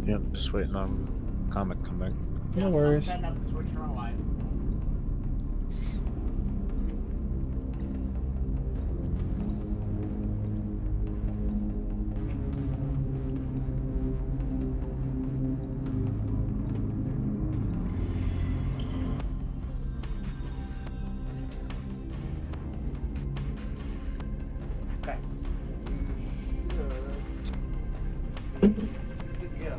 Yep, just waiting on comic come back. No worries. I'm setting up the switch for my wife. Okay. You should go.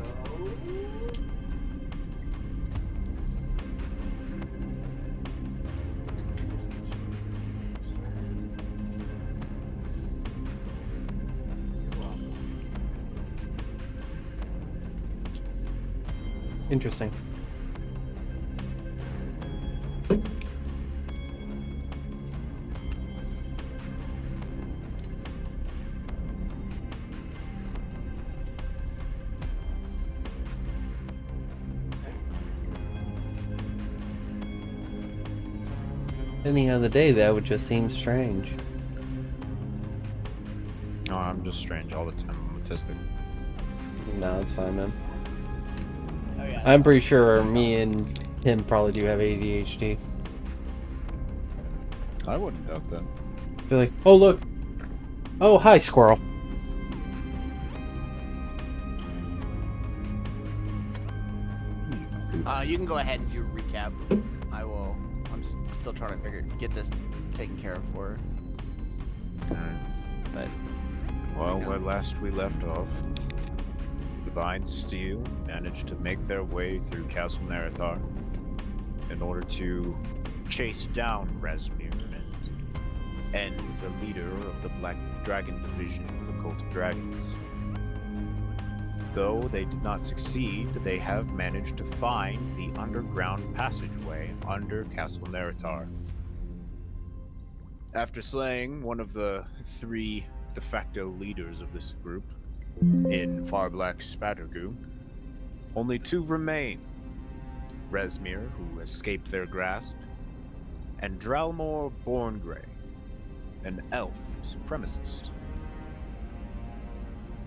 Interesting. Any other day, that would just seem strange. No, I'm just strange all the time. I'm autistic. No, it's fine, man. Oh yeah. I'm pretty sure me and him probably do have ADHD. I wouldn't doubt that. Be like, oh look, oh hi squirrel. You can go ahead and do a recap. I will. I'm still trying to get this taken care of for her. Alright. But Well, where last we left off, Divine Steel managed to make their way through Castle Narathar in order to chase down Razmir and end the leader of the Black Dragon Division of the Cult of Dragons. Though they did not succeed, they have managed to find the underground passageway under Castle Narathar. After slaying one of the three de facto leaders of this group, in Farblack Spattergoo, only two remain. Razmir, who escaped their grasp, and Dralmor Borngrey, an elf supremacist.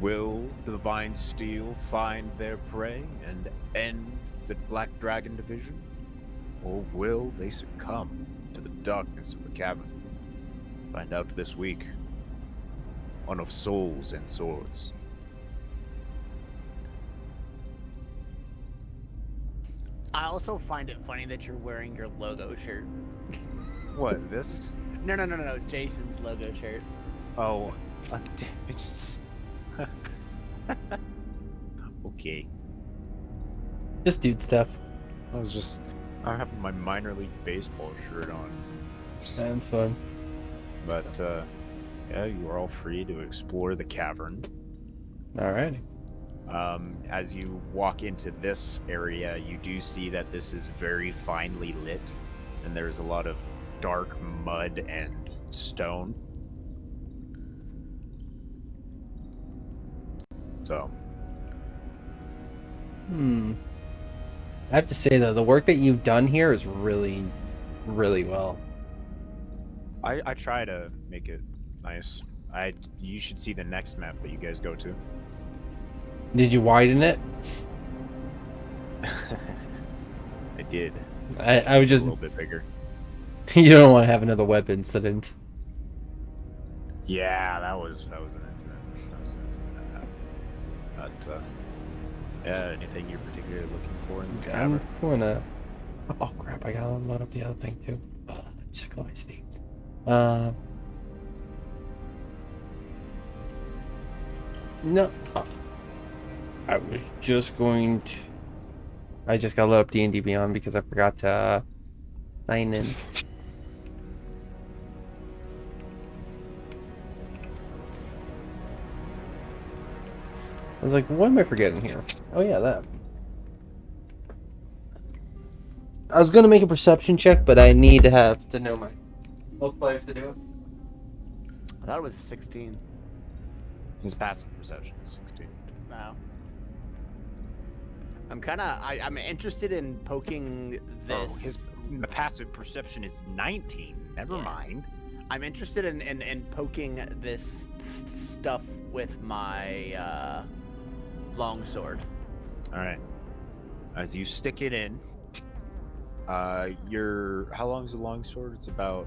Will the Divine Steel find their prey and end the Black Dragon Division? Or will they succumb to the darkness of the cavern? Find out this week on Of Souls and Swords. I also find it funny that you're wearing your logo shirt. What, this? No, Jason's logo shirt. Oh, undamaged. Okay. Just dude stuff. I have my minor league baseball shirt on. That's fun. But, yeah, you are all free to explore the cavern. Alrighty. As you walk into this area, you do see that this is very finely lit, and there's a lot of dark mud and stone. So, I have to say though, the work that you've done here is really, really well. I try to make it nice. You should see the next map that you guys go to. Did you widen it? I did. I was A just little bit bigger. you don't want to have another web incident. Yeah, that was an incident. That was an incident that happened. But yeah, anything you're particularly looking for in this cavern? I'm gonna. Oh crap! I gotta load up the other thing too. Sickle SD. No. I was just going to. I just gotta load up D&D Beyond because I forgot to sign in. I was like, what am I forgetting here? Oh yeah, that. I was gonna make a perception check, but I need to have to know my both players to do it. I thought it was 16. His passive perception is 16. Wow. I'm interested in poking this. Oh, his passive perception is 19. Never mind. I'm interested in poking this stuff with my longsword. All right. As you stick it in, how long is the long sword? It's about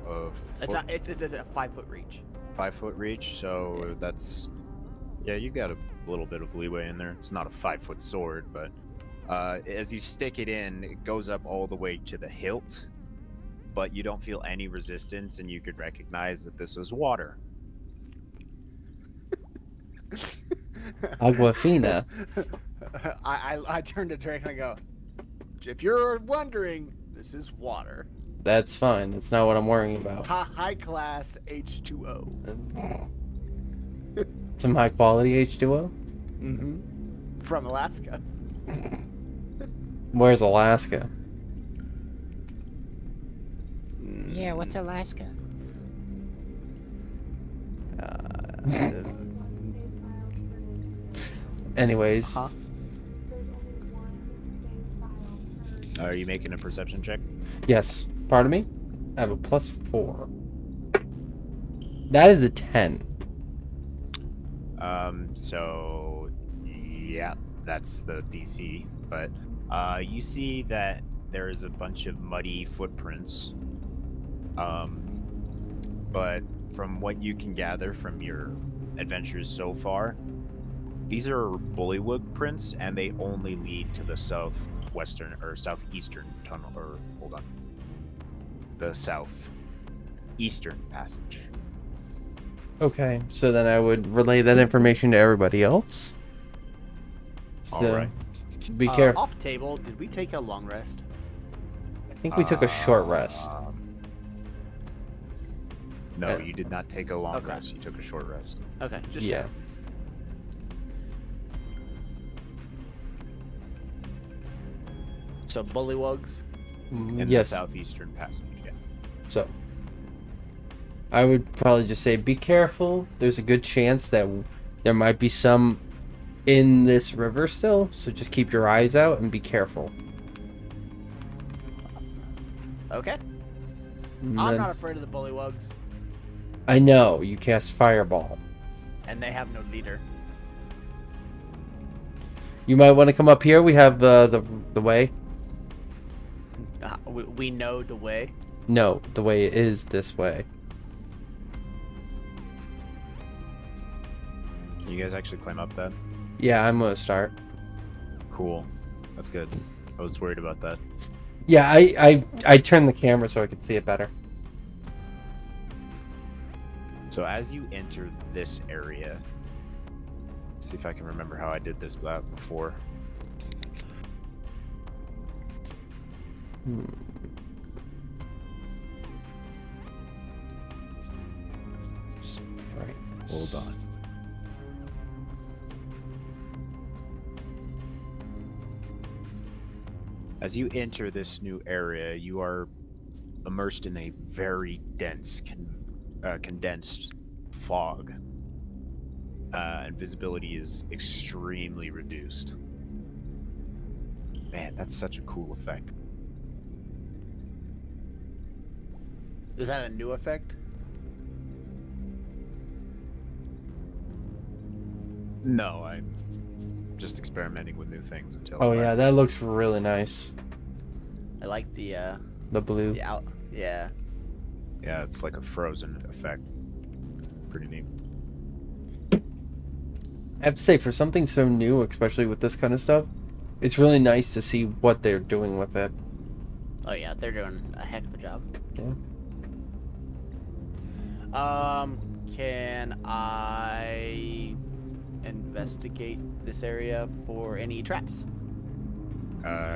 a foot, It's a 5-foot reach. 5-foot reach. So that's you got a little bit of leeway in there. It's not a 5-foot sword, but as you stick it in, it goes up all the way to the hilt, but you don't feel any resistance, and you could recognize that this is water. Aquafina. I turn to Drake and I go, if you're wondering, this is water. That's fine. That's not what I'm worrying about. High class H2O. Some high quality H2O? Mm-hmm. From Alaska. Where's Alaska? Yeah, what's Alaska? Anyways. Huh? Are you making a perception check? Yes. Pardon me? I have a +4. That is a 10. So yeah, that's the DC. But you see that there is a bunch of muddy footprints. But from what you can gather from your adventures so far, these are bullywug prints, and they only lead to the southwestern or southeastern tunnel. Or hold on, the southeastern passage. Okay, so then I would relay that information to everybody else. So, All right. be careful. Off table, did we take a long rest? I think we took a short rest. No, you did not take a long Okay. rest. You took a short rest. Okay, just Yeah. checking. So bullywugs. In Yes. the southeastern passage, yeah. So, I would probably just say be careful. There's a good chance that there might be some in this river still, so just keep your eyes out and be careful. Okay. And I'm then- not afraid of the bullywugs, I know, you cast Fireball. and they have no leader. You might want to come up here. We have the way. We know the way. No, the way is this way. Can you guys actually climb up that? Yeah, I'm gonna start. Cool. That's good. I was worried about that. Yeah, I turned the camera so I could see it better. So as you enter this area, let's see if I can remember how I did this before. Right. Hold on. As you enter this new area, you are immersed in a very dense, condensed fog. And visibility is extremely reduced. Man, that's such a cool effect. Is that a new effect? No, I'm just experimenting with new things until. Oh yeah, that looks really nice. I like the blue. yeah. Yeah, it's like a frozen effect. Pretty neat. I have to say, for something so new, especially with this kind of stuff, it's really nice to see what they're doing with it. Oh yeah, they're doing a heck of a job. Yeah. Can I investigate this area for any traps?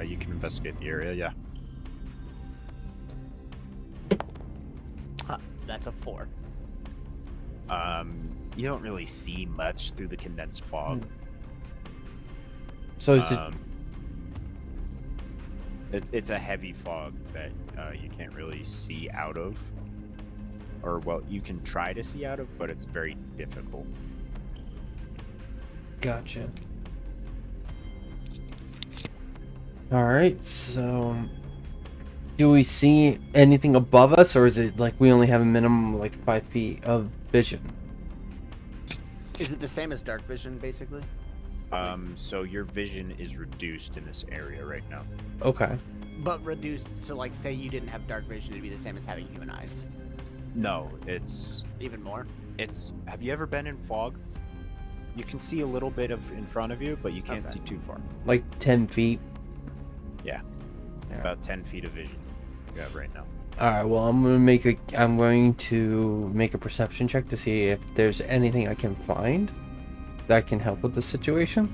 You can investigate the area, yeah. Huh, that's a 4. You don't really see much through the condensed fog. So is it, It's a heavy fog that you can't really see out of. Or, well, you can try to see out of, but it's very difficult. gotcha. All right, so do we see anything above us, or is it like we only have a minimum like 5 feet of vision? Is it the same as dark vision, basically? So your vision is reduced in this area right now. Okay. But reduced, so like say you didn't have dark vision, it'd be the same as having human eyes. No, it's Even more? have you ever been in fog? You can see a little bit of in front of you, but you can't Okay. see too far. Like 10 feet. Yeah. Yeah. About 10 feet of vision you have right now. Alright, well I'm going to make a perception check to see if there's anything I can find that can help with the situation.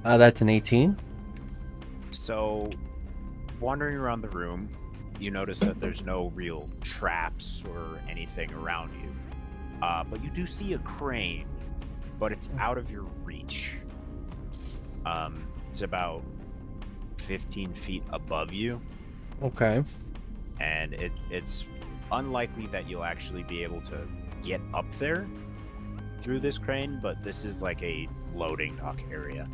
That's an 18. So, wandering around the room, you notice that there's no real traps or anything around you. But you do see a crane, but it's out of your reach. It's about 15 feet above you, Okay. and it's unlikely that you'll actually be able to get up there through this crane, but this is like a loading dock area.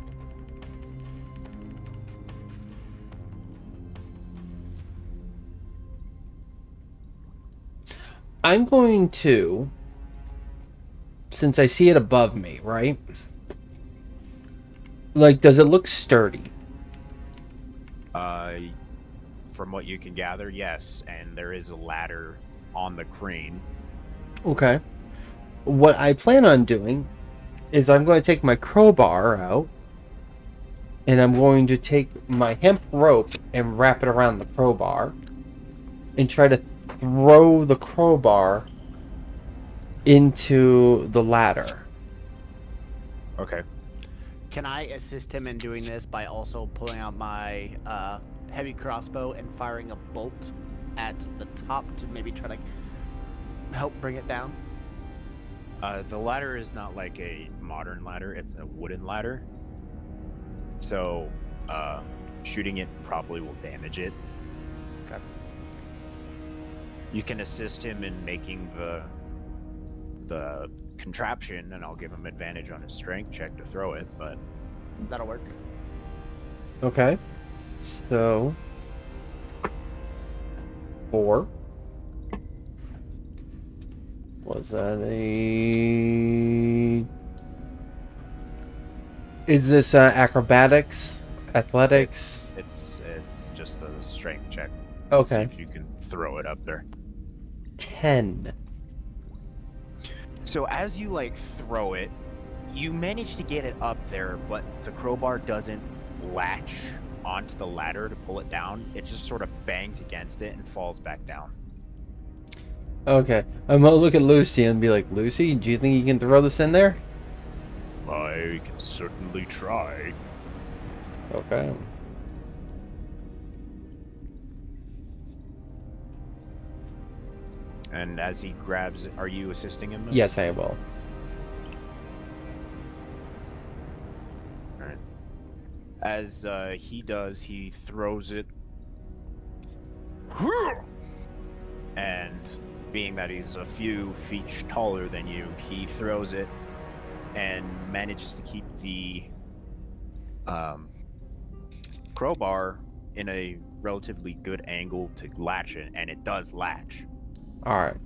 I'm going to, since I see it above me, right? Like, does it look sturdy? From what you can gather, yes, and there is a ladder on the crane. Okay. What I plan on doing is I'm going to take my crowbar out and I'm going to take my hemp rope and wrap it around the crowbar and try to throw the crowbar into the ladder. Okay. Can I assist him in doing this by also pulling out my heavy crossbow and firing a bolt at the top to maybe try to help bring it down? The ladder is not like a modern ladder, it's a wooden ladder. So, shooting it probably will damage it. Okay. You can assist him in making the contraption, and I'll give him advantage on his strength check to throw it, but That'll work. Okay. So 4. Was that a... Is this acrobatics? Athletics? it's just a strength check. Okay. See if you can throw it up there. 10. So as you like throw it, you manage to get it up there, but the crowbar doesn't latch onto the ladder to pull it down. It just sort of bangs against it and falls back down. Okay. I'm gonna look at Lucy and be like, Lucy, do you think you can throw this in there? I can certainly try. Okay. And as he grabs it, are you assisting him? Yes, I will. Alright. As he does, he throws it. And being that he's a few feet taller than you, he throws it and manages to keep the crowbar in a relatively good angle to latch it, and it does latch. Alright.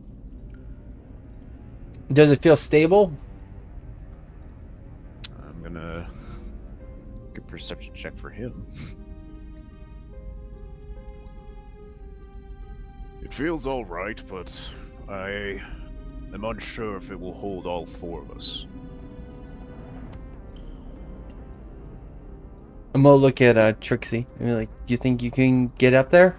Does it feel stable? I'm gonna get a perception check for him. It feels all right, but I am unsure if it will hold all 4 of us. I'm gonna look at Trixie and be like, do you think you can get up there?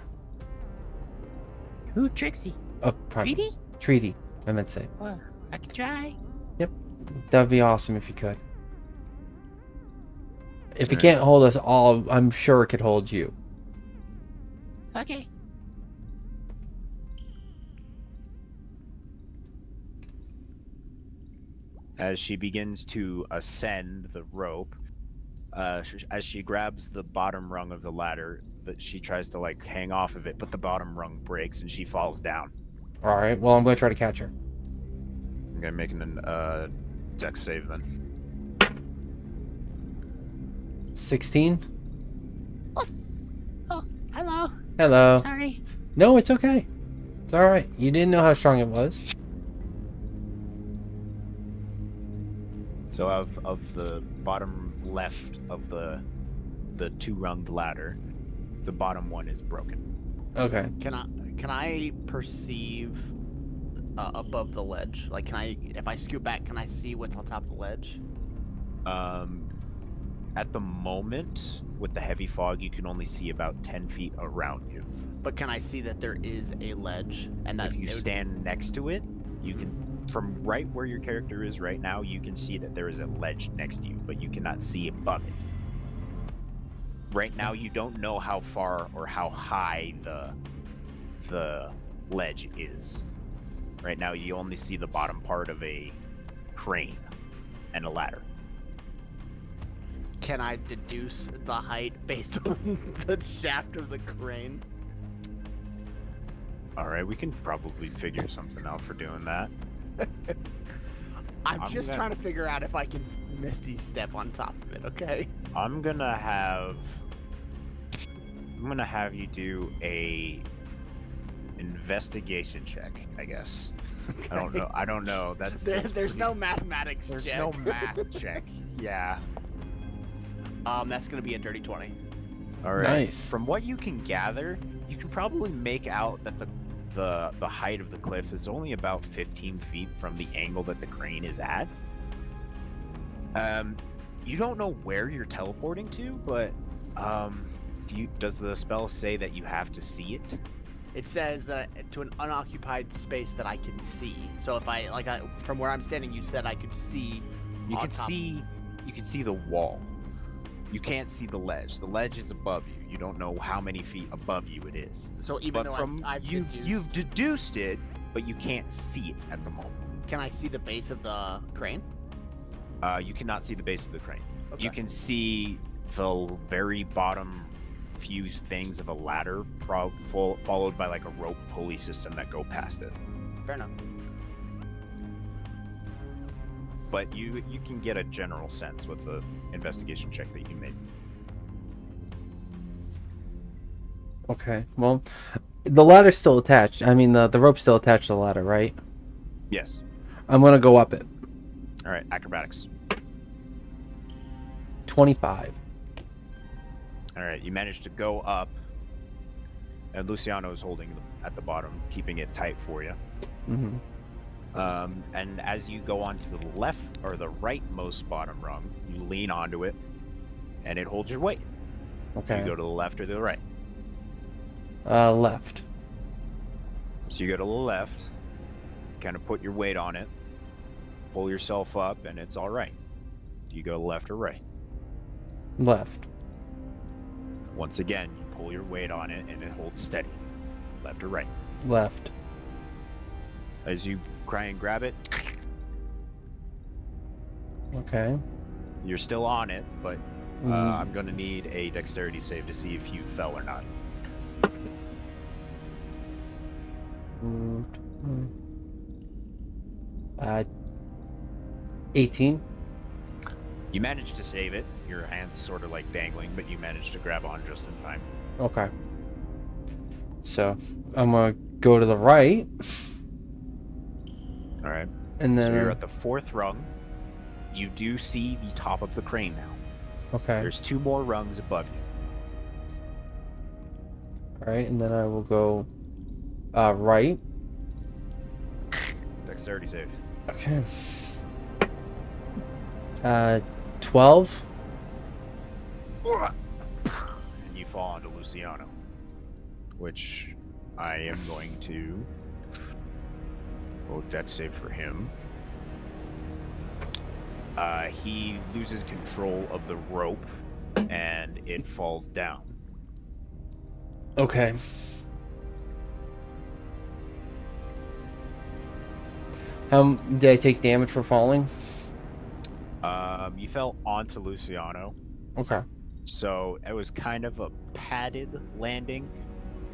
Who, Trixie? Oh, pardon. Treaty? Treaty, I meant to say. Well, I can try. That'd be awesome if you could. If it Alright. can't hold us all, I'm sure it could hold you. Okay. As she begins to ascend the rope, as she grabs the bottom rung of the ladder, that she tries to like hang off of it, but the bottom rung breaks and she falls down. Alright, well, I'm gonna try to catch her. I'm gonna make an dex save then. 16? Oh, hello. Hello. Sorry. No, it's okay. It's alright. You didn't know how strong it was. So of the bottom left of the two-runged ladder, the bottom one is broken. Okay. Can I perceive above the ledge? Like, if I scoot back, can I see what's on top of the ledge? At the moment, with the heavy fog, you can only see about 10 feet around you. But can I see that there is a ledge, and that If you stand next to it, you can, from right where your character is right now, you can see that there is a ledge next to you, but you cannot see above it. Right now, you don't know how far or how high the ledge is. Right now, you only see the bottom part of a crane and a ladder. Can I deduce the height based on the shaft of the crane? All right, we can probably figure something out for doing that. I'm just trying to figure out if I can Misty Step on top of it, okay? I'm gonna have you do a investigation check, I guess. Okay. I don't know. There's pretty- no mathematics There's check. no math check. Yeah. That's gonna be a dirty 20. All right. Nice. From what you can gather, you can probably make out that the height of the cliff is only about 15 feet from the angle that the crane is at. You don't know where you're teleporting to, but does the spell say that you have to see it? It says that to an unoccupied space that I can see. So if from where I'm standing, you said I could see. You on can top. see the wall. You can't see the ledge. The ledge is above you. You don't know how many feet above you it is. So even But though from I've you've deduced it, but you can't see it at the moment. can I see the base of the crane? You cannot see the base of the crane. Okay. You can see the very bottom few things of a ladder, followed by like a rope pulley system that go past it. Fair enough. But you can get a general sense with the investigation check that you made. Okay. Well, the ladder's still attached. I mean, the rope's still attached to the ladder, right? Yes. I'm gonna go up it. All right. Acrobatics. 25. All right. You managed to go up, and Luciano is holding at the bottom, keeping it tight for you. Mm-hmm. And as you go on to the left or the rightmost bottom rung, you lean onto it, and it holds your weight. Okay. You go to the left or the right. Left. So you go to the left, kind of put your weight on it, pull yourself up, and it's all right. Do you go left or right? Left. Once again, you pull your weight on it, and it holds steady. Left or right? Left. As you try and grab it, Okay. you're still on it, but Mhm. I'm going to need a dexterity save to see if you fell or not. Mm, 18. You managed to save it. Your hand's sort of like dangling, but you managed to grab on just in time. Okay. So I'm gonna go to the right, All right. and then So you're at the fourth rung. You do see the top of the crane now. okay. There's 2 more rungs above you. All right, and then I will go right. Dexterity save. Okay. 12. And you fall onto Luciano, which I am going to roll a dex save for him. He loses control of the rope, and it falls down. Okay. Did I take damage for falling? You fell onto Luciano, Okay. so it was kind of a padded landing.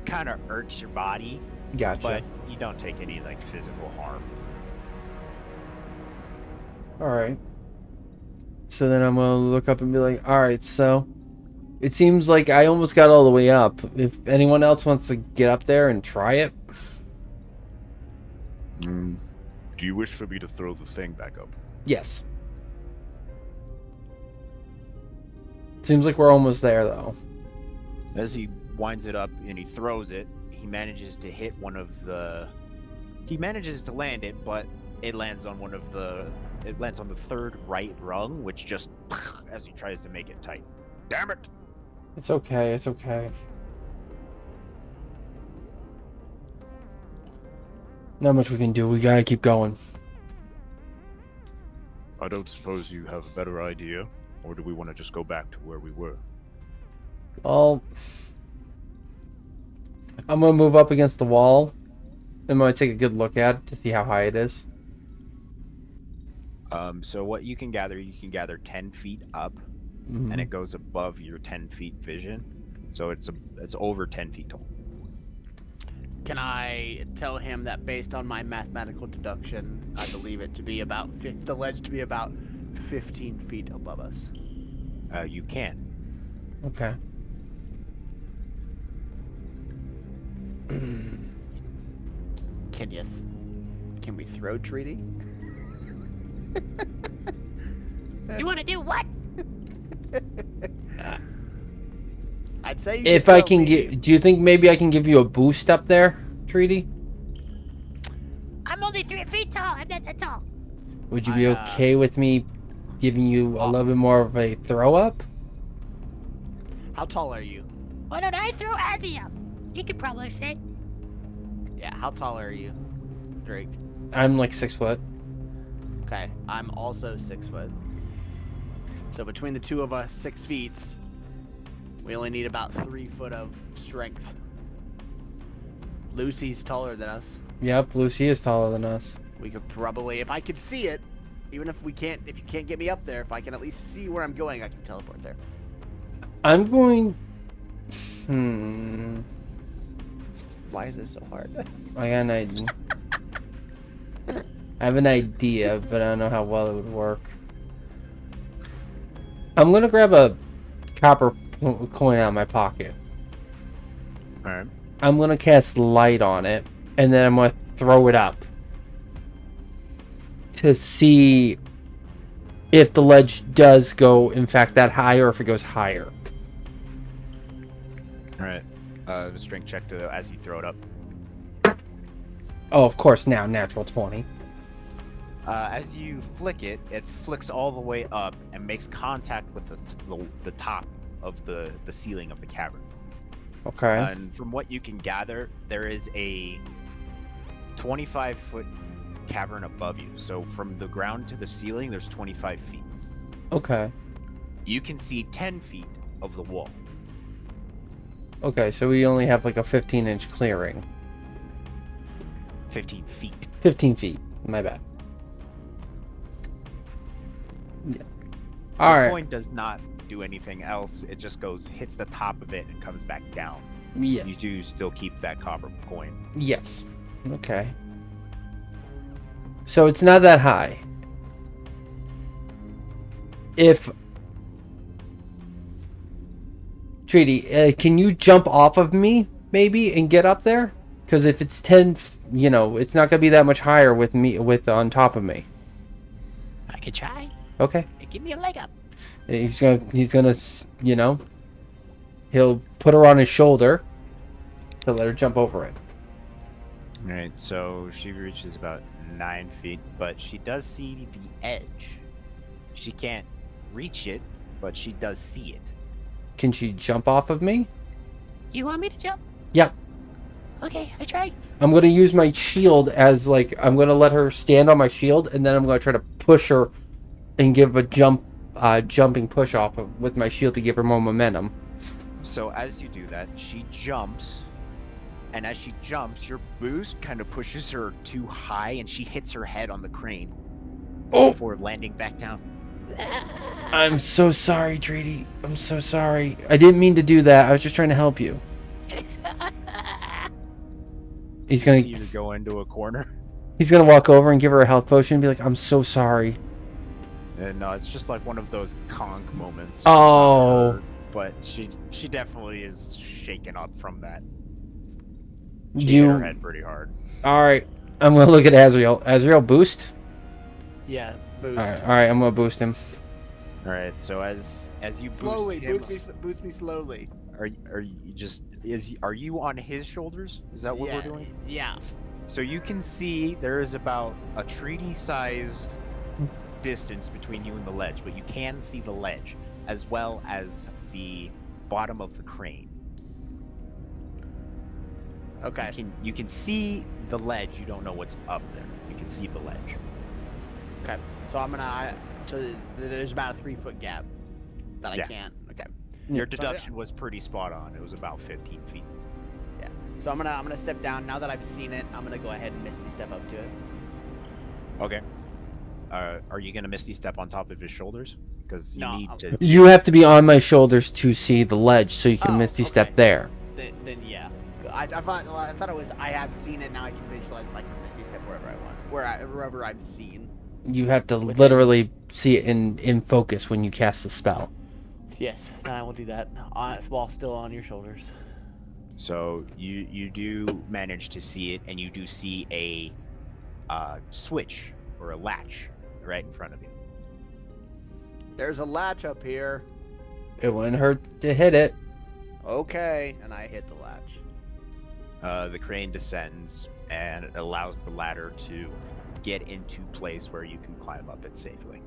Kind of irks your body, Gotcha. but you don't take any like physical harm. All right. So then I'm gonna look up and be like, all right, so it seems like I almost got all the way up. If anyone else wants to get up there and try it. Do you wish for me to throw the thing back up? Yes. Seems like we're almost there, though. As he winds it up and he throws it, he manages to hit one of the. He manages to land it, but it lands on one of the. It lands on the third right rung, which just as he tries to make it tight. Damn it! It's okay. It's okay. Not much we can do. We gotta keep going. I don't suppose you have a better idea, or do we want to just go back to where we were? Well, I'm gonna move up against the wall. I'm gonna take a good look at it to see how high it is. So what you can gather 10 feet up, and it goes above your 10 feet vision. So it's over 10 feet tall. Can I tell him that based on my mathematical deduction, I believe it to be about the ledge to be about 15 feet above us? You can. Okay. Can we throw treaty? You want to do what? I'd say you If could I throw can me. get, do you think maybe I can give you a boost up there, Treaty? I'm only 3 feet tall. I'm not that tall. Would you be I, okay with me giving you a little bit more of a throw up? How tall are you? Why don't I throw Azzy up? He could probably fit. Yeah, how tall are you, Drake? I'm like 6 foot. Okay, I'm also 6 foot. So between the two of us, 6 feet, we only need about 3 foot of strength. Lucy's taller than us. Yep, Lucy is taller than us. We could probably, if I could see it, even if you can't get me up there, if I can at least see where I'm going, I can teleport there. I'm going. Why is this so hard? I got an idea. I have an idea, but I don't know how well it would work. I'm gonna grab a copper coin out of my pocket. Alright. I'm gonna cast light on it, and then I'm gonna throw it up to see if the ledge does go, in fact, that high, or if it goes higher. Alright. Strength check as you throw it up. Oh, of course, now natural 20. As you flick it, it flicks all the way up and makes contact with the top of the ceiling of the cavern. Okay. And from what you can gather, there is a 25-foot cavern above you. So from the ground to the ceiling, there's 25 feet. Okay. You can see 10 feet of the wall. Okay, so we only have like a 15-inch clearing. 15 feet. 15 feet. My bad. Yeah. The All right. coin does not do anything else. It just hits the top of it and comes back down. Yeah. You do still keep that copper coin. Yes. Okay. So it's not that high. If Treaty, can you jump off of me maybe and get up there? Because if it's 10, it's not gonna be that much higher with on top of me. I could try. Okay. Give me a leg up. He's gonna, he'll put her on his shoulder to let her jump over it. Alright, so she reaches about 9 feet, but she does see the edge. She can't reach it, but she does see it. Can she jump off of me? You want me to jump? Yep. Okay, I try. I'm going to use my shield as, I'm going to let her stand on my shield, and then I'm going to try to push her and give a jumping push off with my shield to give her more momentum. So as you do that, she jumps, and as she jumps, your boost kind of pushes her too high, and she hits her head on the crane before landing back down. I'm so sorry, Treaty. I'm so sorry. I didn't mean to do that. I was just trying to help you. He's See gonna you go into a corner. he's gonna walk over and give her a health potion and be like, "I'm so sorry." And no, it's just like one of those conk moments. She's Oh. not hurt, but she definitely is shaken up from that. She hit You her head pretty hard. all right? I'm gonna look at Azrael. Azrael, boost. Yeah, boost. All right. I'm gonna boost him. All right. So as you Slowly, boost him, boost me slowly. are you just are you on his shoulders? Is that what yeah, we're doing? Yeah. So you can see there is about a treaty-sized distance between you and the ledge, but you can see the ledge as well as the bottom of the crane. Okay. You can see the ledge. You don't know what's up there. You can see the ledge. Okay. So so there's about a 3-foot gap that I Yeah. can't. Okay. Your deduction was pretty spot on. It was about 15 feet. Yeah. So I'm gonna step down. Now that I've seen it, I'm gonna go ahead and Misty step up to it. Okay. Are you gonna Misty step on top of his shoulders? Because you No, need I'm- to. You have to be on my shoulders to see the ledge, so you can Oh, misty okay. step there. Then yeah. I thought it was I have seen it now. I can visualize like Misty step wherever I want, wherever I've seen. You have to Within- literally see it in focus when you cast the spell. Yes, then I will do that. While still on your shoulders. So you do manage to see it, and you do see a switch or a latch right in front of you. There's a latch up here. It wouldn't hurt to hit it. Okay, and I hit the latch. The crane descends and it allows the ladder to get into place where you can climb up it safely.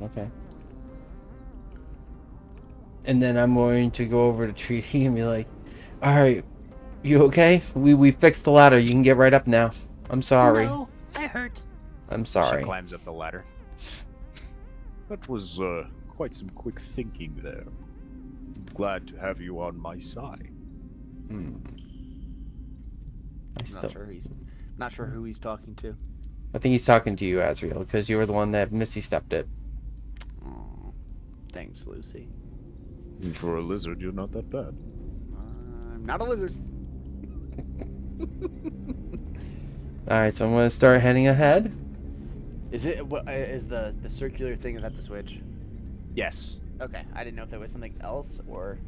Okay. And then I'm going to go over to Treaty and be like, "All right, you okay? We fixed the ladder. You can get right up now. I'm sorry. No, I hurt. I'm She sorry." climbs up the ladder. That was quite some quick thinking there. Glad to have you on my side. Hmm. Not sure who he's talking to. I think he's talking to you, Azriel, because you were the one that Misty stepped it. Oh, thanks, Lucy. For a lizard, you're not that bad. I'm not a lizard. All right, so I'm going to start heading ahead. Is it? What is the circular thing? Is that the switch? Yes. Okay, I didn't know if there was something else or.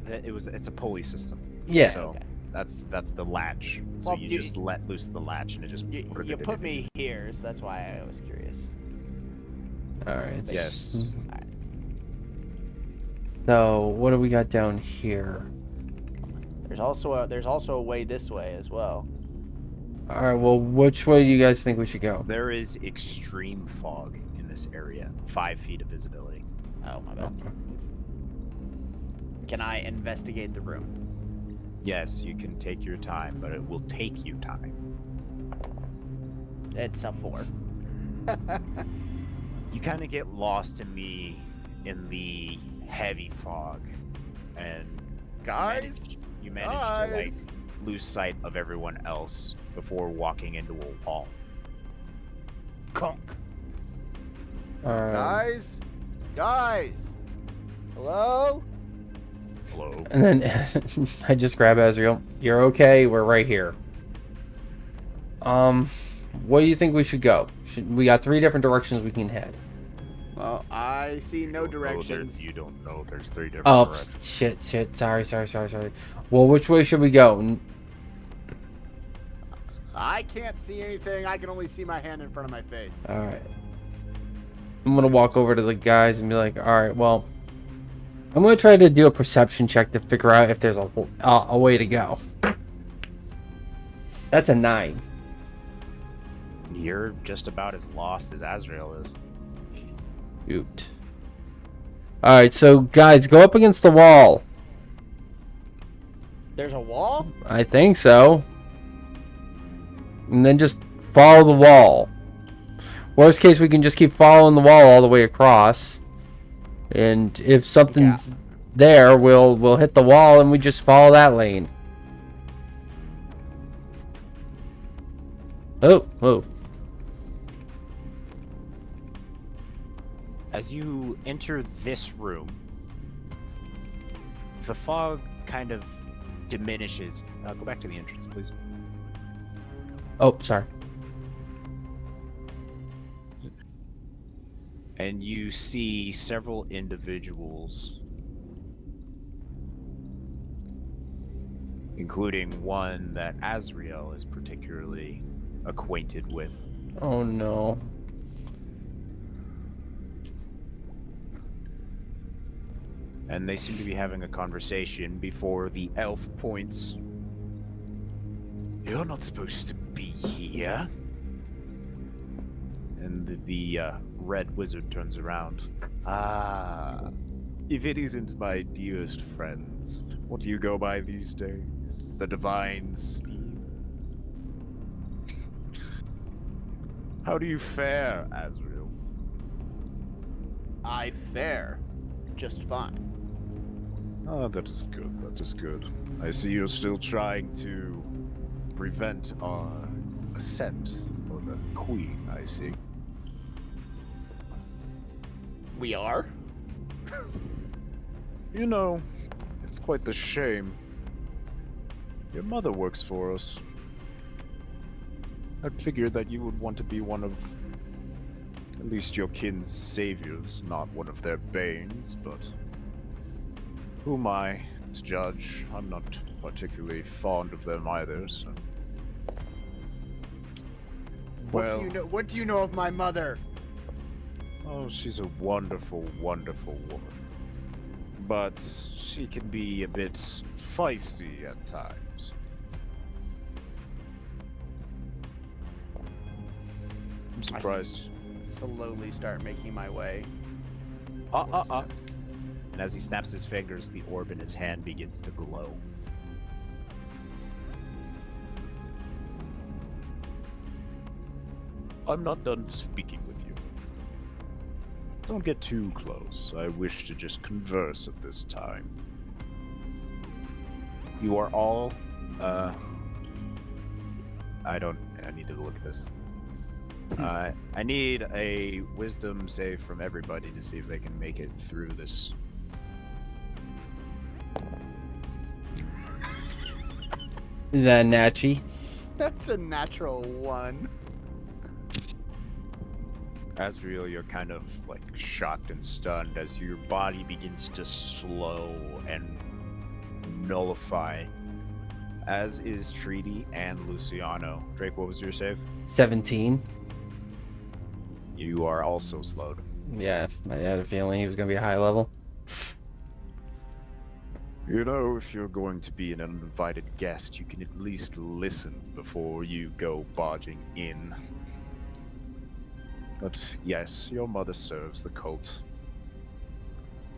It's a pulley system. Yeah. So Okay. that's the latch. So Well, you you- just let loose the latch and it just. You put me here, so that's why I was curious. All right. Yes. Alright. So what do we got down here? There's also a way this way as well. All right. Well, which way do you guys think we should go? There is extreme fog in this area. 5 feet of visibility. Oh my bad. Can I investigate the room? Yes, you can take your time, but it will take you time. It's a 4. You kind of get lost in the heavy fog, and Guys, you manage to like lose sight of everyone else before walking into a wall. conk. Uh, Guys, hello. Hello. and then I just grab Azriel. You're okay. We're right here. What do you think we should go? We got 3 different directions we can head. Well, I see no directions. You don't know there's 3 different Oh, directions. shit. Sorry. Well, which way should we go? I can't see anything. I can only see my hand in front of my face. All right. I'm gonna walk over to the guys and be like, "All right, well, I'm gonna try to do a perception check to figure out if there's a way to go." That's a 9. You're just about as lost as Azrael is. Shoot. All right, so guys, go up against the wall. There's a wall? I think so. And then just follow the wall. Worst case, we can just keep following the wall all the way across. And if something's there, we'll hit the wall and we just follow that lane. Oh. As you enter this room, the fog kind of diminishes. Go back to the entrance, please. Oh, sorry. And you see several individuals, including one that Azrael is particularly acquainted with. Oh no. and they seem to be having a conversation before the elf points. You're not supposed to be here. And the red wizard turns around. Ah, if it isn't my dearest friends, what do you go by these days? The Divine Steel? How do you fare, Azrael? I fare just fine. Oh, that is good, that is good. I see you're still trying to prevent our ascent for the Queen, I see. We are? You know, it's quite the shame. Your mother works for us. I figured that you would want to be one of at least your kin's saviors, not one of their banes, but who am I to judge? I'm not particularly fond of them either, so... Well, What do you know of my mother? oh, she's a wonderful, wonderful woman. But she can be a bit feisty at times. I'm surprised. Slowly start making my way. And as he snaps his fingers, the orb in his hand begins to glow. I'm not done speaking with you. Don't get too close. I wish to just converse at this time. You are all, I need to look at this. I need a wisdom save from everybody to see if they can make it through this. Is that Natchy? That's a natural one. Azrael, you're kind of like shocked and stunned as your body begins to slow and nullify, as is Treaty and Luciano. Drake, what was your save? 17. You are also slowed. Yeah, I had a feeling he was going to be a high level. You know, if you're going to be an uninvited guest, you can at least listen before you go barging in. But yes, your mother serves the cult.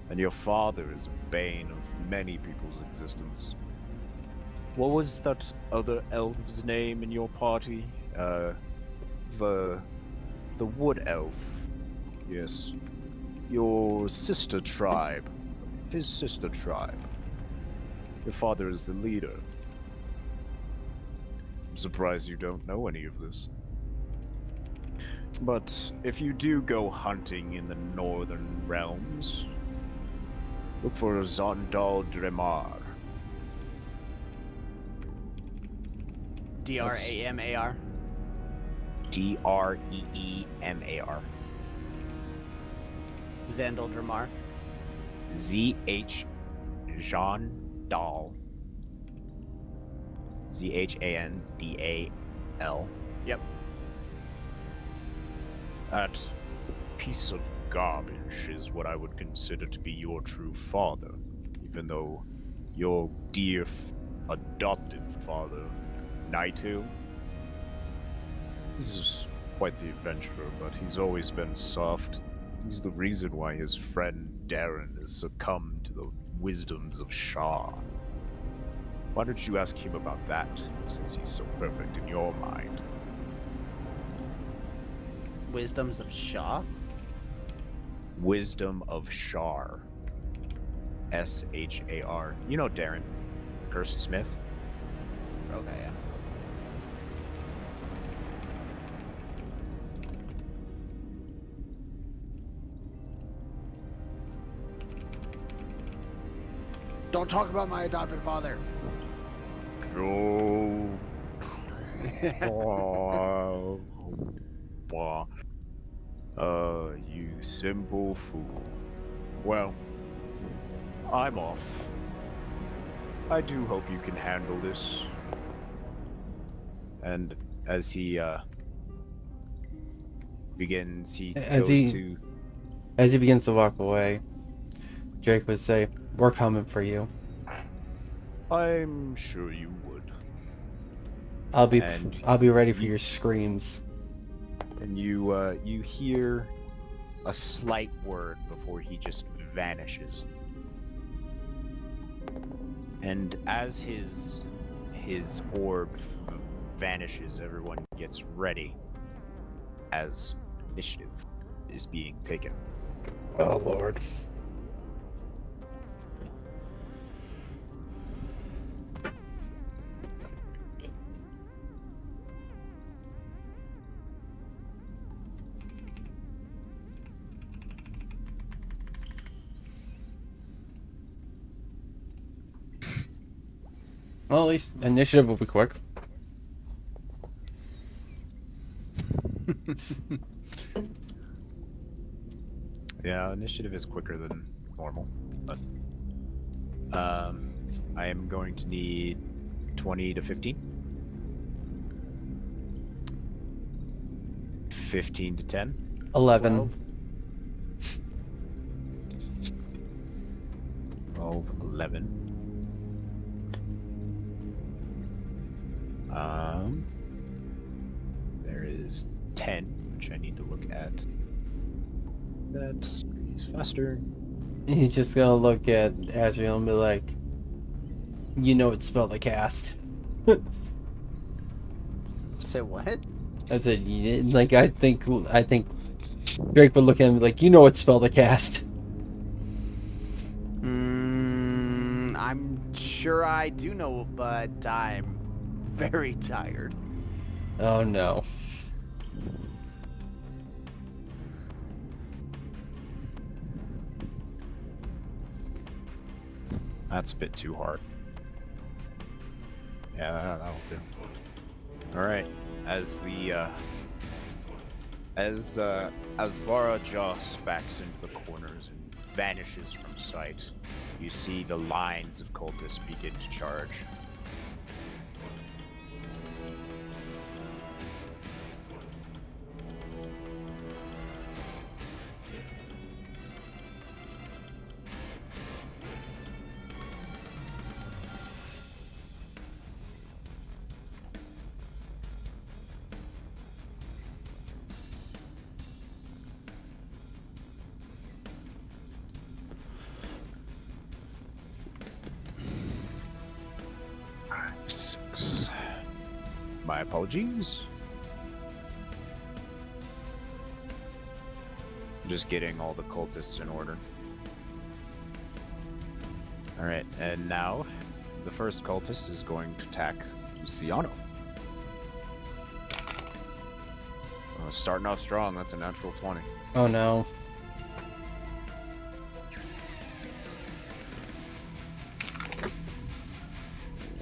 And your father is a bane of many people's existence. What was that other elf's name in your party? The wood elf. Yes. Your sister tribe. His sister tribe. Your father is the leader. I'm surprised you don't know any of this. But if you do go hunting in the northern realms, look for Zondal Dremar. Dramar. Dreemar. Zandal Dramar. ZH Jean Dal. Zhandal. Yep. That piece of garbage is what I would consider to be your true father, even though your dear adoptive father, Naitu, is quite the adventurer, but he's always been soft. He's the reason why his friend Darren has succumbed to the wisdoms of Shah. Why don't you ask him about that, since he's so perfect in your mind? Wisdoms of Shaw? Wisdom of Shar. Shar. You know Darren. Cursed Smith. Okay, yeah. Don't talk about my adopted father. Joe. You simple fool. Well, I'm off. I do hope you can handle this. And as he begins, he As goes he- to... As he begins to walk away, Drake would say, "We're coming for you." I'm sure you would. I'll be And ready for you- your screams. And you hear a slight word before he just vanishes. And as his orb vanishes, everyone gets ready as initiative is being taken. Oh Lord. Well, at least initiative will be quick. Yeah, initiative is quicker than normal, but I am going to need 20 to 15. 15 to 10. 11. 12, 11. There is 10, which I need to look at. That is faster. He's just gonna look at Azrael and be like, "You know it's spelled to cast." Say what? I said, like, I think Drake would look at him and be like, "You know it's spelled to cast." I'm sure I do know, but I'm very tired. Oh no. That's a bit too hard. Yeah, that'll do. Alright, as the as Barajaw spacks into the corners and vanishes from sight, you see the lines of cultists begin to charge. Six. My apologies. Just getting all the cultists in order. Alright, and now the first cultist is going to attack Luciano. Starting off strong, that's a natural 20. Oh no.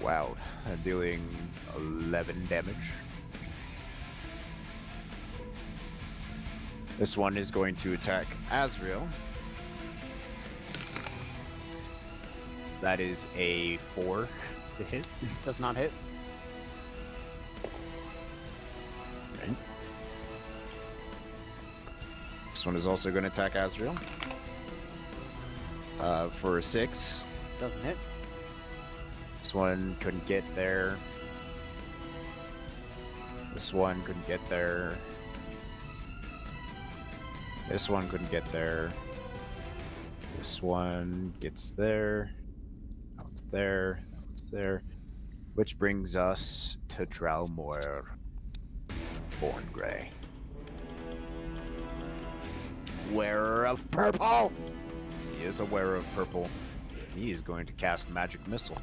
Wow, dealing 11 damage. This one is going to attack Azrael. That is a 4 to hit. Does not hit. Right. This one is also going to attack Azrael. For a 6. Doesn't hit. This one couldn't get there. This one couldn't get there. This one couldn't get there. This one gets there. That one's there. That one's there. Which brings us to Dralmor, Born Grey. Wearer of purple. He is a wearer of purple. He is going to cast Magic Missile.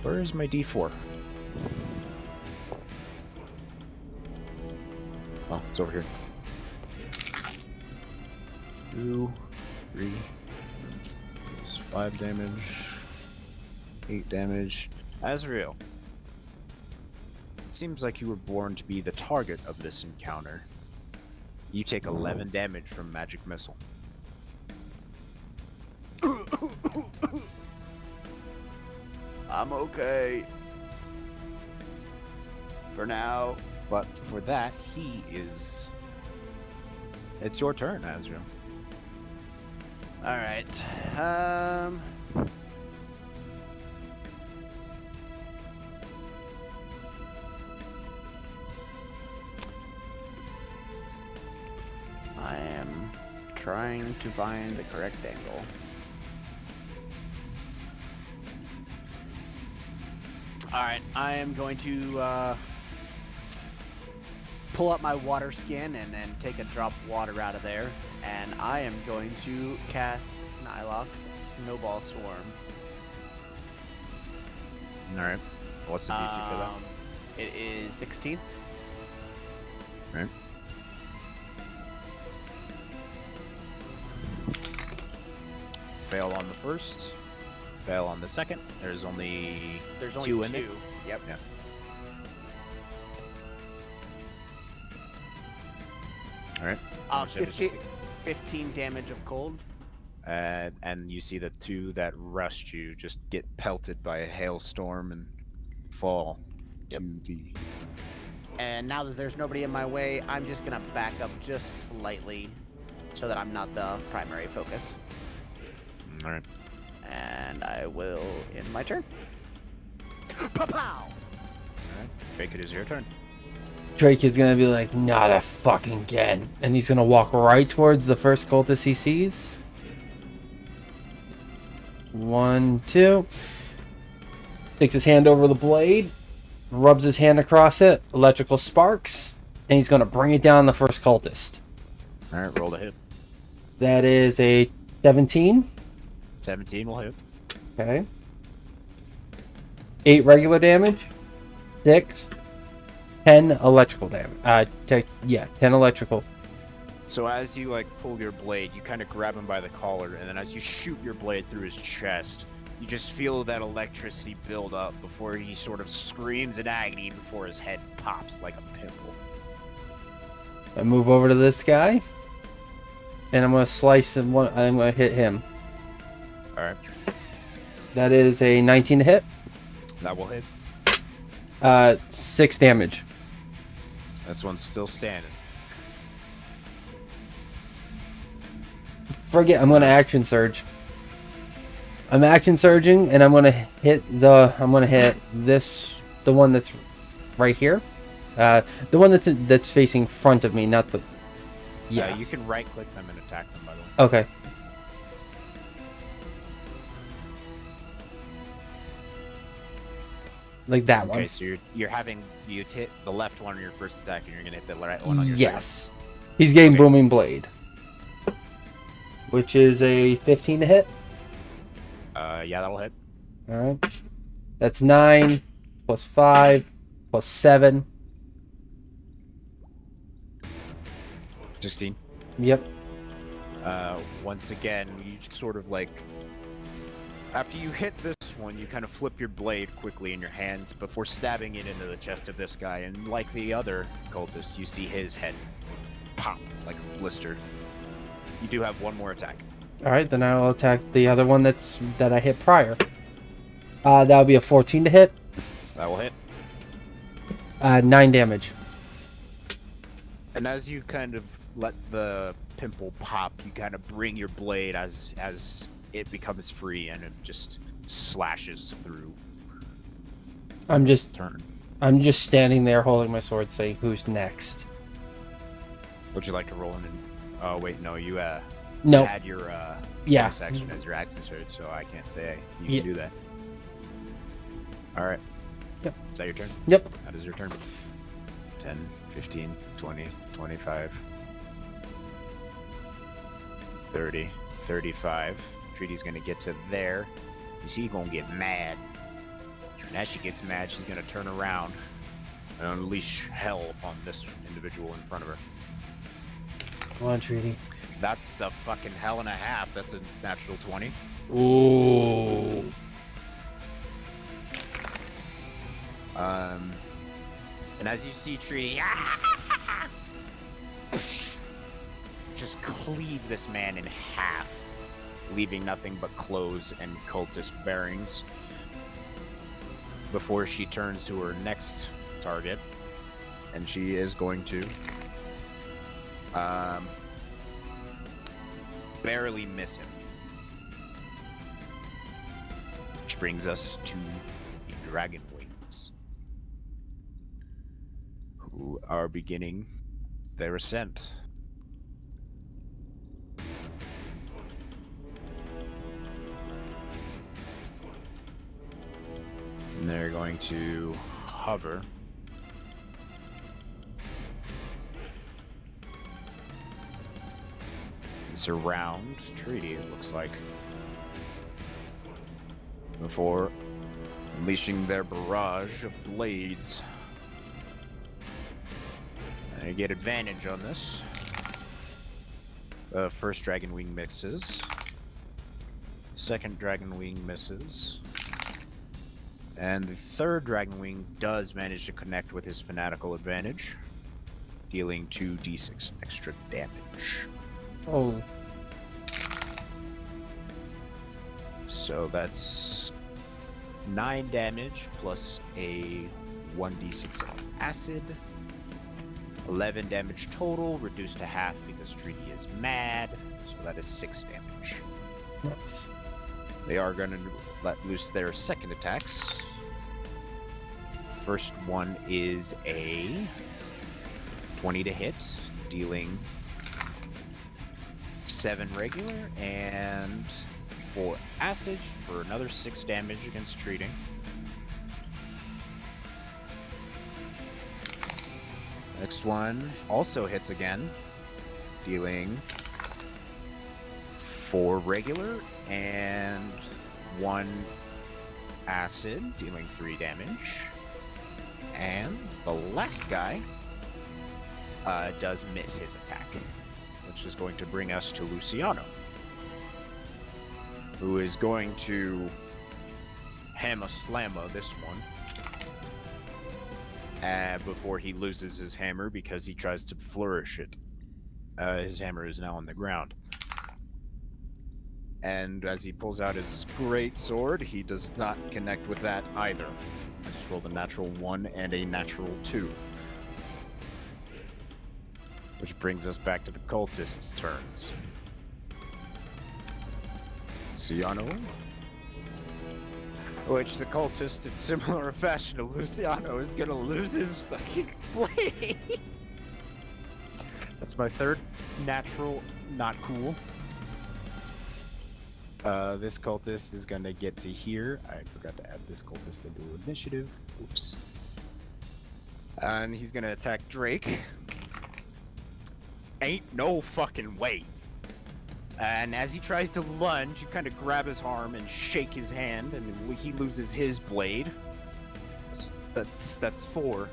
Where is my D4? Oh, it's over here. 2, 3, 5 damage, 8 damage. Azrael, it seems like you were born to be the target of this encounter. You take 11 damage from Magic Missile. I'm okay. For now. But for that, he is It's your turn, Azrael. All right. I am trying to find the correct angle. All right, I am going to pull up my water skin and then take a drop of water out of there, and I am going to cast Snylock's Snowball Swarm. All right. What's the DC for that? It is 16. Right. Fail on the first. Fail on the second. There's only There's only two in it. Yep. Yeah. All right. How much damage does it 15 damage of cold. take? And you see the two that rushed you just get pelted by a hailstorm and fall Yep. to the. And now that there's nobody in my way, I'm just gonna back up just slightly so that I'm not the primary focus. All right. And I will end my turn. Pow! All right. Drake, it is your turn. Drake is gonna be like, not a fucking again. And he's gonna walk right towards the first cultist he sees. 1, 2. Takes his hand over the blade, rubs his hand across it, electrical sparks, and he's gonna bring it down on the first cultist. All right. Roll to hit. That is a 17. 17 will hit. Okay. 8 regular damage. 6. 10 electrical damage. 10 electrical. So as you like pull your blade, you kind of grab him by the collar, and then as you shoot your blade through his chest, you just feel that electricity build up before he sort of screams in agony before his head pops like a pimple. I move over to this guy, and I'm gonna slice him. I'm gonna hit him. All right, That is a 19 to hit. that will hit. 6 damage. This one's still standing. Forget. I'm gonna action surge. I'm action surging, and I'm gonna hit this. The one that's right here. The one that's facing front of me, not the. Yeah. You can right click them and attack them, by the way. Okay. Like that one. Okay, so you hit the left one on your first attack, and you're gonna hit the right one on your Yes. He's getting Okay. Booming Blade. Which is a 15 to hit. second. Yeah, that'll hit. Alright. That's 9 plus 5 plus 7. 16. Yep. Once again, you sort of like after you hit this one, you kind of flip your blade quickly in your hands before stabbing it into the chest of this guy, and like the other cultist, you see his head pop like a blister. You do have one more attack. Alright, then I'll attack the other one that I hit prior. That would be a 14 to hit. That will hit. 9 damage. And as you kind of let the pimple pop, you kind of bring your blade as it becomes free, and it just slashes through. I'm just Turn. standing there holding my sword saying, who's next? Would you like to roll in? Oh wait, no, you No. had your Yeah. bonus action as your action surge, so I can't say you Yeah. can do that. All right. Yep. Is that your turn? Yep. That is your turn. 10, 15, 20, 25, 30, 35. Treaty's gonna get to there. You see, gonna get mad. And as she gets mad, she's gonna turn around and unleash hell upon this individual in front of her. Come on, Treaty. That's a fucking hell and a half. That's a natural 20. Ooh. And as you see Treaty just cleave this man in half, leaving nothing but clothes and cultist bearings, before she turns to her next target, and she is going to barely miss him. Which brings us to the Dragon Wings, who are beginning their ascent. And they're going to hover. Surround Treaty, it looks like, before unleashing their barrage of blades. They get advantage on this. First Dragon Wing misses. Second Dragon Wing misses. And the third Dragon Wing does manage to connect with his fanatical advantage, dealing 2d6 extra damage. Oh. So that's 9 damage plus a 1d6 of acid. 11 damage total, reduced to half because Treaty is mad. So that is 6 damage. Nice. They are going to let loose their second attacks. First one is a 20 to hit, dealing 7 regular and 4 acid for another 6 damage against Treaty. Next one also hits again, dealing 4 regular and 1 acid, dealing 3 damage. And the last guy does miss his attack, which is going to bring us to Luciano, who is going to hammer slammer this one before he loses his hammer because he tries to flourish it. His hammer is now on the ground. And as he pulls out his great sword, he does not connect with that either. I just rolled a natural 1 and a natural 2. Which brings us back to the cultists' turns. Luciano. Which the cultist, in similar fashion to Luciano, is gonna lose his fucking blade. That's my third natural, not cool. This cultist is gonna get to here. I forgot to add this cultist into initiative. Oops. And he's gonna attack Drake. Ain't no fucking way. And as he tries to lunge, you kind of grab his arm and shake his hand, and he loses his blade. That's 4.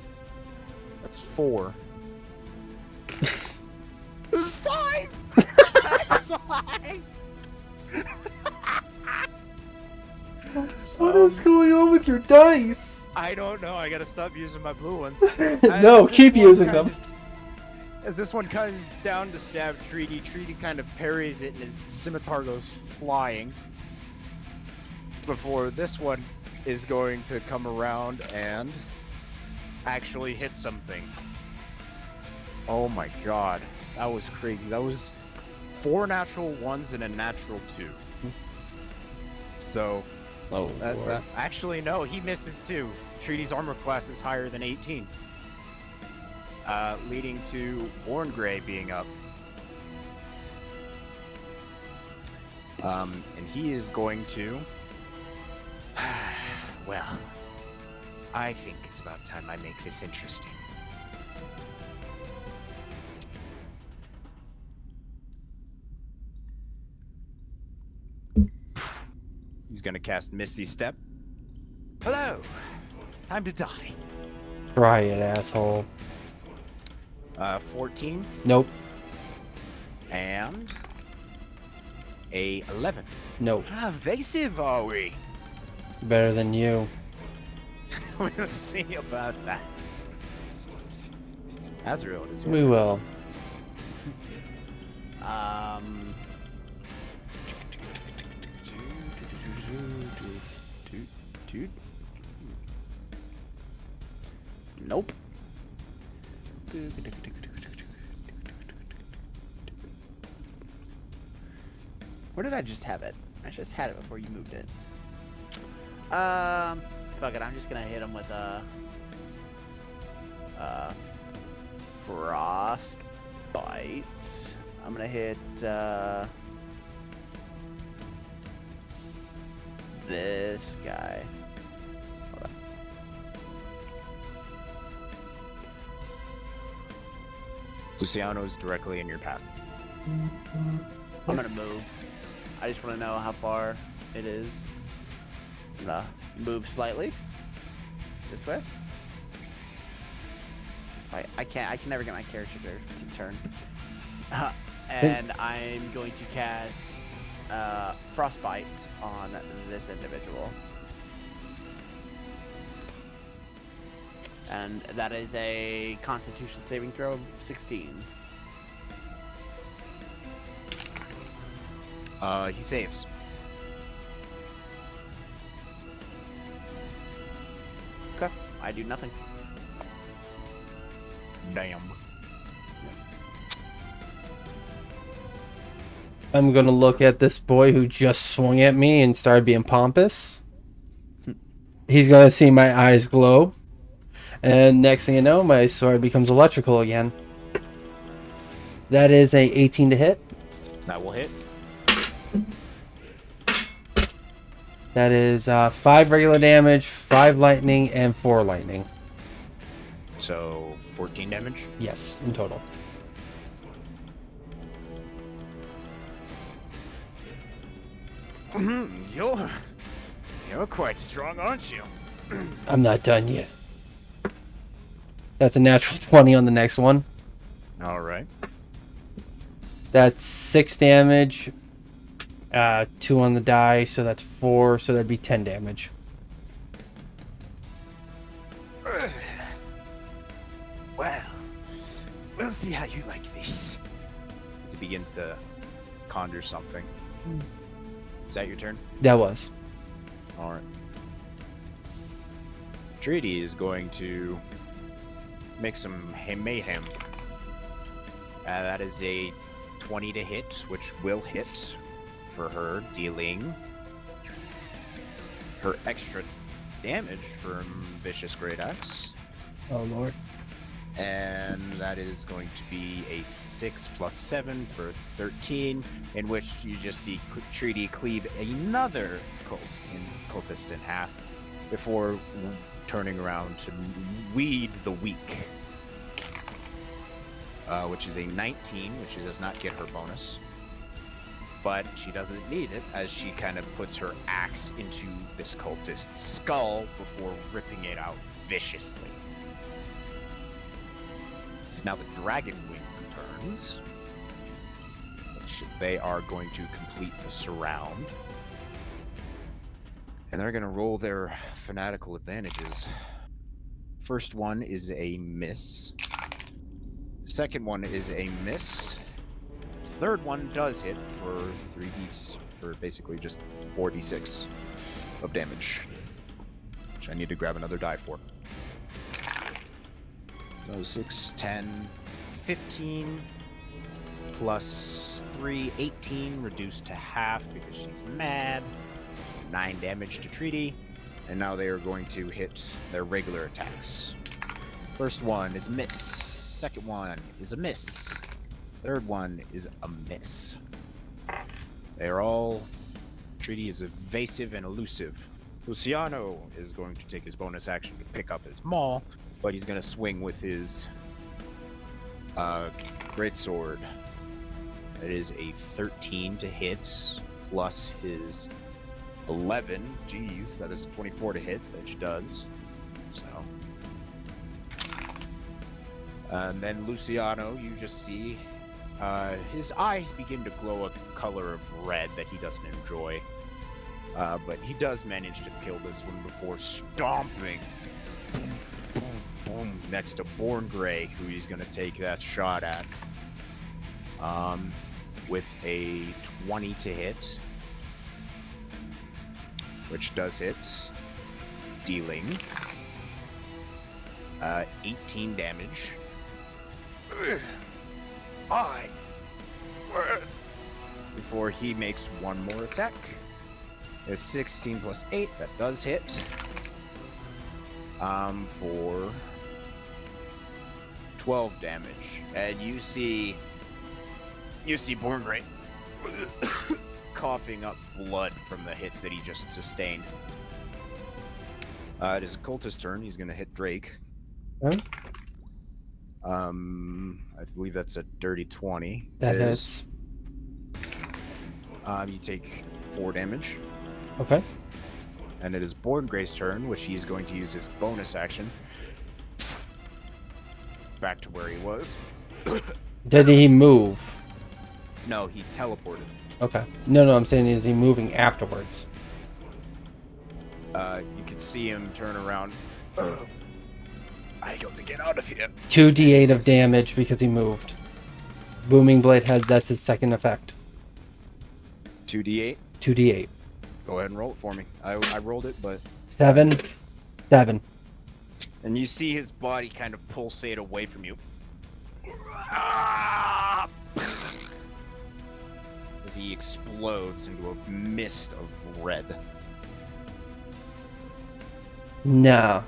That's 4. There's 5. That's 5. What is going on with your dice? I don't know. I gotta stop using my blue ones. No, keep using them. As this one comes down to stab Treaty, Treaty kind of parries it and his scimitar goes flying. Before this one is going to come around and actually hit something. Oh my god. That was crazy. That was 4 natural 1s and a natural 2. So, actually, no, he misses too. Treaty's armor class is higher than 18. Leading to Orngray being up. And he is going to... well, I think it's about time I make this interesting. He's gonna cast Misty Step. Hello! Time to die. Try it, asshole. 14. Nope. And a 11. Nope. How evasive are we? Better than you. We'll see about that. Azrael, it is your We turn. will. Nope. Where did I just have it? I just had it before you moved it. Fuck it. I'm just gonna hit him with a frostbite. I'm gonna hit this guy. Hold on. Luciano's directly in your path. I'm gonna move. I just want to know how far it is. I'm gonna move slightly. This way. I can never get my character to turn. And I'm going to cast Frostbite on this individual. And that is a Constitution saving throw of 16. He saves. Okay, I do nothing. Damn. I'm gonna look at this boy who just swung at me and started being pompous. He's gonna see my eyes glow. And next thing you know, my sword becomes electrical again. That is a 18 to hit. That will hit. That is 5 regular damage, 5 lightning, and 4 lightning. So 14 damage. Yes, in total. You're quite strong, aren't you? I'm not done yet. That's a natural 20 on the next one. All right. That's 6 damage. 2 on the die, so that's 4, so that'd be 10 damage. Well, we'll see how you like this. As he begins to conjure something. Is that your turn? That was. All right. Treaty is going to make some mayhem. That is a 20 to hit, which will hit for her, dealing her extra damage from Vicious Great Axe. Oh, Lord. And that is going to be a 6 plus 7 for 13, in which you just see Treaty cleave another cultist in half before turning around to weed the weak, which is a 19, which does not get her bonus. But she doesn't need it, as she kind of puts her axe into this cultist's skull before ripping it out viciously. It's now the Dragon Wings' turns, which they are going to complete the surround. And they're going to roll their fanatical advantages. First one is a miss. Second one is a miss. Third one does hit for 3d, for basically just 4d6 of damage, which I need to grab another die for. So 6, 10, 15, plus 3, 18, reduced to half because she's mad. 9 damage to Treaty, and now they are going to hit their regular attacks. First one is a miss. Second one is a miss. Third one is a miss. They're all... Treaty is evasive and elusive. Luciano is going to take his bonus action to pick up his maul, but he's going to swing with his greatsword. It is a 13 to hit, plus his 11. Jeez, that is a 24 to hit, which does. So. And then Luciano, you just see his eyes begin to glow a color of red that he doesn't enjoy. But he does manage to kill this one before stomping boom, boom, boom, next to Born Grey, who he's going to take that shot at. With a 20 to hit, which does hit, dealing 18 damage. before he makes one more attack. It's 16 plus 8. That does hit. For 12 damage. And you see Borngray coughing up blood from the hits that he just sustained. It is a cultist turn. He's going to hit Drake. Okay. I believe that's a dirty 20. That It hits. You take 4 damage. Okay. And it is Borngray's turn, which he's going to use his bonus action. Back to where he was. Did he move? No, he teleported. Okay. No, I'm saying, is he moving afterwards? You can see him turn around. I got to get out of here. 2d8 of damage because he moved. Booming Blade that's his second effect. 2d8. 2d8. Go ahead and roll it for me. I rolled it, but... 7. And you see his body kind of pulsate away from you. As he explodes into a mist of red. No.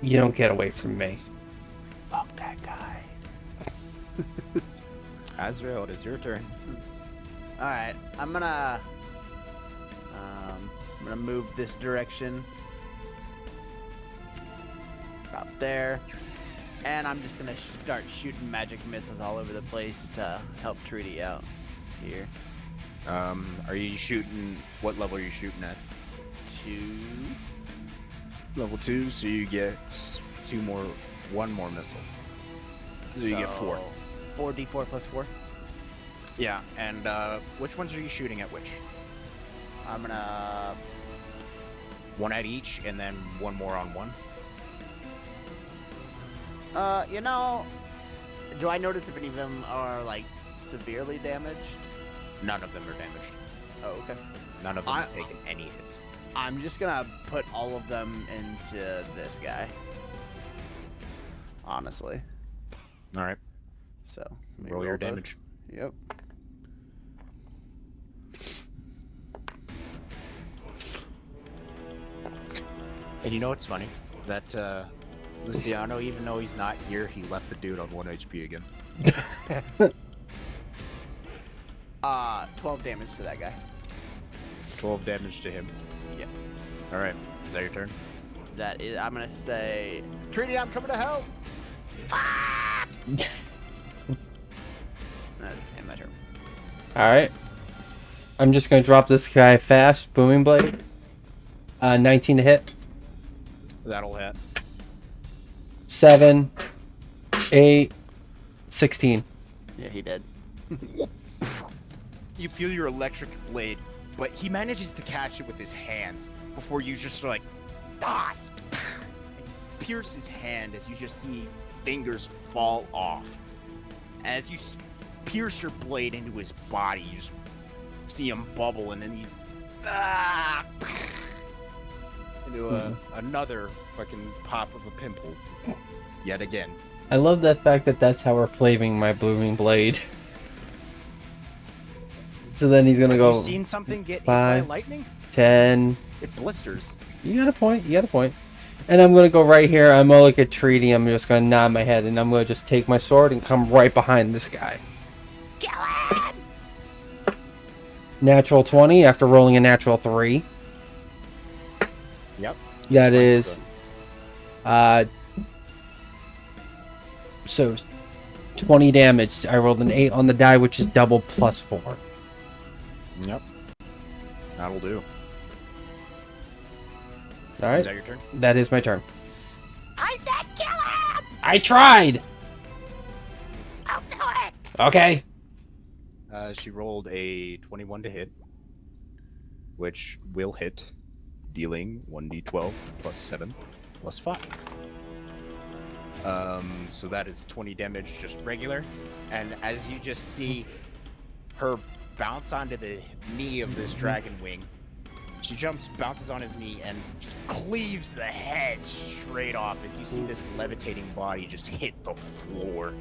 You don't get away from me. Fuck that guy. Azrael, it is your turn. Alright, I'm gonna move this direction. About there. And I'm just gonna start shooting magic missiles all over the place to help Trudy out here. Are you shooting... What level are you shooting at? 2. Level 2, so you get 1 more missile. So you get 4. 4d4 plus 4. Yeah, and which ones are you shooting at which? I'm gonna... 1 at each, and then 1 more on 1? You know, do I notice if any of them are, like, severely damaged? None of them are damaged. Oh, okay. None of them have taken any hits. I'm just gonna put all of them into this guy. Honestly. Alright, So, let me roll your those. damage. Yep. And you know what's funny? That Luciano, even though he's not here, he left the dude on 1 HP again. 12 damage to that guy. 12 damage to him. Yep. Alright, is that your turn? That is, I'm gonna say, Trini, I'm coming to help! That is my turn. Alright. I'm just gonna drop this guy fast. Booming Blade. 19 to hit. That'll hit. 7. 8. 16. Yeah, he did. You feel your electric blade, but he manages to catch it with his hands before you just are like, die! Pierce his hand as you just see fingers fall off. As you pierce your blade into his body, you just see him bubble, and then you into another fucking pop of a pimple. Yet again. I love that fact that that's how we're flaming my Booming Blade. So then he's gonna Have go. you seen something get hit 5, by lightning? 10. It blisters. You got a point. And I'm gonna go right here. I'm gonna look at Treaty. I'm just gonna nod my head, and I'm gonna just take my sword and come right behind this guy. Kill him! Natural 20 after rolling a natural 3. Yep. That is, so 20 damage. I rolled an 8 on the die, which is double plus 4. Yep. That'll do. All right. Is that your turn? That is my turn. I said kill him! I tried. I'll do it! Okay. She rolled a 21 to hit, which will hit, dealing 1d12 plus 7 plus 5. So that is 20 damage, just regular. And as you just see her bounce onto the knee of this dragon wing, she bounces on his knee, and just cleaves the head straight off as you see this levitating body just hit the floor.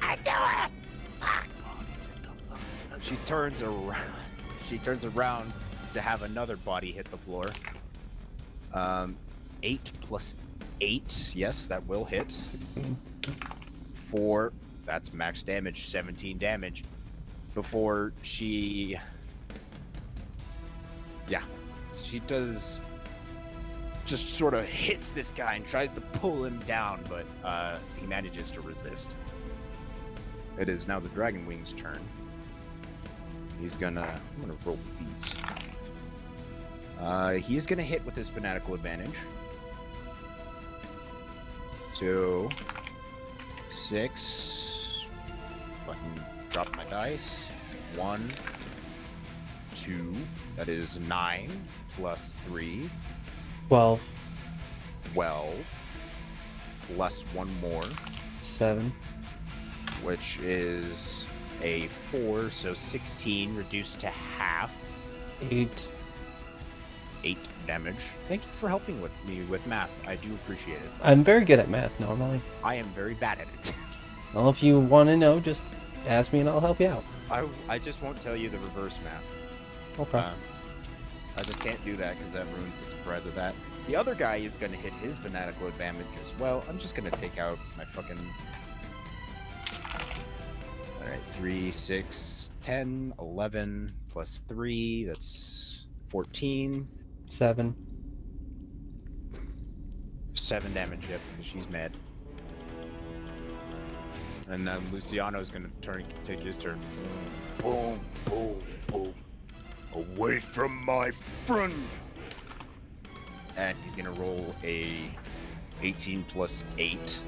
I do it! Fuck! Oh, he's at She turns around. She turns around to have another body hit the floor. 8 plus 8. Yes, that will hit. 16. 4. That's max damage. 17 damage. Before she... Yeah. She does... Just sort of hits this guy and tries to pull him down, but he manages to resist. It is now the Dragon Wing's turn. He's gonna... I'm gonna roll these. He's gonna hit with his Fanatical Advantage. So... 6... Fucking drop my dice. 1... 2... That is 9 plus 3... 12. 12 plus 1 more, 7. which is a 4, so 16 reduced to half. 8. 8 damage. Thank you for helping with me with math. I do appreciate it. I'm very good at math normally. I am very bad at it. Well, if you want to know, just ask me and I'll help you out. I just won't tell you the reverse math. Okay. I just can't do that because that ruins the surprise of that. The other guy is going to hit his Fanatical Advantage as well. I'm just going to take out my fucking... Alright, 3, 6, 10, 11, plus 3, that's 14. 7. 7 damage, yep, because she's mad. And then Luciano's going to take his turn. Boom, boom, boom. Away from my friend! And he's gonna roll a 18 plus 8.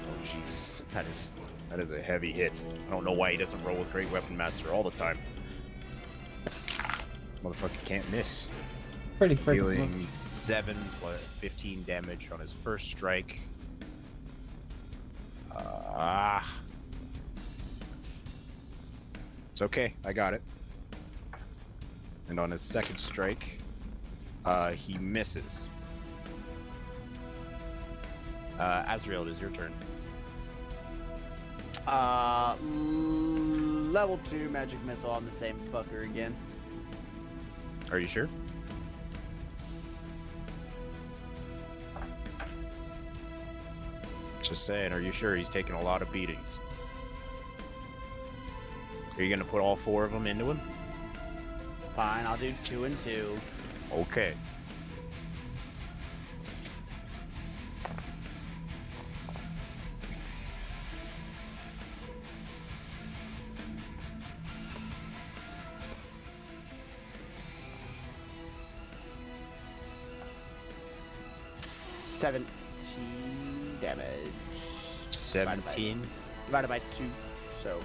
Oh Jesus, that is a heavy hit. I don't know why he doesn't roll with Great Weapon Master all the time. Motherfucker can't miss. Pretty freaking Dealing 7 plus 15 damage on his first strike. It's okay, I got it. And on his second strike, he misses. Azrael, it is your turn. Level 2 magic missile on the same fucker again. Are you sure? Just saying, are you sure? He's taking a lot of beatings. Are you gonna put all 4 of them into him? Fine, I'll do 2 and 2. Okay. $17 damage. 17. Divided by 2, so...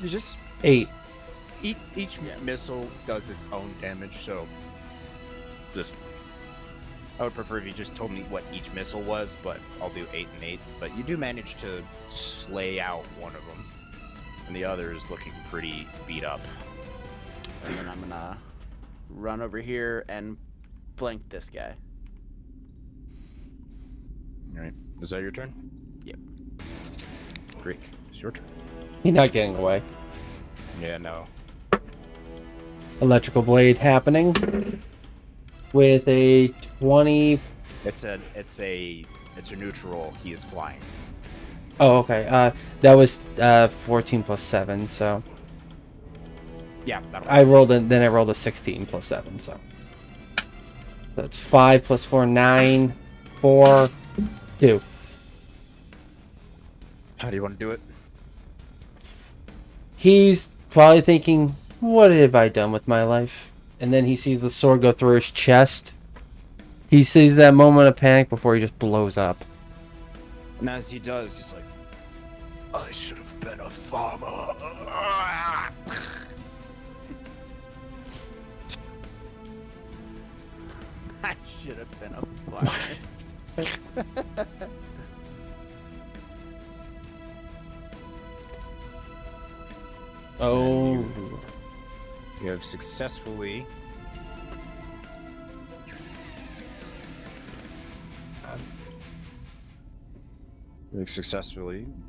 You just 8. each missile does its own damage, so just I would prefer if you just told me what each missile was, but I'll do 8 and 8. But you do manage to slay out one of them, and the other is looking pretty beat up. And then I'm gonna run over here and flank this guy. All right, is that your turn? Yep. Greek, it's your turn. He's not getting away. Yeah, no. Electrical blade happening with a 20. It's a neutral. He is flying. Oh, okay. That was 14 plus 7. So Yeah, that'll I rolled then I rolled a 16 plus 7. So that's 5 plus 4, 9, 4, 2. How do you want to do it? He's probably thinking, what have I done with my life? And then he sees the sword go through his chest. He sees that moment of panic before he just blows up. And as he does, he's like, I should have been a farmer. I should have been a farmer. Oh. You have successfully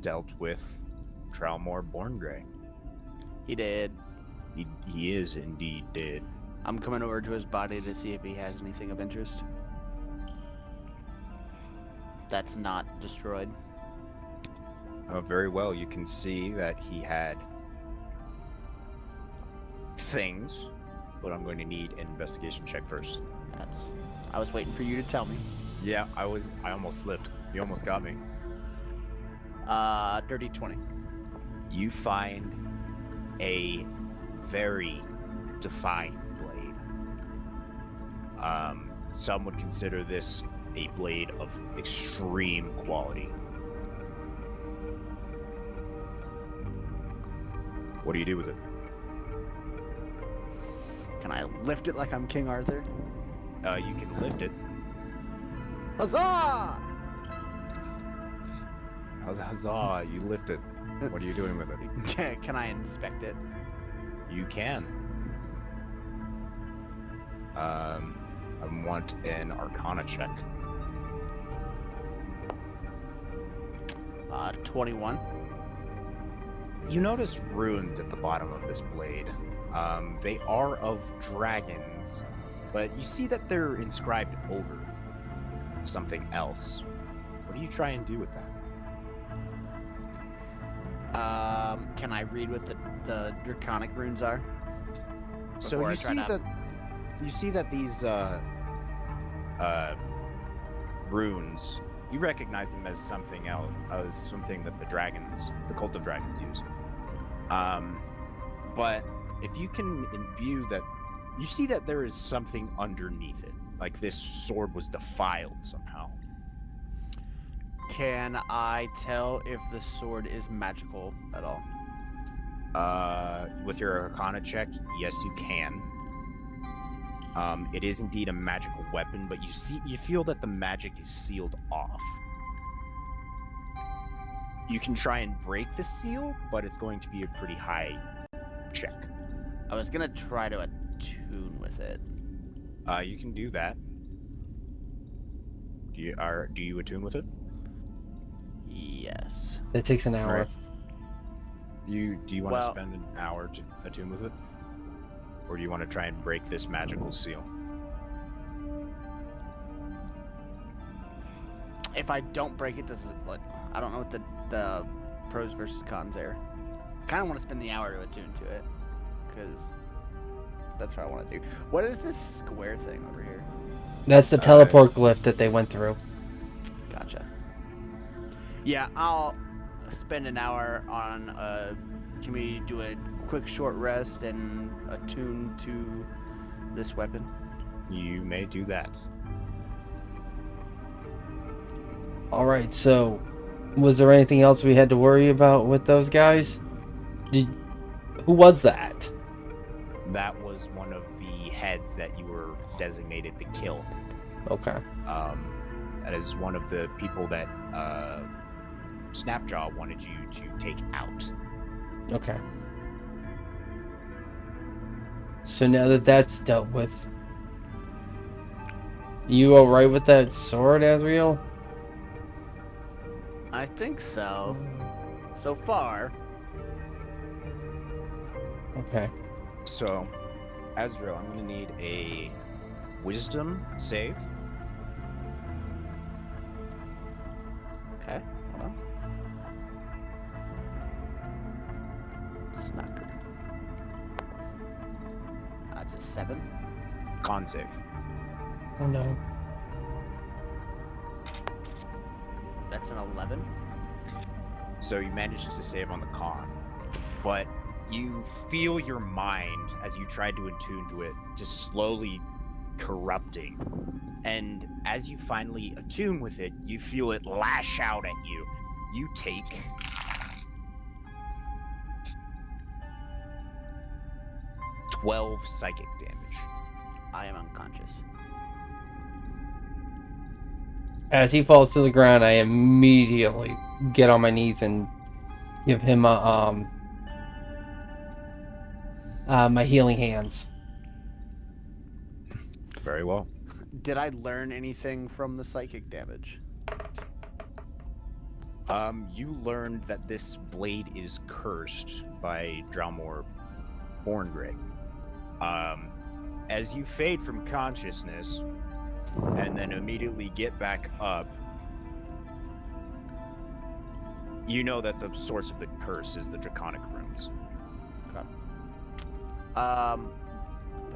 dealt with Trowmore Born Grey. He did. He is indeed dead. I'm coming over to his body to see if he has anything of interest. That's not destroyed. Very well. You can see that he had things, but I'm going to need an investigation check first. I was waiting for you to tell me. Yeah, I almost slipped. You almost got me. Dirty 20. You find a very defined blade. Some would consider this a blade of extreme quality. What do you do with it? Can I lift it like I'm King Arthur? You can lift it. Huzzah! Huzzah, you lift it. What are you doing with it? Can I inspect it? You can. I want an Arcana check. 21. You notice runes at the bottom of this blade. They are of dragons, but you see that they're inscribed over something else. What do you try and do with that? Can I read what the draconic runes are? So Before I you try see to- that these runes, you recognize them as something else, as something that the cult of dragons use. But if you can imbue that, you see that there is something underneath it, like this sword was defiled somehow. Can I tell if the sword is magical at all? With your Arcana check, yes, you can. It is indeed a magical weapon, but you feel that the magic is sealed off. You can try and break the seal, but it's going to be a pretty high check. I was gonna try to attune with it. You can do that. Do you attune with it? Yes. That takes an hour. Alright. Do you want to Well- spend an hour to attune with it? Or do you want to try and break this magical seal? If I don't break it, does it like I don't know what the pros versus cons there. I kind of want to spend the hour to attune to it, because that's what I want to do. What is this square thing over here? That's the teleport glyph that they went through. Gotcha. Yeah, I'll spend an hour on. Can we do a quick short rest and attune to this weapon? You may do that. All right. So, was there anything else we had to worry about with those guys? Who was that? That was one of the heads that you were designated to kill. Okay. That is one of the people that Snapjaw wanted you to take out. Okay. So now that that's dealt with, you all right with that sword, Azriel? I think so. So far. Okay. So, Azrael, I'm going to need a wisdom save. Okay. Hold on. It's not good. That's a 7. Con save. Oh no. That's an 11. So you managed to save on the con, but you feel your mind as you tried to attune to it just slowly corrupting. And as you finally attune with it, you feel it lash out at you. You take 12 psychic damage. I am unconscious. As he falls to the ground, I immediately get on my knees and give him my healing hands. Very well. Did I learn anything from the psychic damage? You learned that this blade is cursed by Dralmor Horngray. As you fade from consciousness and then immediately get back up, you know that the source of the curse is the Draconic runes. Okay.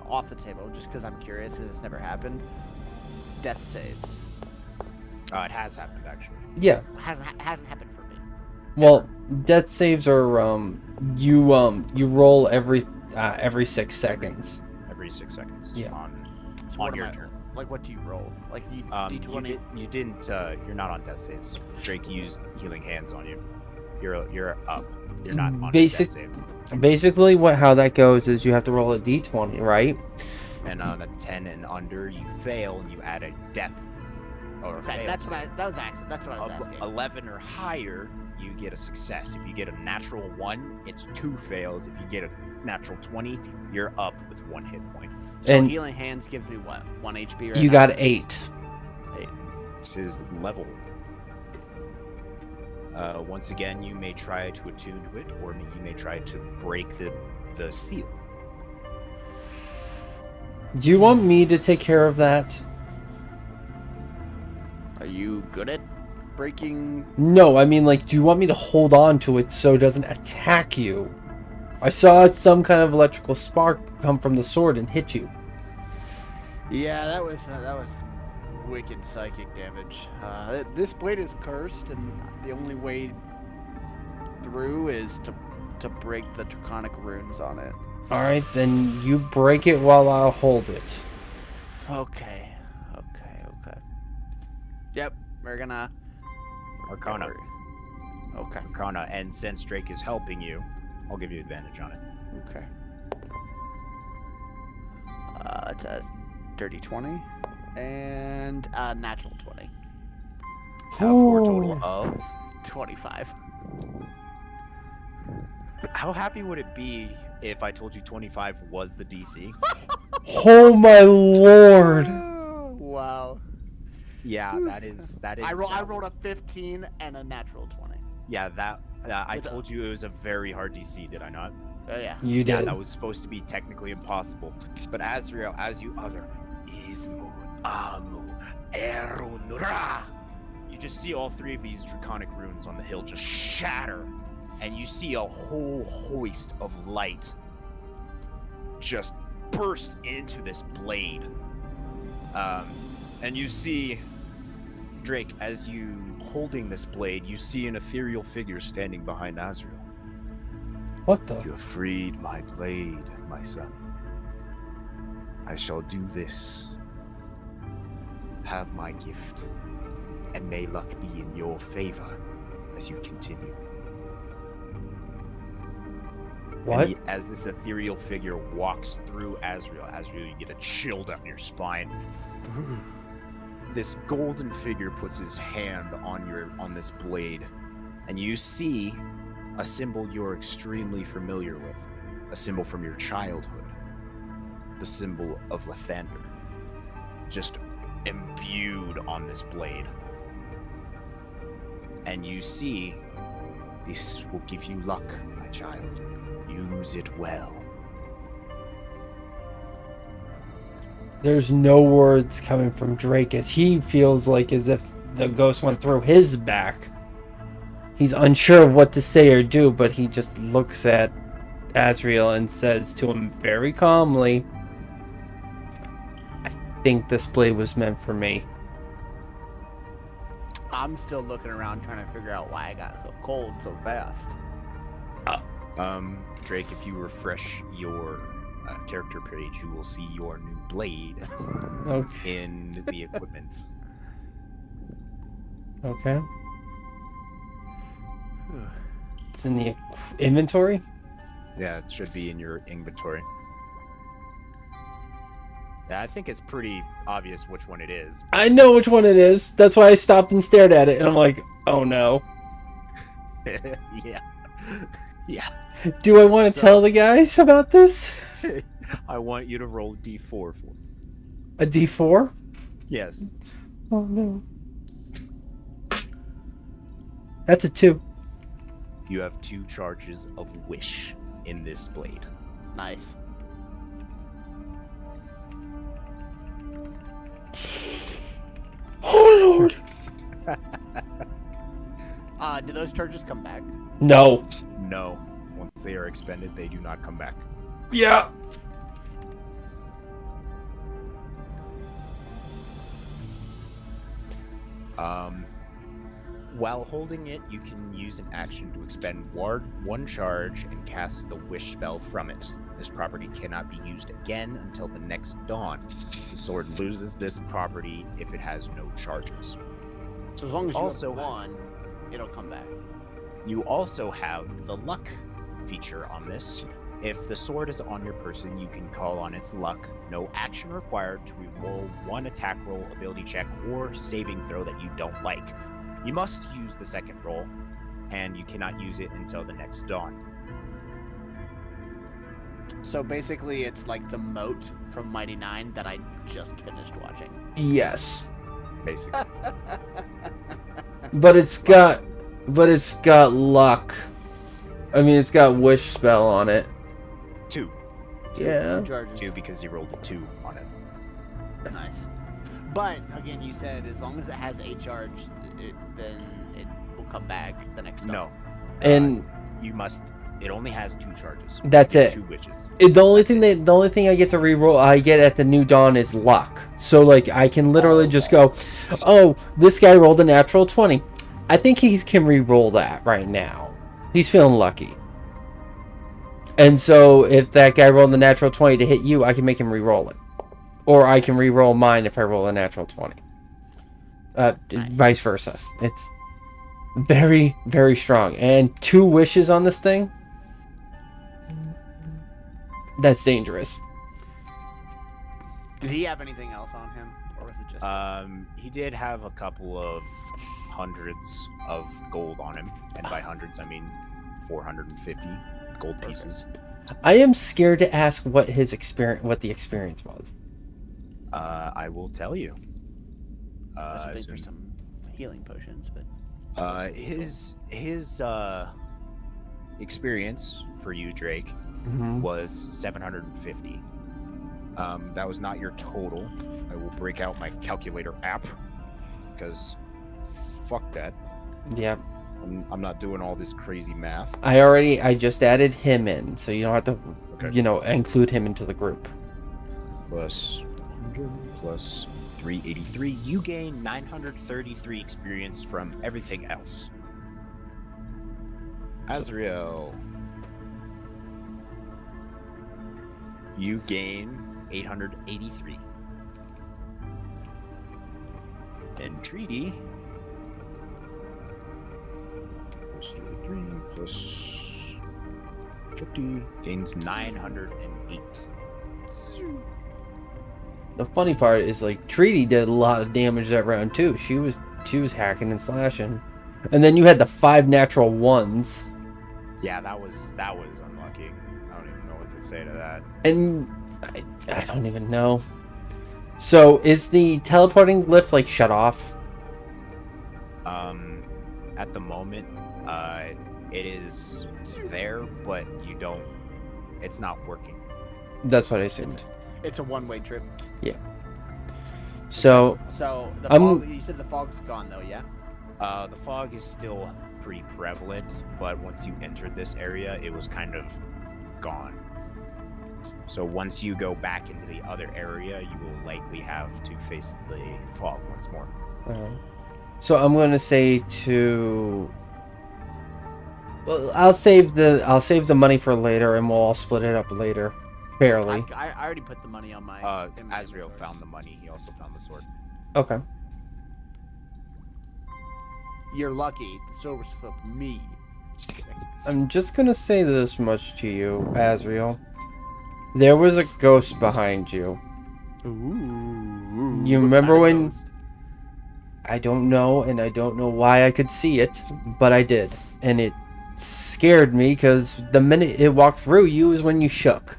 Off the table, just because I'm curious, because it's never happened. Death saves. It has happened, actually. Yeah. Hasn't happened for me. Well, death saves are you roll every 6 seconds. Every 6 seconds Yeah. So on what your am I- turn. Like, what do you roll? Like, you You, D20? didn't. You're not on death saves. Drake used healing hands on you. You're up. You're not on a death save. Basically, how that goes is you have to roll a d20, right? And on a 10 and under, you fail, and you add a death or a Okay, fail. that's what I was asking. 11 or higher, you get a success. If you get a natural 1, it's 2 fails. If you get a natural 20, you're up with 1 hit point. So and healing hands gives me what? 1 HP right you now? got 8. It's his level. Once again, you may try to attune to it, or you may try to break the seal. Do you want me to take care of that? Are you good at breaking? No, I mean, like, do you want me to hold on to it so it doesn't attack you? I saw some kind of electrical spark come from the sword and hit you. Yeah, that was wicked psychic damage. This blade is cursed, and the only way through is to break the Draconic runes on it. Alright, then you break it while I'll hold it. Okay. Yep, we're gonna... Arcana. Okay. Arcana, and since Drake is helping you, I'll give you advantage on it. Okay. It's a dirty 20 and a natural 20. For a total of 25. How happy would it be if I told you 25 was the DC? Oh my lord! Wow. Yeah, that is. I rolled a 15 and a natural 20. Yeah, I told you it was a very hard DC, did I not? Oh yeah. You Yeah, did. that was supposed to be technically impossible. But Azrael, as you utter, Ismu Amu Erunra, you just see all 3 of these Draconic runes on the hill just shatter, and you see a whole hoist of light just burst into this blade. And you see, Drake, as you holding this blade, you see an ethereal figure standing behind Azrael. What the? You have freed my blade, my son. I shall do this. Have my gift, and may luck be in your favor as you continue. What? And as this ethereal figure walks through Azrael, you get a chill down your spine. This golden figure puts his hand on this blade, and you see a symbol you're extremely familiar with, a symbol from your childhood, the symbol of Lathander, just imbued on this blade. And you see, this will give you luck, my child. Use it well. There's no words coming from Drake as he feels like as if the ghost went through his back. He's unsure of what to say or do, but he just looks at Azrael and says to him very calmly, I think this blade was meant for me. I'm still looking around trying to figure out why I got so cold so fast. Drake, if you refresh your character page, you will see your new blade Okay. in the equipment. Okay. It's in the inventory? Yeah, it should be in your inventory. Yeah, I think it's pretty obvious which one it is. I know which one it is. That's why I stopped and stared at it, and I'm like, oh no. Yeah. Yeah. Do I want to tell the guys about this? I want you to roll a d4 for me. A D4? Yes. Oh no. That's a 2. You have 2 charges of wish in this blade. Nice. Oh Lord. Do those charges come back? No. No. Once they are expended, they do not come back. Yeah. While holding it, you can use an action to expend one charge and cast the wish spell from it. This property cannot be used again until the next dawn. The sword loses this property if it has no charges. So as long as you Also- have one, it'll come back. You also have the luck feature on this. If the sword is on your person, you can call on its luck. No action required to reroll one attack roll, ability check, or saving throw that you don't like. You must use the second roll, and you cannot use it until the next dawn. So basically, it's like the moat from Mighty Nine that I just finished watching. Yes. Basically. But it's got luck. I mean, it's got wish spell on it. Two. Yeah. Charges. Two because you rolled a 2 on it. Nice. But again, you said as long as it has a charge, then it will come back the next time. No. And You must. It only has 2 charges. That's it. 2 wishes. the only thing I get to reroll I get at the new dawn is luck. So like I can literally just go, oh, this guy rolled a natural 20. I think he can reroll that right now. He's feeling lucky. And so if that guy rolled a natural 20 to hit you, I can make him reroll it. Or I can reroll mine if I roll a natural 20. Nice. Vice versa. It's very, very strong. And 2 wishes on this thing. That's dangerous. Did he have anything else on him, or was it just? He did have a couple of hundreds of gold on him, and by hundreds I mean 450 gold pieces. I am scared to ask what the experience was. I will tell you. I was so- for some healing potions, but his experience for you, Drake, Mm-hmm. was 750. That was not your total. I will break out my calculator app because fuck that. Yep. I'm not doing all this crazy math. I just added him in, so you don't have to, Okay. include him into the group. Plus 100 plus 383. You gain 933 experience from everything else. Azrael. You gain 883. And Treaty. Plus 33 plus 50 gains 908. The funny part is like Treaty did a lot of damage that round too. She was hacking and slashing, and then you had the 5 natural ones, Yeah, that was unlucky. I don't even know what to say to that. and I don't even know. So is the teleporting lift like shut off? At the moment, it is there, but it's not working. That's what I assumed. it's a one-way trip. So So the I'm- fog, you said the fog's gone though, yeah? The fog is still pretty prevalent, but once you entered this area, it was kind of gone. So once you go back into the other area, you will likely have to face the fog once more. So I'm gonna say to. Well, I'll save the money for later, and we'll all split it up later, fairly. I already put the money on my. inventory. Azrael found the money. He also found the sword. Okay. You're lucky. The sword was for me. I'm just gonna say this much to you, Azrael. There was a ghost behind you. Ooh. You remember when- I don't know, and I don't know why I could see it, but I did. And it scared me, because the minute it walked through you is when you shook.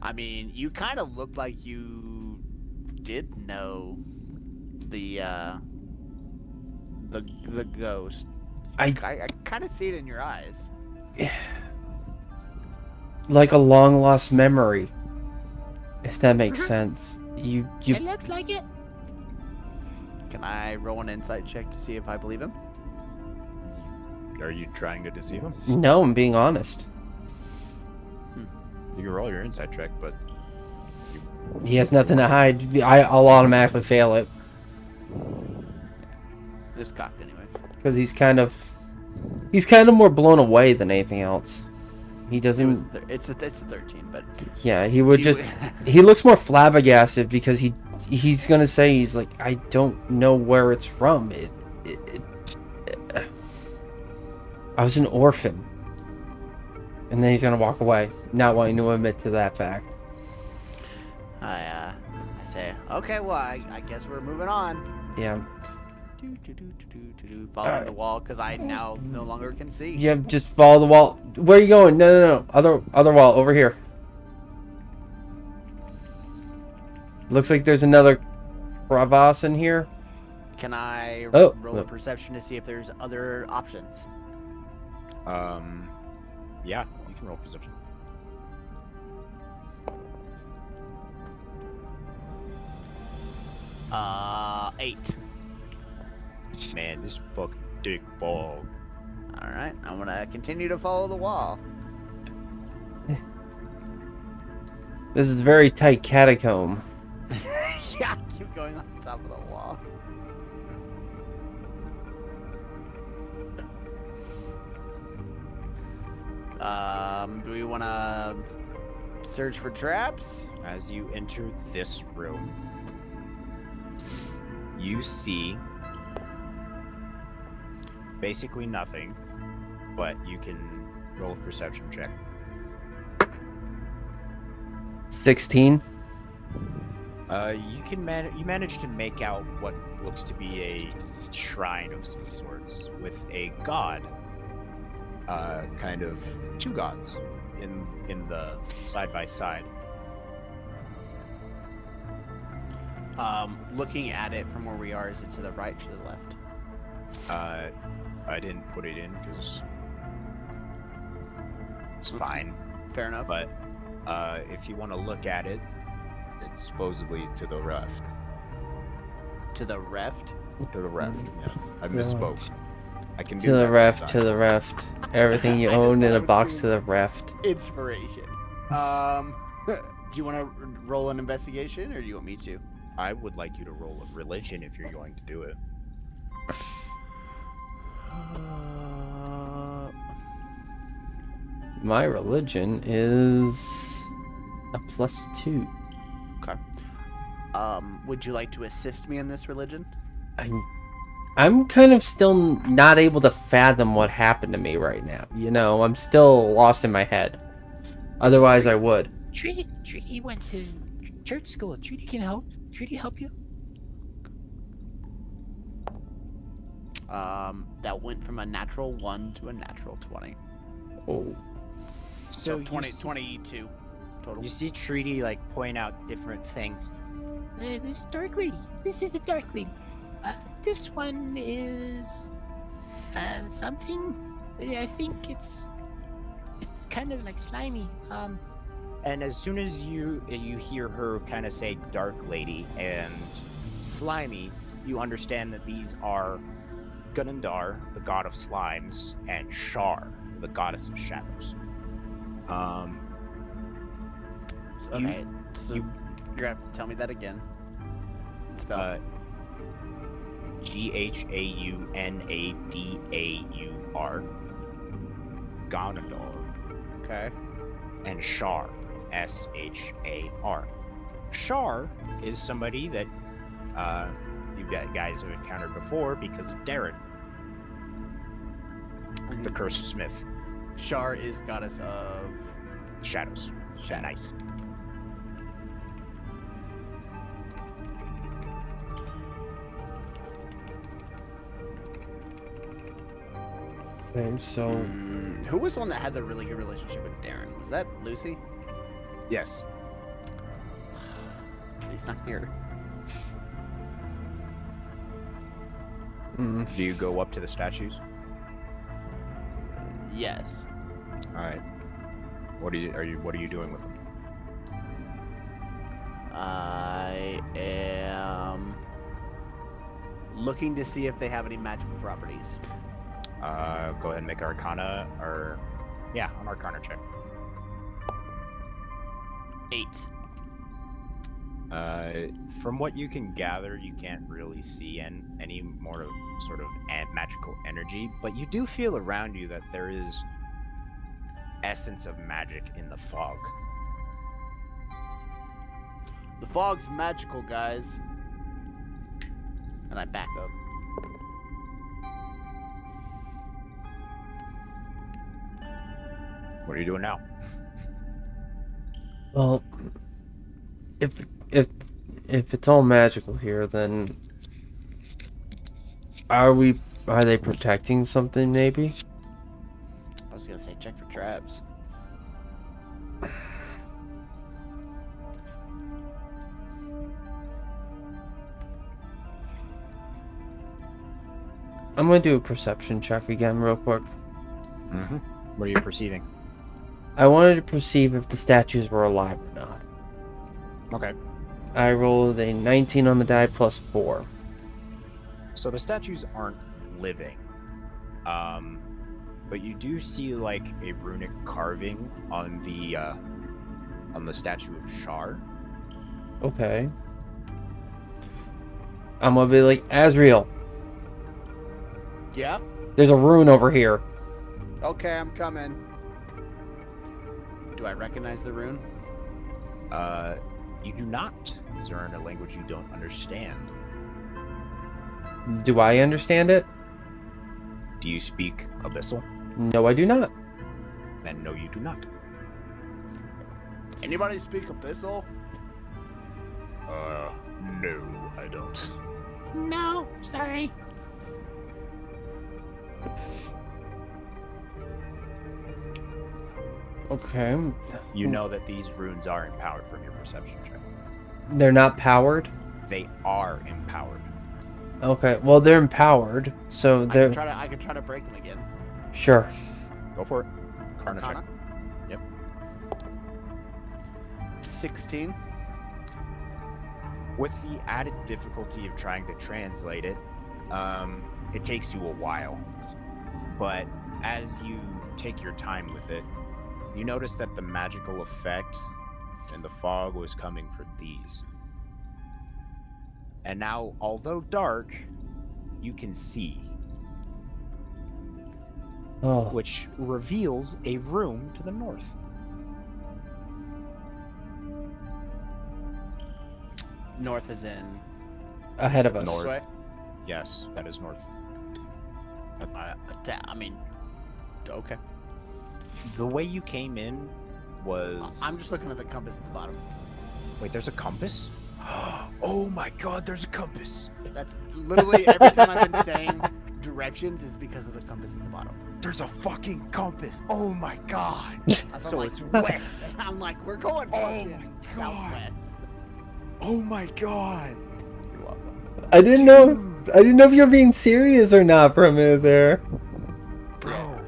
I mean, you kind of looked like you did know the ghost. I I kind of see it in your eyes. like a long lost memory. If that makes sense. You It looks like it. Can I roll an insight check to see if I believe him? Are you trying to deceive him? No, I'm being honest. You can roll your insight check, but He has nothing to hide. I'll automatically fail it Just cocked, anyways. because he's kind of more blown away than anything else. He doesn't. It's a 13, but Yeah, he would Do just. you- He looks more flabbergasted because he's gonna say he's like, I don't know where it's from. I was an orphan, and then he's gonna walk away, not wanting to admit to that fact. I say, okay, well, I guess we're moving on. Yeah. Following the wall because I now no longer can see. Yeah, just follow the wall. Where are you going? No. Other wall over here. Looks like there's another crevasse in here. Can I Oh, roll no. a perception to see if there's other options? yeah, you can roll perception. Eight. Man, this fucking dick ball. All right, I'm gonna continue to follow the wall. This is a very tight catacomb. Yeah, keep going on top of the wall. Do we want to search for traps? As you enter this room, you see basically nothing, but you can roll a perception check. 16. You can you manage to make out what looks to be a shrine of some sorts with a god, kind of two gods in the side by side. Looking at it from where we are, is it to the right, to the left? I didn't put it in because it's fine, Fair enough. but if you want to look at it, it's supposedly to the left. To the left? To the left, yes. I misspoke. I can do To the that left, to the sometimes. left. Everything you I just own in thought a I was box seeing- to the left. Inspiration. Do you want to roll an investigation, or do you want me to? I would like you to roll a religion if you're going to do it. My religion is a +2. Okay. Would you like to assist me in this religion? I'm kind of still not able to fathom what happened to me right now. You know, I'm still lost in my head. Otherwise, I would. Trudy went to church school. Trudy can help. Trudy help you? That went from a natural 1 to a natural 20. Oh. So you 20, see- 22 total. You see Treaty like point out different things. This dark lady. This is a dark lady. This one is something. I think it's kind of like slimy. And as soon as you hear her kind of say dark lady and slimy, you understand that these are Gunandar, the god of slimes, and Shar, the goddess of shadows. Okay, so you- you're gonna have to tell me that again. Spell. Ghaunadur, Gonador, Okay. and Shar, Shar. Shar is somebody that you guys have encountered before because of Darren, the Cursed Smith, Shar is goddess of shadows, shadows. night. Okay, so Who was the one that had the really good relationship with Darren? Was that Lucy? Yes. He's not here. Do you go up to the statues? Yes. All right. What are you doing with them? I am looking to see if they have any magical properties. Go ahead and make Arcana, or yeah, an Arcana check. 8. From what you can gather, you can't really see any more of sort of magical energy, but you do feel around you that there is essence of magic in the fog. The fog's magical, guys. And I back up. What are you doing now? Well, if it's all magical here, then are they protecting something maybe? I was gonna say check for traps. I'm gonna do a perception check again real quick. Mm-hmm. What are you perceiving? I wanted to perceive if the statues were alive or not. Okay. I rolled a 19 on the die plus 4. So the statues aren't living, but you do see like a runic carving on the statue of Shar. Okay. I'm gonna be like, Azriel, Yeah? there's a rune over here. Okay, I'm coming. Do I recognize the rune? You do not. Is there in a language you don't understand? Do I understand it? Do you speak Abyssal? No, I do not. Then no, you do not. Anybody speak Abyssal? No, I don't. No, sorry. Okay. You know that these runes are empowered from your perception check. They're not powered? They are empowered. Okay, well, they're empowered, so they're... I can try to break them again. Sure. Go for it. Arcana check. Arcana? Yep. 16. With the added difficulty of trying to translate it, it takes you a while. But as you take your time with it, you notice that the magical effect and the fog was coming for these. And now, although dark, you can see, Oh, which reveals a room to the north. North is in. ahead of us. North. Way? Yes, that is north. I mean, okay. The way you came in was... I'm just looking at the compass at the bottom. Wait, there's a compass? Oh my god, there's a compass! That's literally every time I've been saying directions is because of the compass at the bottom. There's a fucking compass! Oh my god! I'm So like, it's west! I'm like, we're going Oh fucking my God. southwest. Oh my god! You're welcome. I didn't know if you were being serious or not for a minute there. Bro,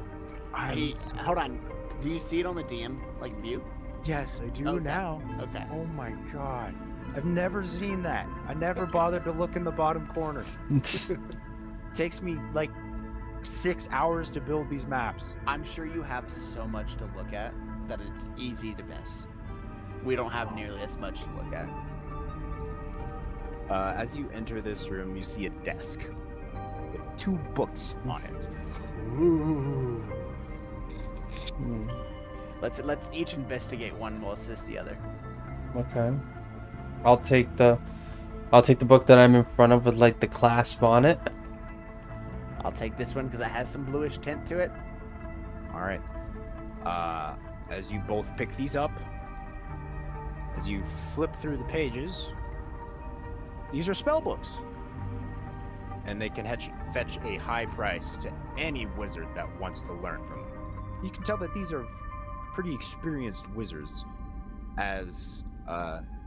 Hey, hold on. Do you see it on the DM like view? Yes, I do Okay. now. Okay. Oh my god. I've never seen that. I never bothered to look in the bottom corner. It takes me like 6 hours to build these maps. I'm sure you have so much to look at that it's easy to miss. We don't have nearly as much to look at. As you enter this room, you see a desk with 2 books on it. Hmm, Let's each investigate one. We'll assist the other. okay. I'll take the book that I'm in front of with like the clasp on it. I'll take this one because it has some bluish tint to it. All right. As you both pick these up, as you flip through the pages, these are spell books, and they can fetch a high price to any wizard that wants to learn from them. You can tell that these are pretty experienced wizards, as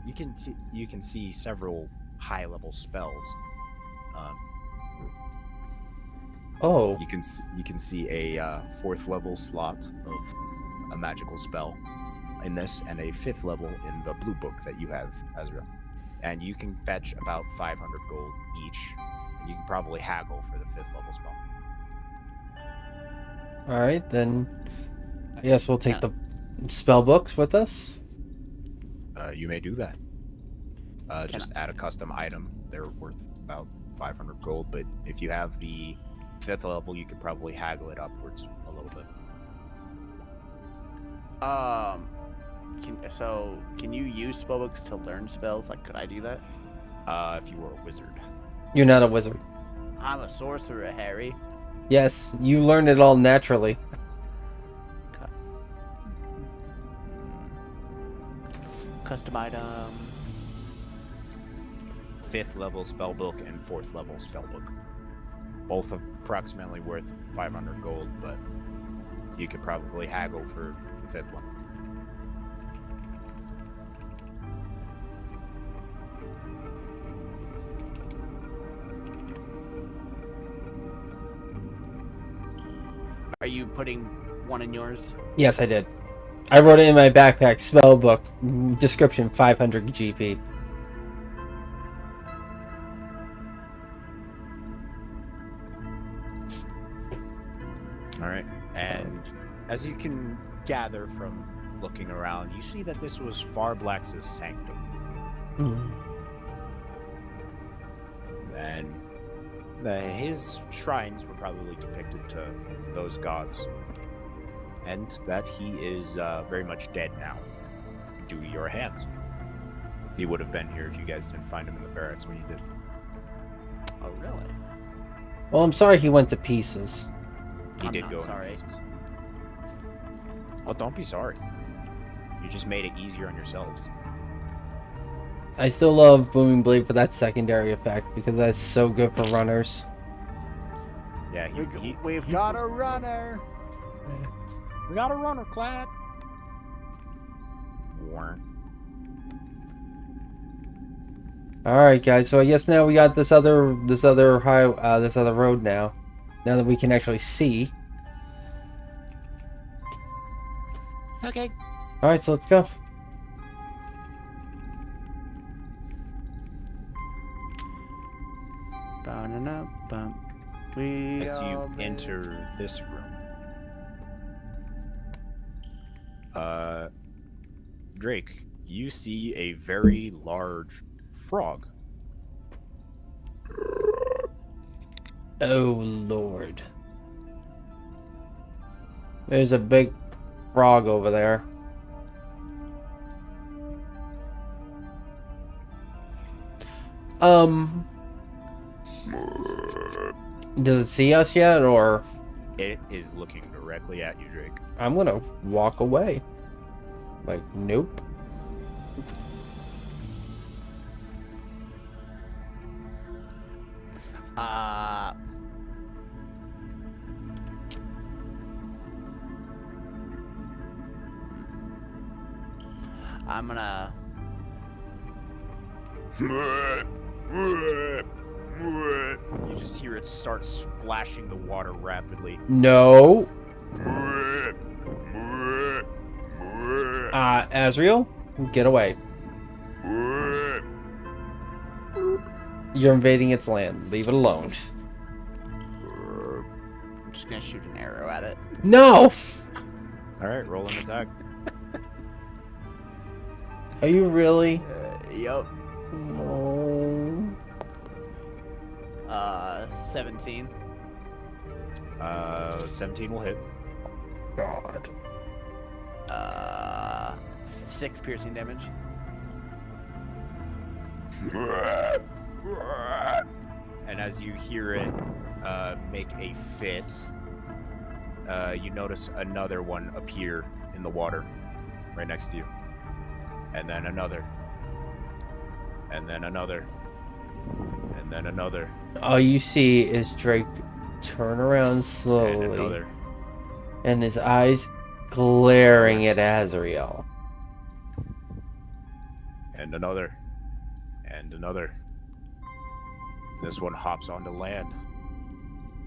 you can see several high-level spells. Oh, You can see a 4th level slot of a magical spell. in this and a 5th level in the blue book that you have, Azrael. And you can fetch about 500 gold each. And you can probably haggle for the 5th level spell. All right, then. I guess we'll take the spell books with us. You may do that. Just add a custom item. They're worth about 500 gold, but if you have the 5th level, you could probably haggle it upwards a little bit. Can you use spellbooks to learn spells? Like, could I do that? If you were a wizard. You're not a wizard. I'm a sorcerer, Harry. Yes, you learn it all naturally. Custom item. 5th level spellbook and 4th level spellbook. Both approximately worth 500 gold, but you could probably haggle for the 5th one. Are you putting one in yours? Yes, I did. I wrote it in my backpack. Spell book. Description 500 GP. Alright, and as you can gather from looking around, you see that this was Farblax's sanctum. And his shrines were probably depicted to those gods. And that he is very much dead now, due to your hands. He would have been here if you guys didn't find him in the barracks when you did. Oh, really? Well, I'm sorry he went to pieces. He I'm did not go into sorry. pieces. Well, don't be sorry. You just made it easier on yourselves. I still love Booming Blade for that secondary effect because that's so good for runners. Yeah, We've got a runner. We got a runner, Clad. All right, guys. So I guess now we got this other road now. Now that we can actually see. Okay. All right, so let's go. As you enter this room, Drake, you see a very large frog. Oh Lord. There's a big frog over there. Does it see us yet, or? It is looking directly at you, Drake. I'm gonna walk away. Like, nope. I'm gonna. You just hear it start splashing the water rapidly. No. Azrael, get away. You're invading its land. Leave it alone. I'm just gonna shoot an arrow at it. No! Alright, roll an attack. Are you really? Yup. No. 17. 17 will hit. God. 6 piercing damage. And as you hear it make a fit, you notice another one appear in the water right next to you. And then another. And then another. And then another. All you see is Drake turn around And slowly, another. and his eyes glaring at Azrael. And another. And another. This one hops onto land.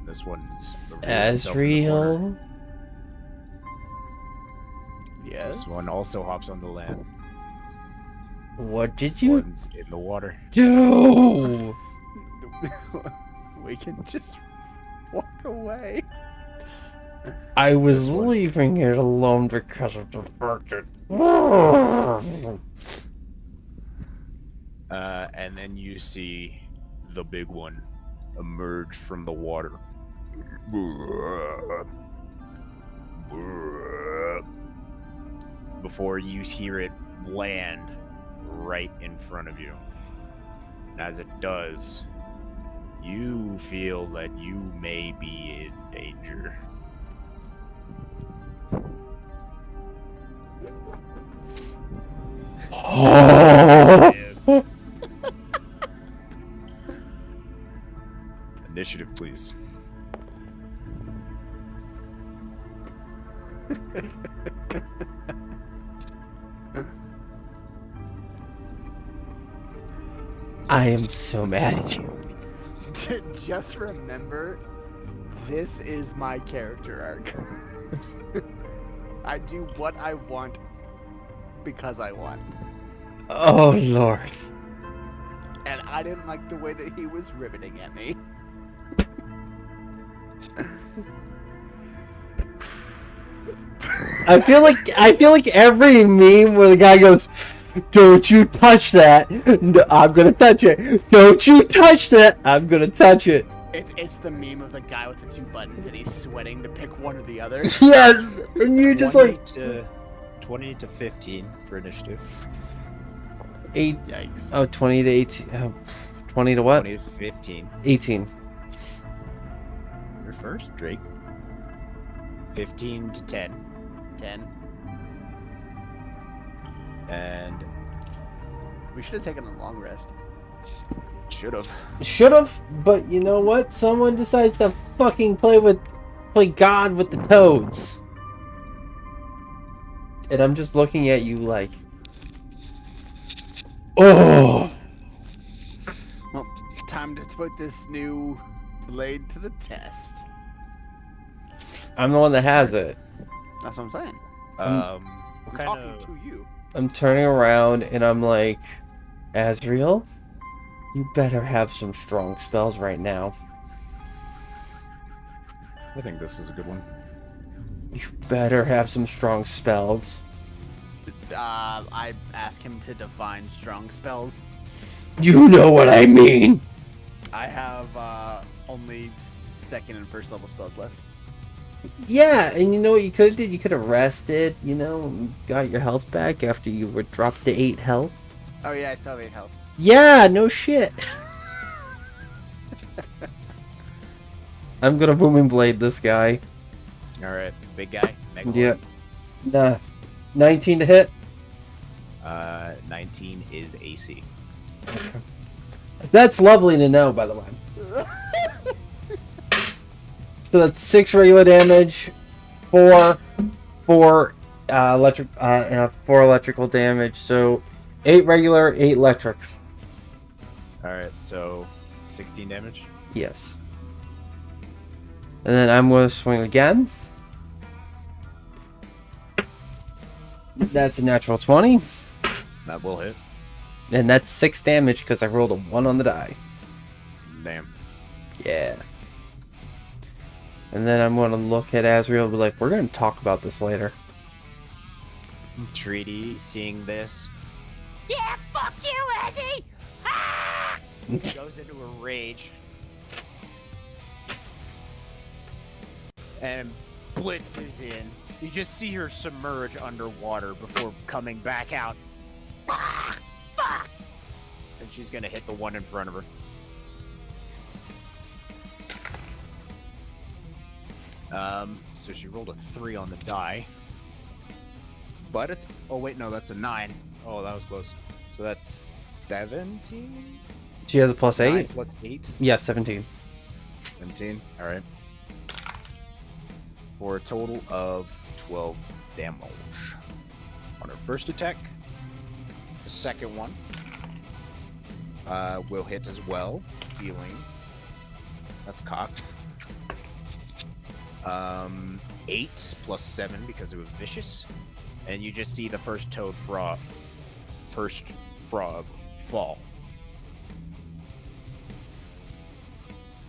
This one's reveals itself in the water. Azrael? Yes. This one also hops on the land. What did This you one's in the water. do? We can just walk away. I was This one. leaving it alone because of the fact that. And then you see the big one emerge from the water. Before you hear it land right in front of you. And as it does, you feel that you may be in danger. Initiative, please. I am so mad at you. Just remember, this is my character arc. I do what I want because I want. Oh Lord. And I didn't like the way that he was riveting at me. I feel like every meme where the guy goes, "Don't you touch that! No, I'm gonna touch it! Don't you touch that! I'm gonna touch it!" It's the meme of the guy with the two buttons and he's sweating to pick one or the other. Yes, and you're just like 20 to 15 for initiative. 8. Yikes. Oh, 20 to 18. 20 to what? 20 to 15. 18. You're first, Drake. 15 to 10. 10. And We should have taken a long rest. should have. Should have, but you know what? Someone decides to fucking play God with the toads. And I'm just looking at you like, oh. Well, time to put this new blade to the test. I'm the one that has it. That's what I'm saying. What I'm kind talking of? to you. I'm turning around and I'm like, Azriel, you better have some strong spells right now. I think this is a good one. You better have some strong spells. I asked him to define strong spells. You know what I mean. I have only second and first level spells left. Yeah, and you know what you could have did? You could have rested, got your health back after you were dropped to 8 health. Oh yeah, I still have 8 health. Yeah, no shit. I'm gonna booming blade this guy. All right, big guy. Mega Yeah. Nah. 19 to hit. 19 is AC. That's lovely to know, by the way. So that's 6 regular damage, 4 electrical damage. So 8 regular, 8 electric. All right, so 16 damage. Yes. And then I'm going to swing again. That's a natural 20. That will hit. And that's 6 damage because I rolled a 1 on the die. Damn. Yeah. And then I'm going to look at Azriel and be like, we're going to talk about this later. Treaty, seeing this, Yeah, fuck you, Azzy! Ah! goes into a rage and blitzes in. You just see her submerge underwater before coming back out. Ah! Fuck! And she's gonna hit the one in front of her. So she rolled a 3 on the die. But it's... Oh, wait, no, that's a 9. Oh, that was close. So that's 17? She has a plus 8? 9 plus 8? Yeah, 17. 17? Alright. For a total of 12 damage. On her first attack, the second one will hit as well, healing. That's cocked. 8 plus 7 because it was vicious. and you just see the first frog fall.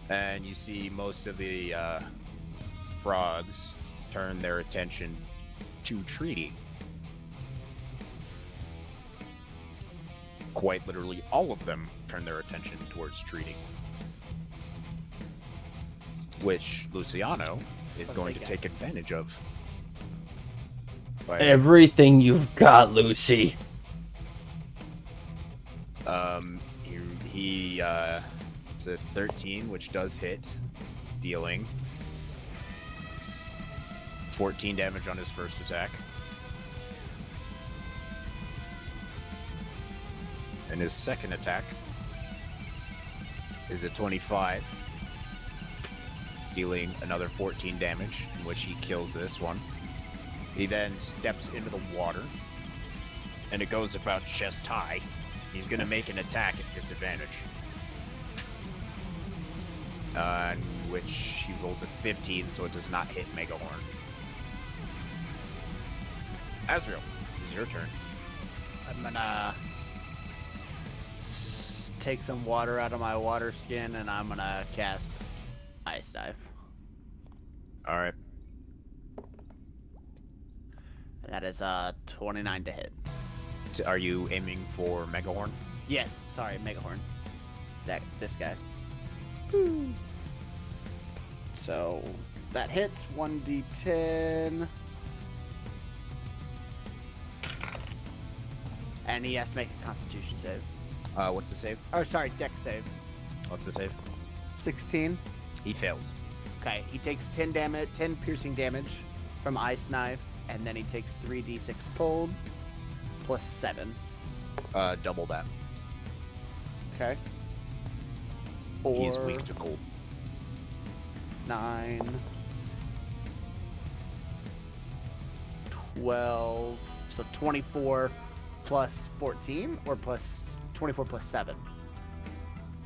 And you see most of the frogs turn their attention to Treaty. Quite literally, all of them turn their attention towards Treaty. Which Luciano is going to take advantage of. Everything you've got, Lucy. It's a 13, which does hit, dealing 14 damage on his first attack. And his second attack is a 25, dealing another 14 damage, in which he kills this one. He then steps into the water, and it goes about chest high. He's going to make an attack at disadvantage. In which he rolls a 15, so it does not hit Megahorn. Azrael, it's your turn. I'm gonna take some water out of my water skin, and I'm gonna cast Ice Dive. All right. That is 29 to hit. So are you aiming for Megahorn? Yes, sorry, Megahorn. This guy. So that hits 1d10. And he has to make a Constitution save. What's the save? Oh, sorry, Dex save. What's the save? 16. He fails. Okay, he takes 10 piercing damage from Ice Knife, and then he takes 3d6 cold plus 7. Double that. Okay. He's weak to cold. 9, 12, so 24 plus 14, or plus 24 plus 7?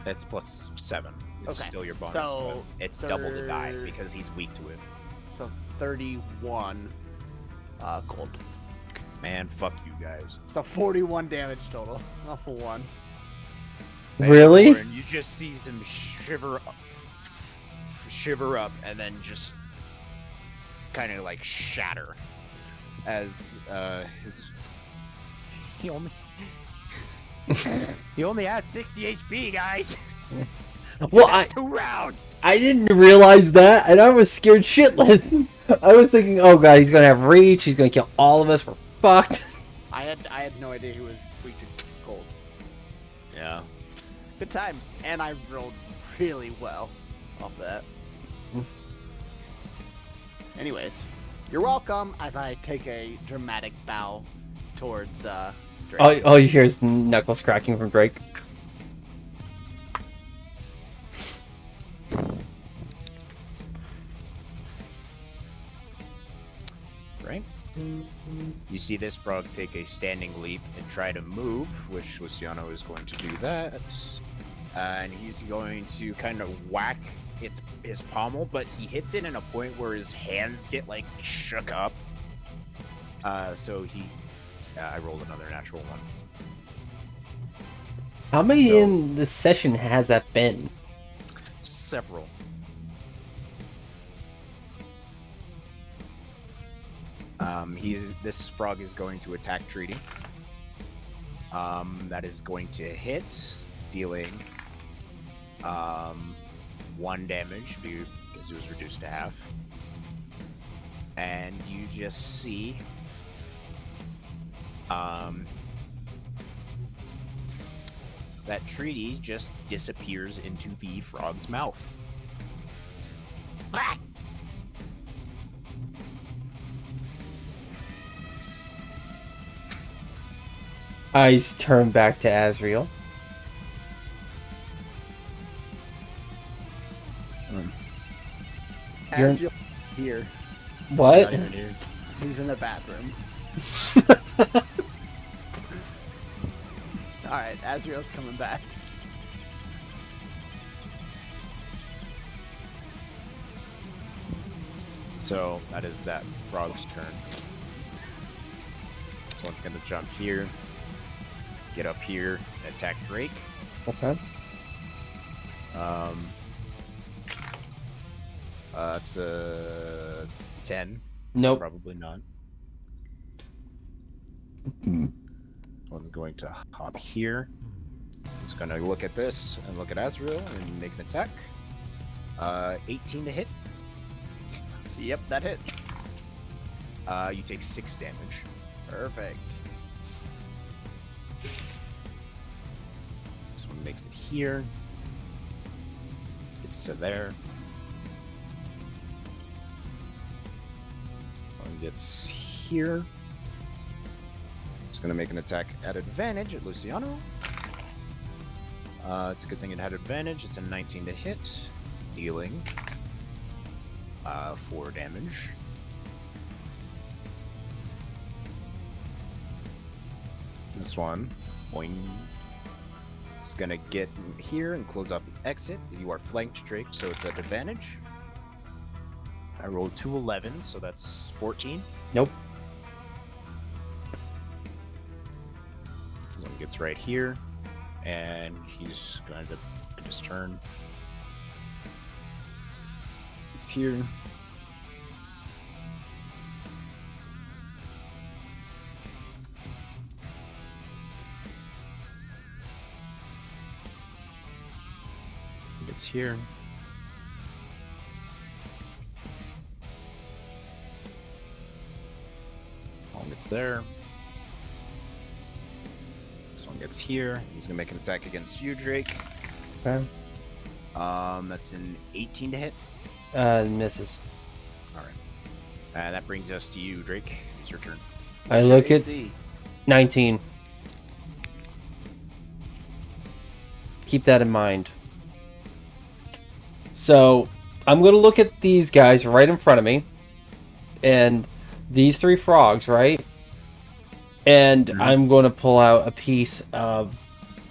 That's plus 7. It's Okay. still your bonus, So, but it's double the die because he's weak to it. So 31 cold. Man, fuck you guys. So 41 damage total. Off of 1. Really? And you just see him shiver up, and then just kind of like shatter as he only had 60 HP, guys. Well, 2 rounds. I didn't realize that, and I was scared shitless. I was thinking, oh god, he's gonna have reach. He's gonna kill all of us. We're fucked. I had no idea he was weak to cold. Yeah. Good times, and I rolled really well off that. Anyways, you're welcome. As I take a dramatic bow towards Drake. All you hear is knuckles cracking from Drake. Right? You see this frog take a standing leap and try to move, which Luciano is going to do that. And he's going to kind of whack his pommel, but he hits it in a point where his hands get like shook up. So I rolled another natural 1. How many So- in this session has that been? Several. This frog is going to attack Treaty. That is going to hit, dealing 1 damage because it was reduced to half. And you just see that Treaty just disappears into the frog's mouth. Ah! Eyes turn back to Azrael. You're- As you're here, What? Not even here. he's in the bathroom. Alright, Azrael's coming back. So that is that frog's turn. This one's gonna jump here, get up here, and attack Drake. Okay. It's a 10. Nope. Probably not. One's going to hop here. He's going to look at this and look at Azrael and make an attack. 18 to hit. Yep, that hits. You take 6 damage. Perfect. This one makes it here. Gets to there. One gets here. It's going to make an attack at advantage at Luciano. It's a good thing it had advantage. It's a 19 to hit, dealing 4 damage. This one, boing, is going to get here and close off the exit. You are flanked, Drake, so it's at advantage. I rolled 2 11s, so that's 14. Nope. This one gets right here, and he's going to end his turn. It's here. It's here. One gets there. This one gets here. He's gonna make an attack against you, Drake. Okay. That's an 18 to hit. Misses. All right. That brings us to you, Drake. It's your turn. I look at AC? 19. Keep that in mind. So, I'm going to look at these guys right in front of me. And these 3 frogs, right? And I'm going to pull out a piece of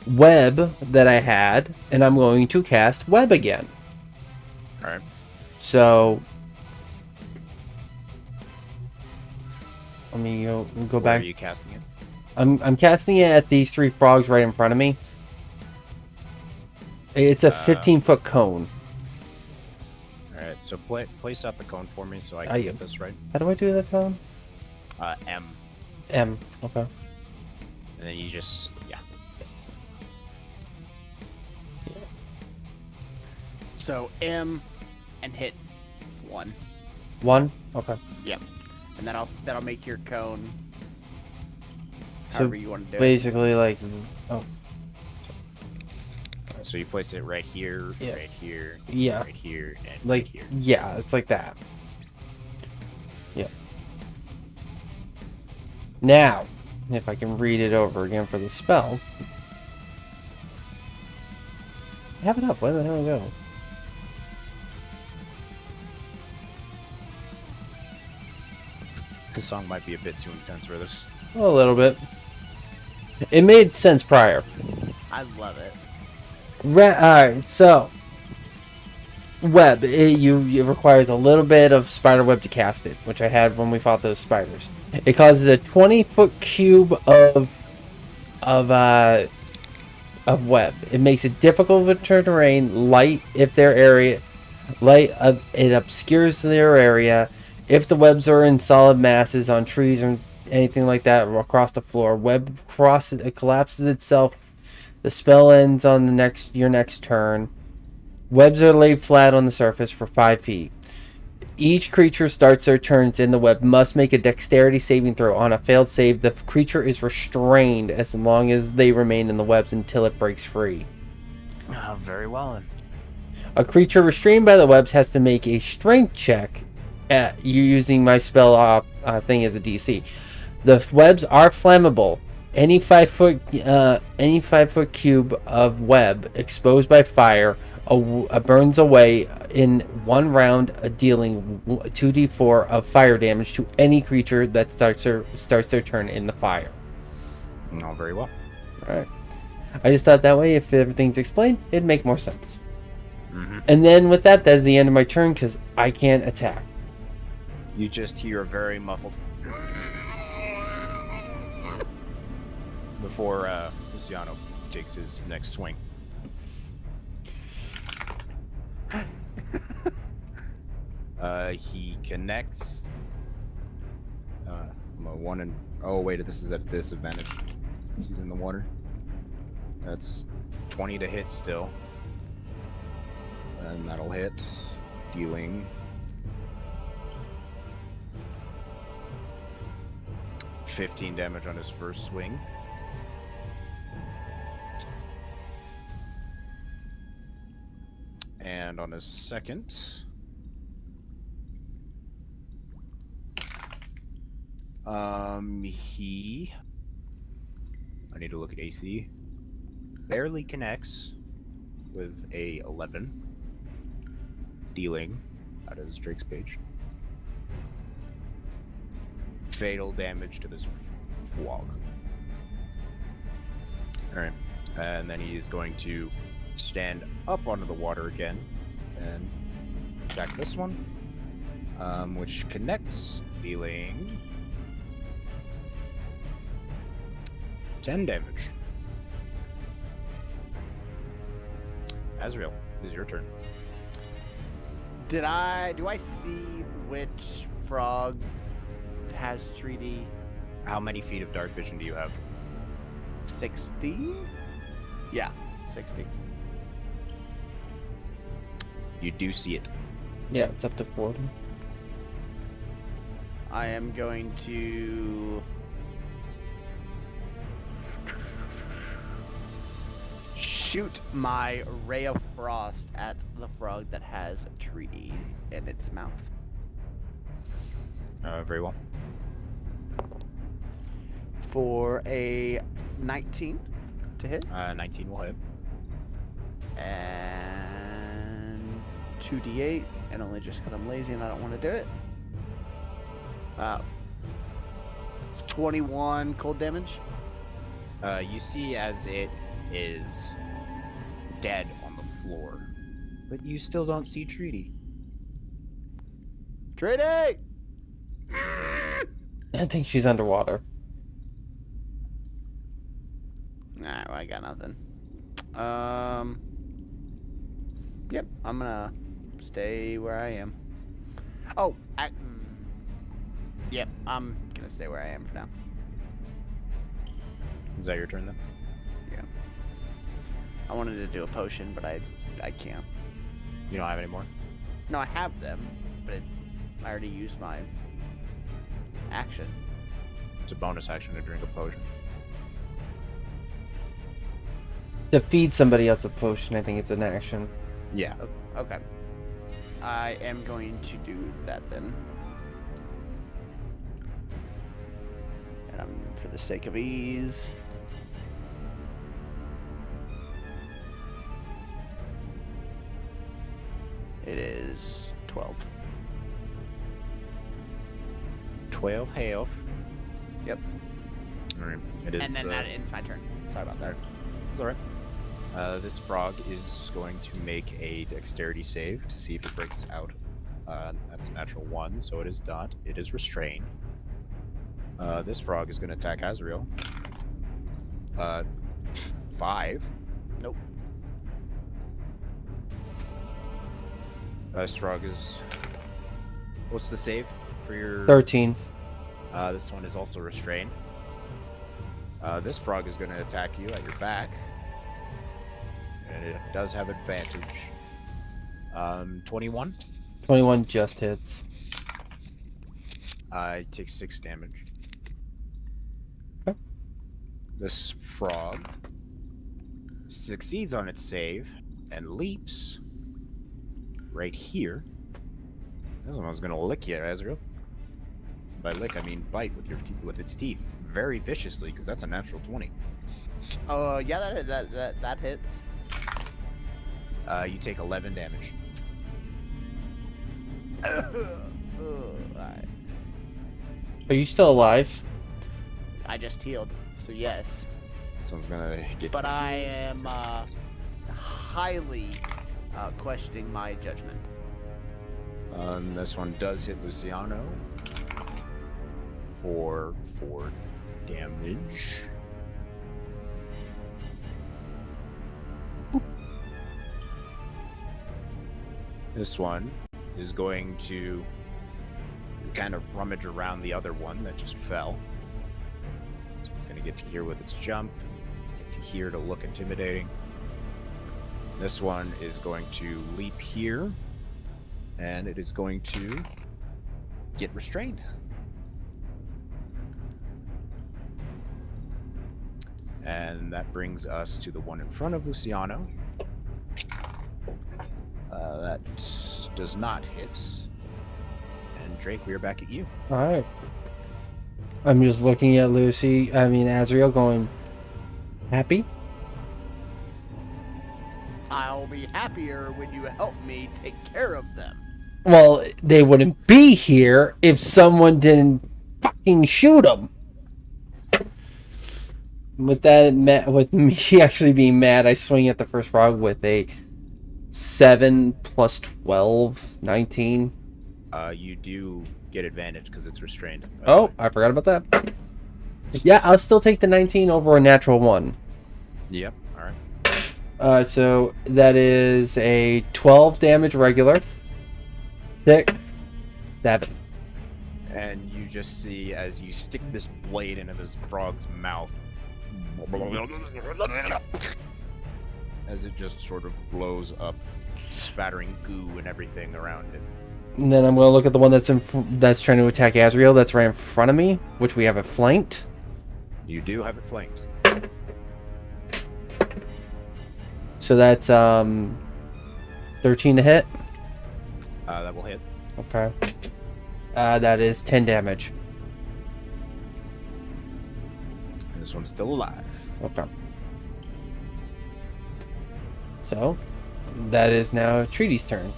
web that I had. And I'm going to cast web again. All right. So, let me go Where back. are you casting it? I'm casting it at these 3 frogs right in front of me. It's a 15-foot cone. All right. So place out the cone for me so I can I- get this right. How do I do that cone? M, M. Okay. and then you just So M and hit 1. 1. Okay. Yep. And that'll make your cone So however you want to do it. basically, like, oh So you place it right here, Yeah. right here, yeah, right here, and like right here. yeah, it's like that. Yep. Now, if I can read it over again for the spell, I have it up. Where the hell did it go? This song might be a bit too intense for this. A little bit. It made sense prior. I love it. Alright, so web, it requires a little bit of spider web to cast it, which I had when we fought those spiders. It causes a 20-foot cube of web. It makes it difficult for terrain, light if their area, it obscures their area. If the webs are in solid masses on trees or anything like that or across the floor, web collapses itself. The spell ends on your next turn. Webs are laid flat on the surface for 5 feet. Each creature starts their turns in the web must make a dexterity saving throw. On a failed save, the creature is restrained as long as they remain in the webs until it breaks free. Very well then. A creature restrained by the webs has to make a strength check at you using my spell thing as a DC. The webs are flammable. Any 5-foot cube of web exposed by fire burns away in 1 round, dealing 2d4 of fire damage to any creature that starts their turn in the fire. Oh, very well. All right. I just thought that way, if everything's explained, it'd make more sense. Mm-hmm. And then with that, that's the end of my turn because I can't attack. You just hear a very muffled before Luciano takes his next swing. He connects. I'm a 1 and. Oh wait, this is at disadvantage. This is in the water. That's 20 to hit still, and that'll hit, dealing 15 damage on his first swing. And on his second, I need to look at AC. Barely connects with a 11, dealing, that is Drake's page, fatal damage to this frog. Alright, and then he's going to stand up onto the water again and attack this one, which connects, dealing 10 damage. Azrael, it is your turn. Do I see which frog has treaty? How many feet of dark vision do you have? 60? Yeah, 60. You do see it. Yeah, it's up to 40. I am going to shoot my ray of frost at the frog that has a treaty in its mouth. Very well. For a 19 to hit. 19 will hit. And 2d8, and only just because I'm lazy and I don't want to do it. 21 cold damage. You see as it is dead on the floor, but you still don't see Treaty. Treaty! I think she's underwater. Nah, I got nothing. Yep, I'm gonna stay where I am. Oh, yep, I'm gonna stay where I am for now. Is that your turn then? Yeah. I wanted to do a potion, but I can't. You don't have any more? No, I have them, but I already used my action. It's a bonus action to drink a potion. To feed somebody else a potion, I think it's an action. Yeah. Okay. I am going to do that then. And for the sake of ease. It is 12. 12 health. Yep. Alright. It is And then the... that ends my turn. Sorry about that. It's alright. This frog is going to make a dexterity save to see if it breaks out. That's a natural 1, so it is not. It is restrained. This frog is going to attack Azrael. 5. Nope. This frog is... What's the save for your... 13. This one is also restrained. This frog is going to attack you at your back. And it does have advantage. 21. 21 just hits. It takes 6 damage. Okay. This frog succeeds on its save and leaps right here. This one's gonna lick you, Azrael. By lick, I mean bite with your with its teeth, very viciously, because that's a natural 20. Oh, yeah, that hits. You take 11 damage. Alright. Are you still alive? I just healed, so yes. This one's gonna get. But I am highly questioning my judgment. This one does hit Luciano for 4 damage. This one is going to kind of rummage around the other one that just fell. So it's going to get to here with its jump, get to here to look intimidating. This one is going to leap here, and it is going to get restrained. And that brings us to the one in front of Luciano. That does not hit. And Drake, we are back at you. Alright. I'm just looking at Azrael going, happy? I'll be happier when you help me take care of them. Well, they wouldn't be here if someone didn't fucking shoot them. With that, with me actually being mad, I swing at the first frog with a 7 plus 12, 19. You do get advantage because it's restrained. Oh, I forgot about that. Yeah, I'll still take the 19 over a natural 1. Yep, alright. So that is a 12 damage regular. 6, 7. And you just see as you stick this blade into this frog's mouth, as it just sort of blows up, spattering goo and everything around it. And then I'm going to look at the one that's trying to attack Azrael that's right in front of me, which we have it flanked. You do have it flanked. So that's 13 to hit. That will hit. Okay. That is 10 damage. And this one's still alive. Okay. So, that is now Treaty's turn.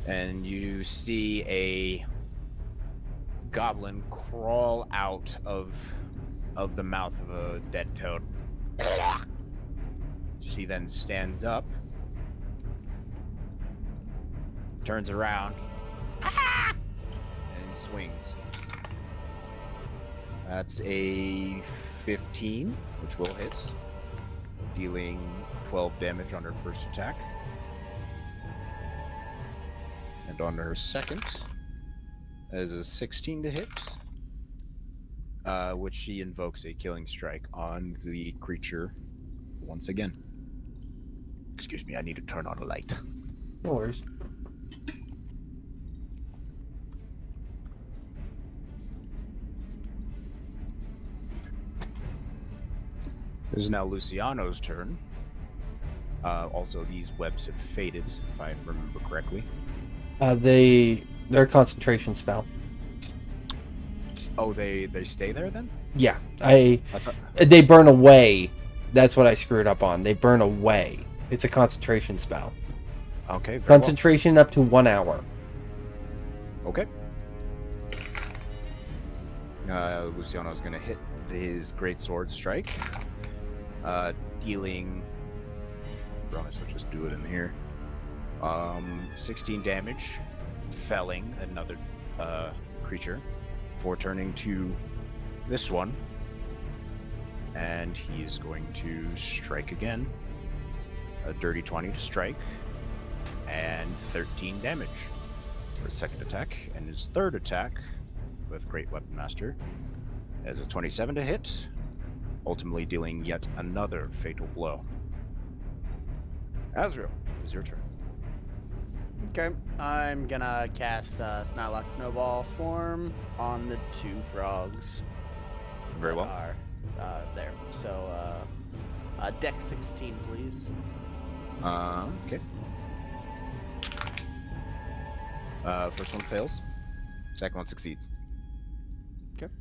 And you see a goblin crawl out of the mouth of a dead toad. She then stands up, turns around, and swings. That's a 15, which will hit, dealing 12 damage on her first attack. And on her second, that is a 16 to hit, which she invokes a killing strike on the creature once again. Excuse me, I need to turn on a light. No worries. This is now Luciano's turn. Also, these webs have faded, if I remember correctly. Their concentration spell. Oh, they stay there then? Yeah, I thought... they burn away. That's what I screwed up on. They burn away. It's a concentration spell. Okay. Concentration up to 1 hour. Okay. Luciano's gonna hit his great sword strike, dealing. I promise I'll just do it in here. 16 damage, felling another creature, for turning to this one, and he is going to strike again. A dirty 20 to strike, and 13 damage for his second attack, and his third attack with Great Weapon Master is a 27 to hit, ultimately dealing yet another fatal blow. Azrael, it is your turn. Okay, I'm gonna cast Snarlock Snowball Swarm on the 2 frogs. Very well. Are there. So, Dex 16, please. Okay. First one fails. Second one succeeds. Okay.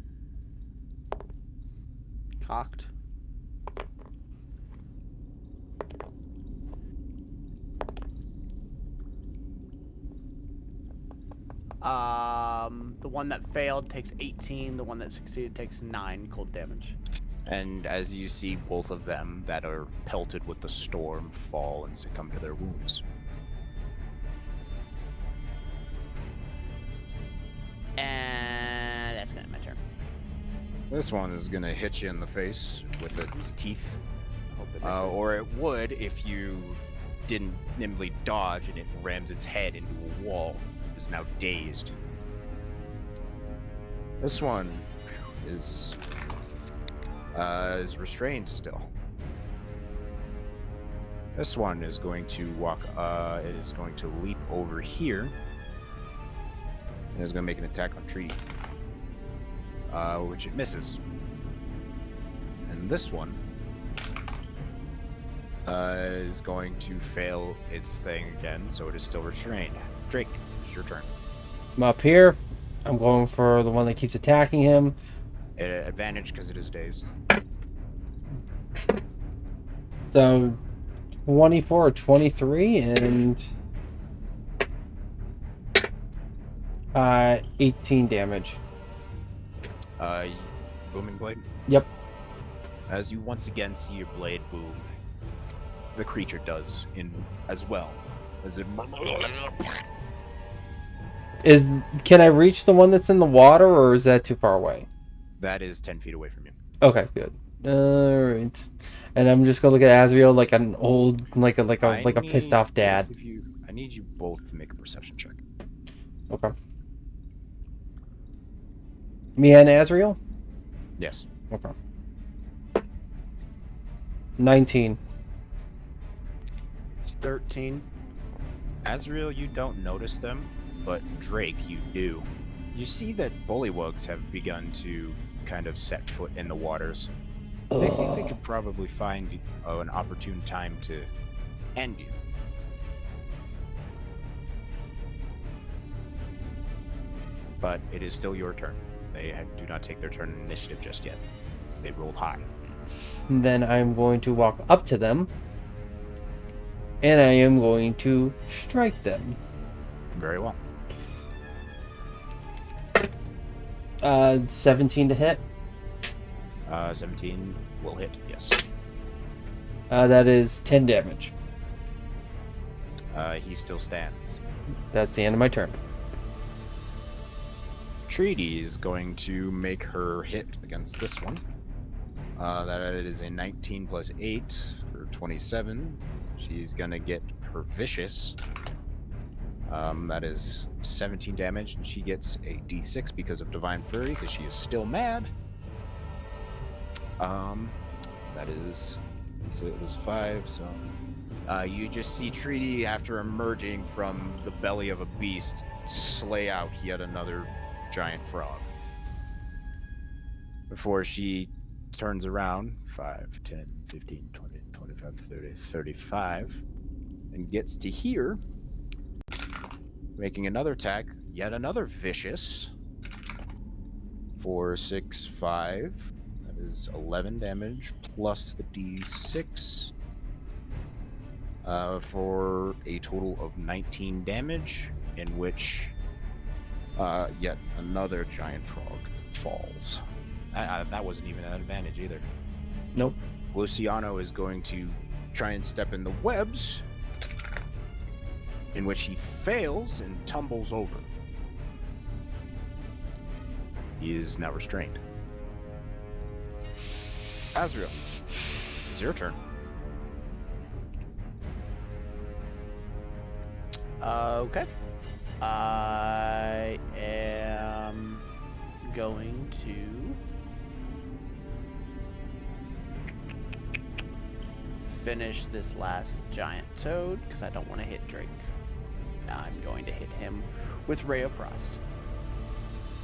Cocked. The one that failed takes 18. The one that succeeded takes 9 cold damage. And as you see, both of them that are pelted with the storm fall and succumb to their wounds. And that's gonna be my turn. This one is gonna hit you in the face with its teeth. I hope it misses. Or it would if you didn't nimbly dodge, and it rams its head into a wall. It is now dazed. This one is restrained still. This one is going to walk. It is going to leap over here. And it's going to make an attack on Tree, which it misses. And this one is going to fail its thing again, so it is still restrained. Drake, it's your turn. I'm up here. I'm going for the one that keeps attacking him. Advantage because it is dazed. So 24 or 23 and 18 damage. Booming blade. Yep. As you once again see your blade boom, the creature does in as well. As it Can I reach the one that's in the water, or is that too far away? that is 10 feet away from you. Okay, good. All right. And I'm just gonna look at Azrael like an old, like a pissed off dad. I need you both to make a perception check. Okay. Me and Azrael? Yes. Okay. 19. 13. Azrael, you don't notice them, but Drake, you do. You see that bullywugs have begun to kind of set foot in the waters. They think they could probably find an opportune time to end you. But it is still your turn. They do not take their turn in initiative just yet. They rolled high. Then I'm going to walk up to them. And I am going to strike them. Very well. 17 to hit. 17 will hit, yes. That is 10 damage. He still stands. That's the end of my turn. Treaty is going to make her hit against this one. That is a 19 plus 8 for 27. She's gonna get her vicious. That is 17 damage, and she gets a d6 because of Divine Fury, because she is still mad. That is, let's see, it was 5, so you just see Treaty, after emerging from the belly of a beast, slay out yet another giant frog. Before she turns around, 5, 10, 15, 20, 25, 30, 35, and gets to here, making another attack, yet another vicious, for 6, 5. That is 11 damage, plus the d6, for a total of 19 damage, in which yet another giant frog falls. That wasn't even an advantage either. Nope. Luciano is going to try and step in the webs, in which he fails and tumbles over. He is now restrained. Azrael, it's your turn. Okay. I am going to finish this last giant toad because I don't want to hit Drake. I'm going to hit him with Ray of Frost.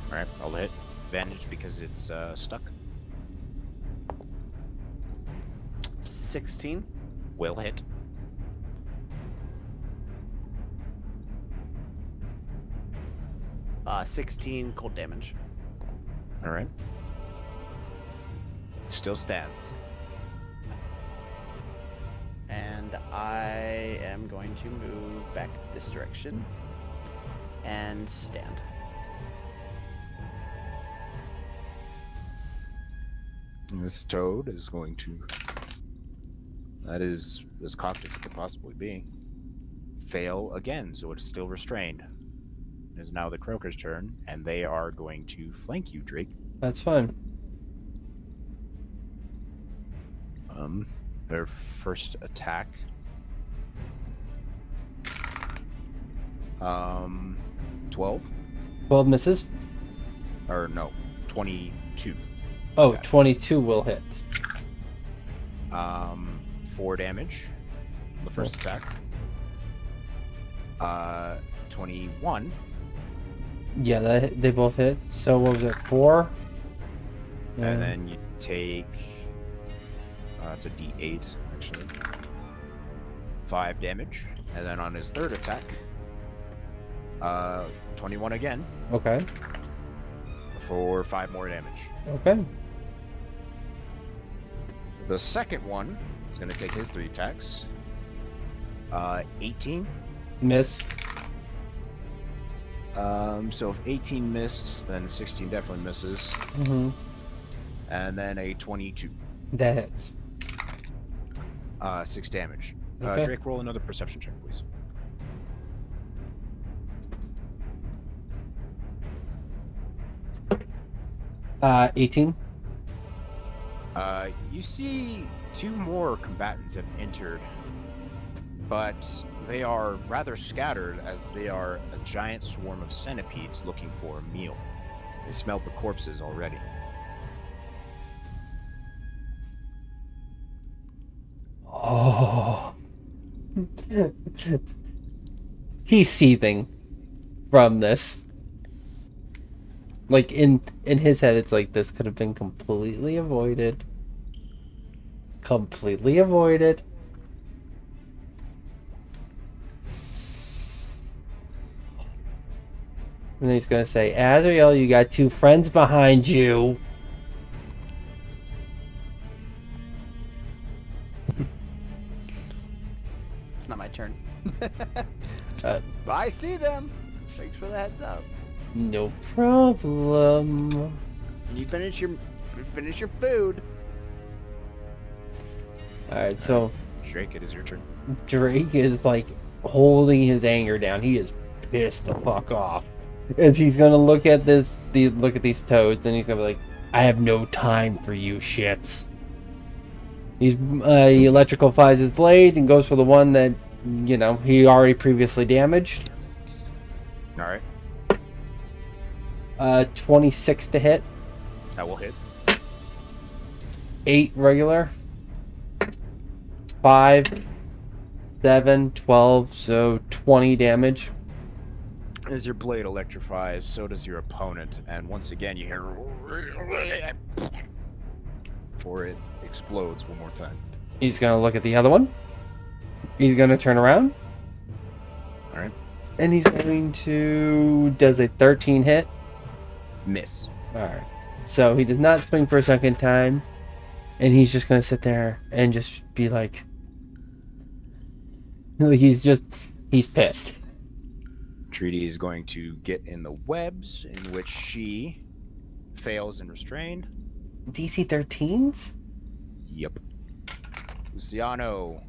All right, I'll hit. Advantage because it's stuck. 16. Will hit. Uh, 16 cold damage. All right. Still stands. And I am going to move back this direction and stand. And this toad is going to... That is as cocked as it could possibly be. Fail again, so it's still restrained. It is now the Croaker's turn, and they are going to flank you, Drake. That's fine. Their first attack 12 12 misses. or no, 22. Oh, Yeah. 22 will hit. 4 damage. The first attack. 21. Yeah, they both hit. So what was it? 4? And then you take. That's a D8 actually. 5 damage, and then on his third attack, 21 again Okay. for 5 more damage. Okay. The second one is going to take his 3 attacks. 18. Miss. So if 18 missed, then 16 definitely misses, Mm-hmm. and then a 22. That hits. 6 damage. Okay. Drake, roll another perception check, please. Uh, 18. You see 2 more combatants have entered, but they are rather scattered as they are a giant swarm of centipedes looking for a meal. They smelled the corpses already. Oh. He's seething from this. Like in his head, it's like this could have been completely avoided. Completely avoided. And then he's gonna say, Azrael, you got 2 friends behind you. It's not my turn. Uh, But I see them. Thanks for the heads up. No problem. And you finish your food. Alright, so Drake, it is your turn. Drake is like holding his anger down. He is pissed the fuck off. And he's gonna look at these toads, and he's gonna be like, I have no time for you shits. He electrifies his blade and goes for the one that, he already previously damaged. Alright, 26 to hit. that will hit. 8 regular. 5, 7, 12, so 20 damage. As your blade electrifies, so does your opponent, and once again you hear before it explodes one more time. He's gonna look at the other one. He's gonna turn around. Alright. And he's going to... Does a 13 hit? Miss. Alright. So he does not swing for a second time. And he's just gonna sit there and just be like... He's pissed. Treaty is going to get in the webs, in which she fails and restrained. DC 13s? Yep. Luciano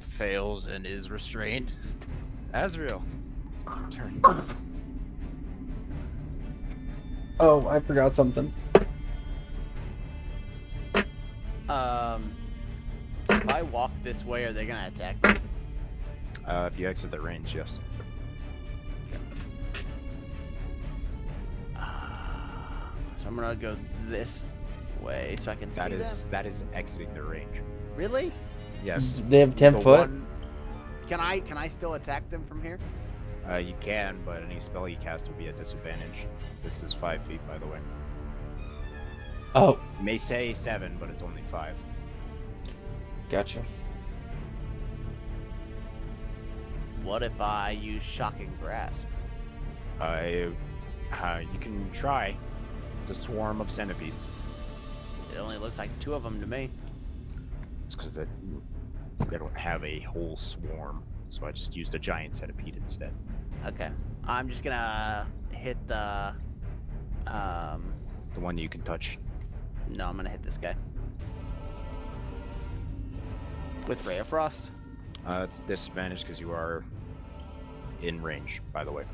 fails and is restrained. Azrael, it's your turn. Oh, I forgot something. If I walk this way, are they gonna attack me? If you exit that range, yes. So I'm gonna go this way so I can see them. That is exiting the range. Really? Yes. They have 10 The foot? one- Can I still attack them from here? you can, but any spell you cast will be at disadvantage. This is 5 feet, by the way. Oh, You may say 7, but it's only 5. gotcha. What if I use Shocking Grasp? You can try. It's a swarm of centipedes. It only looks like 2 of them to me. It's because they don't have a whole swarm, so I just used a giant centipede instead. Okay. I'm just gonna hit the... The one you can touch. No, I'm gonna hit this guy. With Ray of Frost. It's disadvantage because you are in range, by the way.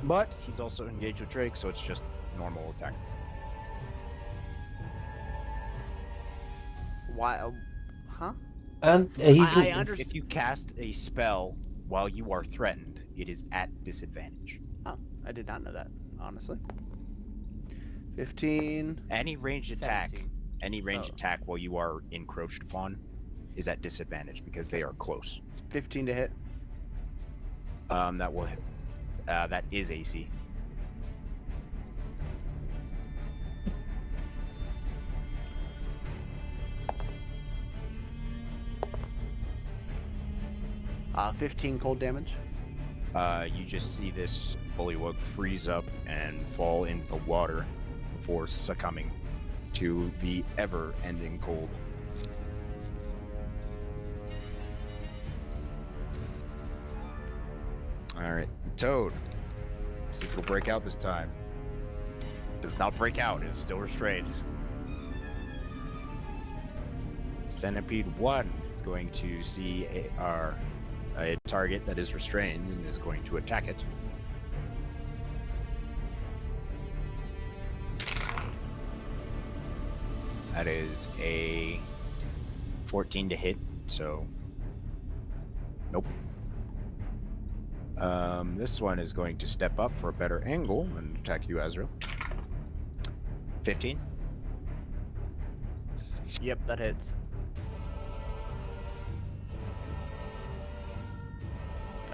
But he's also engaged with Drake, so it's just normal attack. Why? Huh? And he's I understand. If you cast a spell while you are threatened, it is at disadvantage. Oh, I did not know that, honestly. 15. Any ranged attack, 17. any ranged So- attack while you are encroached upon is at disadvantage because they are close. 15 to hit. That will hit. That is AC. Uh, 15 cold damage. You just see this bullywug freeze up and fall into the water before succumbing to the ever-ending cold. Alright, Toad. See if it'll break out this time. Does not break out, it is still restrained. Centipede 1 is going to see a target that is restrained and is going to attack it. That is a 14 to hit, so nope. This one is going to step up for a better angle and attack you, Azrael. 15. Yep, that hits.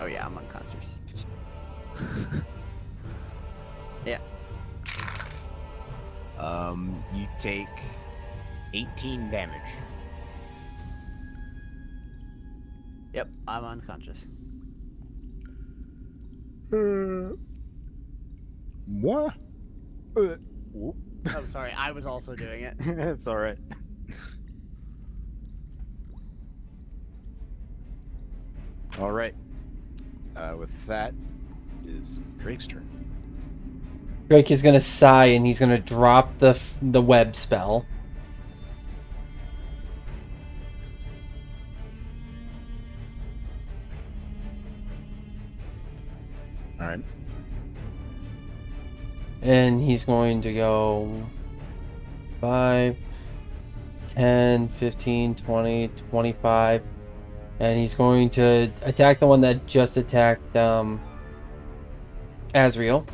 Oh yeah, I'm unconscious. Yeah. You take 18 damage. Yep, I'm unconscious. What? Whoop. Oh, sorry, I was also doing it. It's all right. All right. With that is Drake's turn. Drake is gonna sigh and he's gonna drop the web spell. All right. And he's going to go 5, 10, 15, 20, 25. And he's going to attack the one that just attacked Azrael.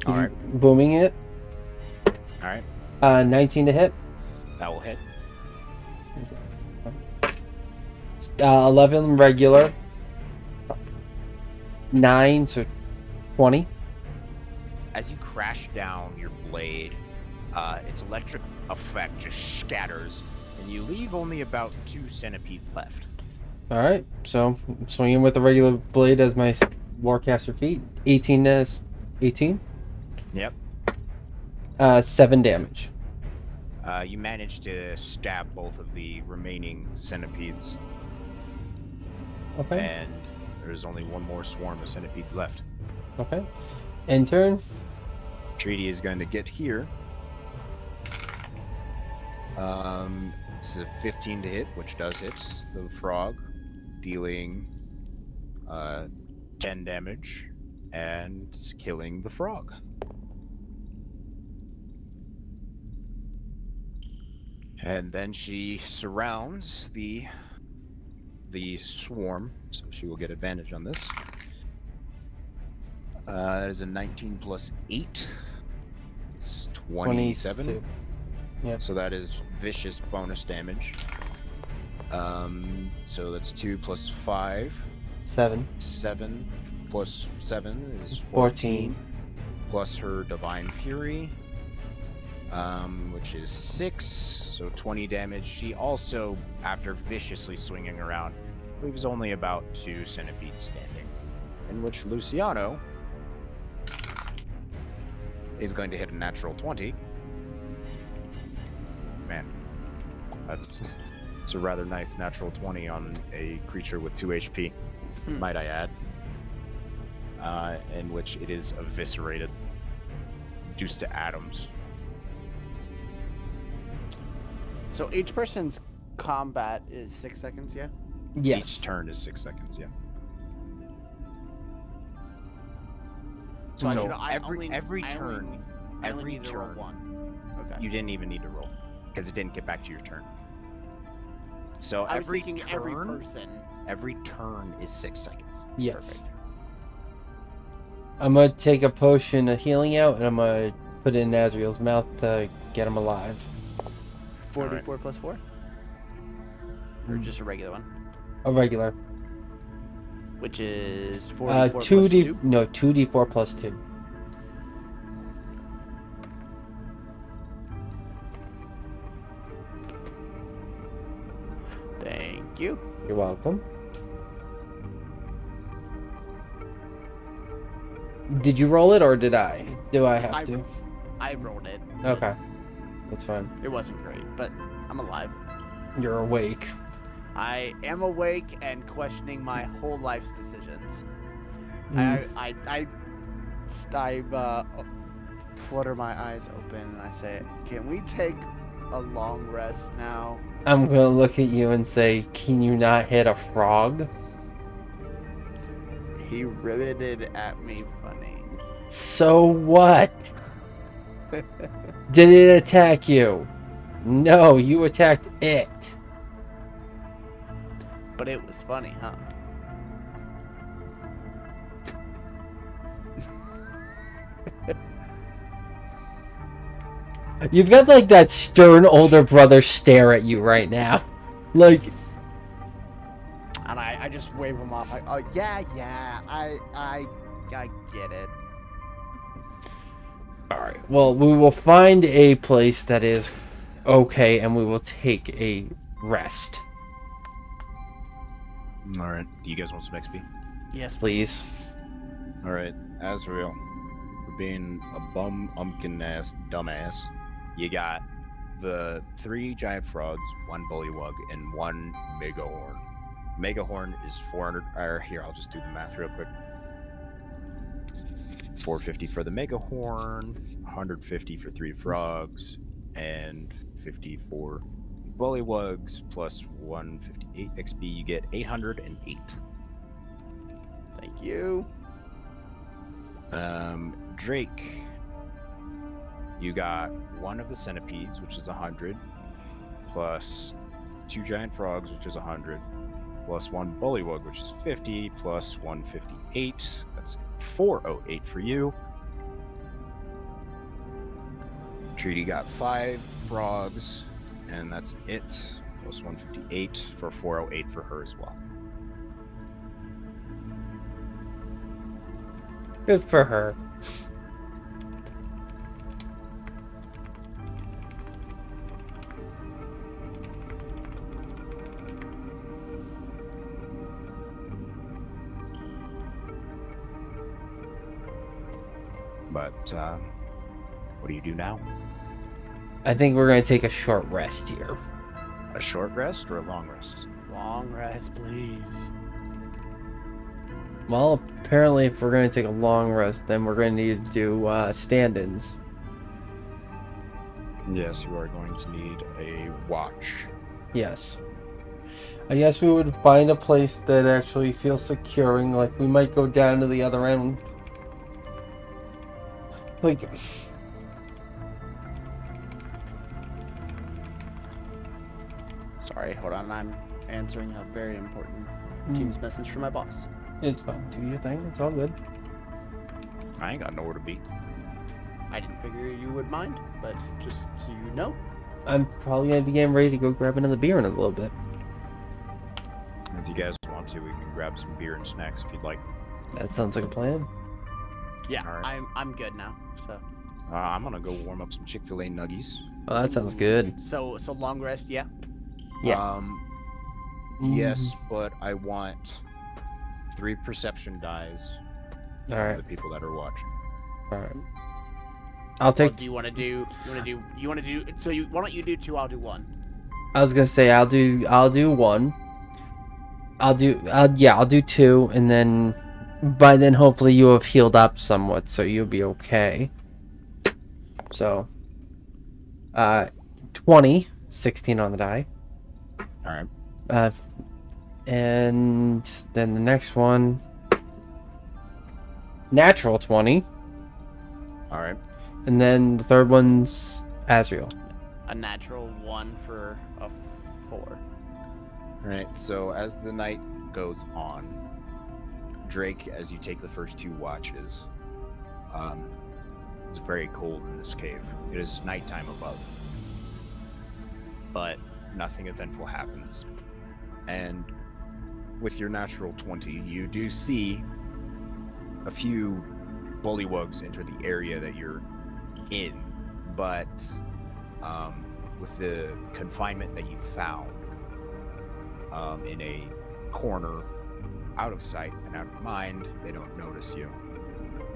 He's All right. booming it. All right. 19 to hit. That will hit. 11 regular. 9, so 20. As you crash down your blade, its electric effect just scatters, and you leave only about 2 centipedes left. Alright, so I'm swinging with the regular blade as my Warcaster feat. 18 to 18. Yep. 7 damage. You manage to stab both of the remaining centipedes, Okay. and there's only one more swarm of centipedes left. Okay. End turn. Treaty is going to get here. It's a 15 to hit, which does hit the frog, dealing 10 damage and killing the frog. And then she surrounds the swarm, so she will get advantage on this. That is a 19 plus 8. It's 27. 26. Yep. So that is vicious bonus damage. So that's 2 plus 5. 7. 7 plus 7 is 14. 14. Plus her Divine Fury, which is 6. So 20 damage. She also, after viciously swinging around, leaves only about 2 centipedes standing. In which Luciano is going to hit a natural 20. Man, it's a rather nice natural 20 on a creature with 2 HP, might I add. In which it is eviscerated, reduced to atoms. So each person's combat is 6 seconds, yeah? Yes. Each turn is 6 seconds, yeah. So I So should- I every turn, I only every need to roll turn, one. Okay. you didn't even need to roll because it didn't get back to your turn. So I was every thinking turn, every person. every turn is 6 seconds. Yes. Perfect. I'm gonna take a potion of healing out, and I'm gonna put it in Azrael's mouth to get him alive. 4d4 plus 4? Or just a regular one? A regular. Which is 4d4 plus 2? 2d. No, 2d4 plus 2. Thank you. You're welcome. Did you roll it or did I? Do I have to? I rolled it. Okay. That's fine. It wasn't great, but I'm alive. You're awake. I am awake and questioning my whole life's decisions. Mm. I flutter my eyes open and I say, "Can we take a long rest now?" I'm gonna look at you and say, can you not hit a frog? He riveted at me funny. So what? Did it attack you? No, you attacked it. But it was funny, huh? You've got like that stern older brother stare at you right now. Like, And I just wave him off. Like, oh yeah, I get it. alright. Well, we will find a place that is okay and we will take a rest. All right. Do you guys want some XP? Yes, Please. All right. Azrael, for being a bum, umpkin ass, dumbass, you got the 3 giant frogs, 1 bullywug, and 1 mega horn. Mega horn is 400. Here, I'll just do the math real quick. 450 for the mega horn, 150 for 3 frogs, and 50 for bullywugs plus 158 XP. You get 808. thank you. Drake, you got 1 of the centipedes, which is 100, plus 2 giant frogs, which is 100, plus 1 bullywug, which is 50, plus 158. That's 408 for you. Treaty got 5 frogs, and that's it, plus 158 for 408 for her as well. Good for her. But, what do you do now? I think we're going to take a short rest here. A short rest or a long rest? Long rest, please. Well, apparently if we're going to take a long rest, then we're going to need to do stand-ins. Yes, you are going to need a watch. Yes. I guess we would find a place that actually feels securing, like we might go down to the other end. Like... Sorry, hold on. I'm answering a very important Teams message from my boss. It's fine. Do your thing. It's all good. I ain't got nowhere to be. I didn't figure you would mind, but just so you know. I'm probably going to be getting ready to go grab another beer in a little bit. If you guys want to, we can grab some beer and snacks if you'd like. That sounds like a plan. Yeah, All right. I'm good now. So I'm gonna go warm up some Chick-fil-A nuggies. Oh, that sounds good. so long rest, yeah. Yeah. Yes, but I want 3 perception dies All for right. the people that are watching. All right. I'll Well, take. do you want to do? So why don't you do 2? I'll do 1. I was gonna say I'll do 1. I'll do 2, and then by then hopefully you have healed up somewhat, so you'll be okay. So, 20, 16 on the die. All right. And then the next one, natural 20, All right. and then the third one's Azrael. A natural 1 for a 4. Right, so as the night goes on, Drake, as you take the first 2 watches, it's very cold in this cave. It is nighttime above. But nothing eventful happens. And with your natural 20, you do see a few bullywugs enter the area that you're in. But with the confinement that you found in a corner, out of sight and out of mind, they don't notice you.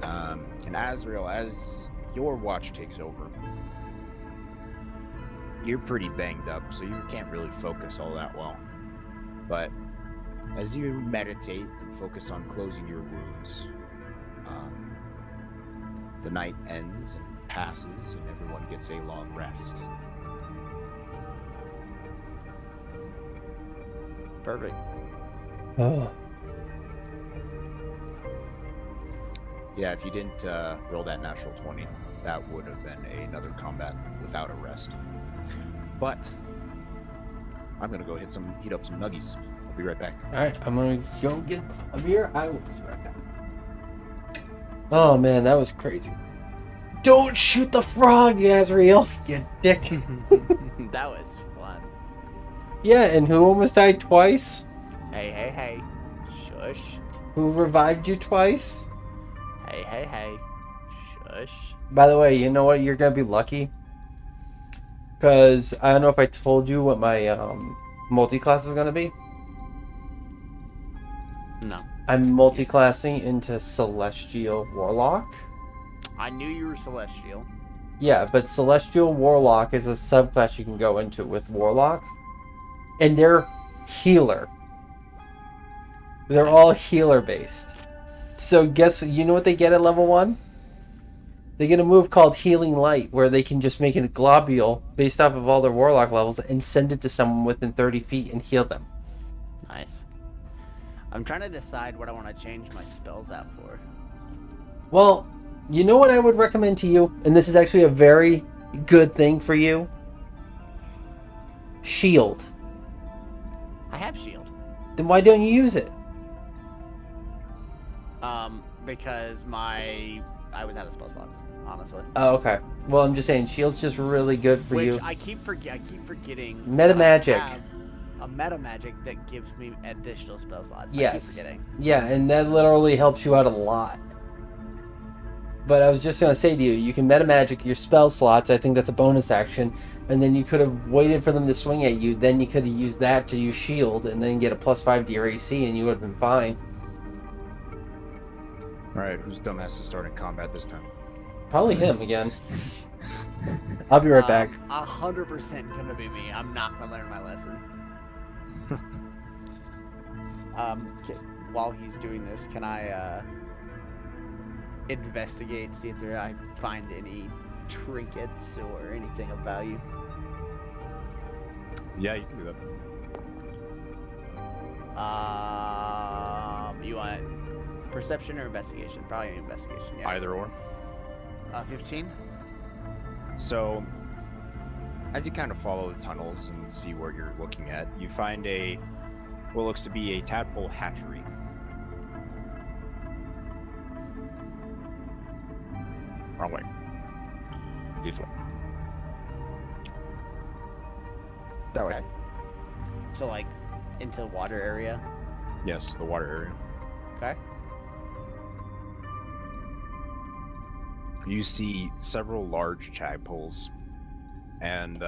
And Azrael, as your watch takes over, you're pretty banged up, so you can't really focus all that well. But as you meditate and focus on closing your wounds, the night ends and passes, and everyone gets a long rest. Perfect. Oh. Yeah, if you didn't roll that natural 20, that would have been another combat without a rest. But I'm gonna go heat up some nuggies. I'll be right back. Alright, I'm gonna go get a beer. I will be right back. Oh man, that was crazy. Don't shoot the frog, Azrael, you dick. That was fun. Yeah, and who almost died twice? Hey. Shush. Who revived you twice? Hey. Shush. By the way, you know what? You're gonna be lucky. Because I don't know if I told you what my multi-class is gonna be. No. I'm multi-classing into Celestial Warlock. I knew you were Celestial. Yeah, but Celestial Warlock is a subclass you can go into with Warlock. And they're healer. They're all healer based. So you know what they get at level 1? They get a move called Healing Light, where they can just make a globule based off of all their Warlock levels and send it to someone within 30 feet and heal them. Nice. I'm trying to decide what I want to change my spells out for. Well, you know what I would recommend to you? And this is actually a very good thing for you. Shield. I have shield. Then why don't you use it? Because I was out of spell slots, honestly. Oh, okay. Well, I'm just saying, shield's just really good for Which you. I keep forgetting. Meta magic. I have a meta magic that gives me additional spell slots. Yes. I keep forgetting. Yeah, and that literally helps you out a lot. But I was just going to say to you, you can meta magic your spell slots. I think that's a bonus action. And then you could have waited for them to swing at you. Then you could have used that to use shield and then get a +5 to your AC and you would have been fine. Alright, who's dumbass to start in combat this time? Probably him again. I'll be right back. 100% gonna be me. I'm not gonna learn my lesson. While he's doing this, can I investigate, see if I find any trinkets or anything of value? Yeah, you can do that. You want perception or investigation? Probably investigation, yeah. Either or. 15? So, as you kind of follow the tunnels and see where you're looking at, you find what looks to be a tadpole hatchery. Wrong way. This way. That way. Okay. So, like, into the water area? Yes, the water area. Okay. You see several large tadpoles, and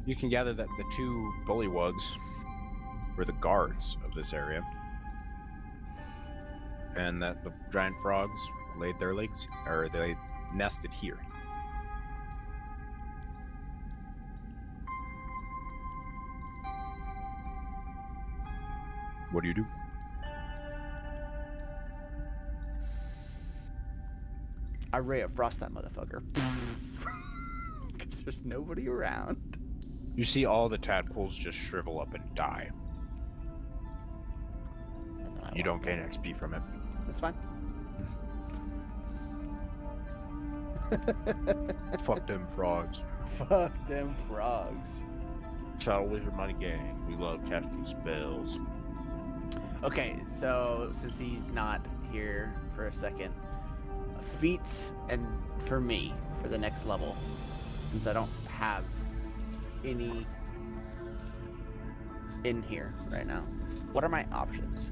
you can gather that the 2 bullywugs were the guards of this area, and that the giant frogs laid their legs, or they nested here. What do you do? I ray of frost that motherfucker. Because there's nobody around. You see all the tadpoles just shrivel up and die. You don't gain XP from it. That's fine. Fuck them frogs. Fuck them frogs. Shadow Wizard Money Gang. We love casting spells. Okay, so since he's not here for a second, feats and for me for the next level, since I don't have any in here right now, what are my options?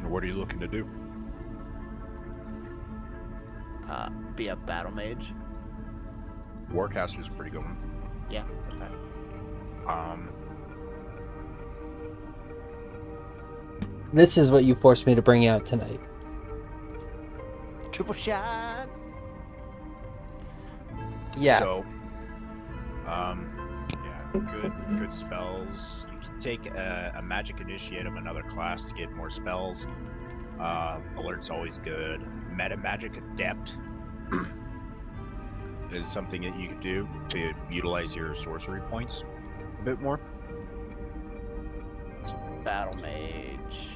What are you looking to do? Be a battle mage. Warcaster's a pretty good one. Yeah. Okay. This is what you forced me to bring out tonight. Triple shot. Yeah. So, yeah, good spells. You can take a magic initiate of another class to get more spells. Alert's always good. Meta magic adept is something that you can do to utilize your sorcery points a bit more. Battle mage.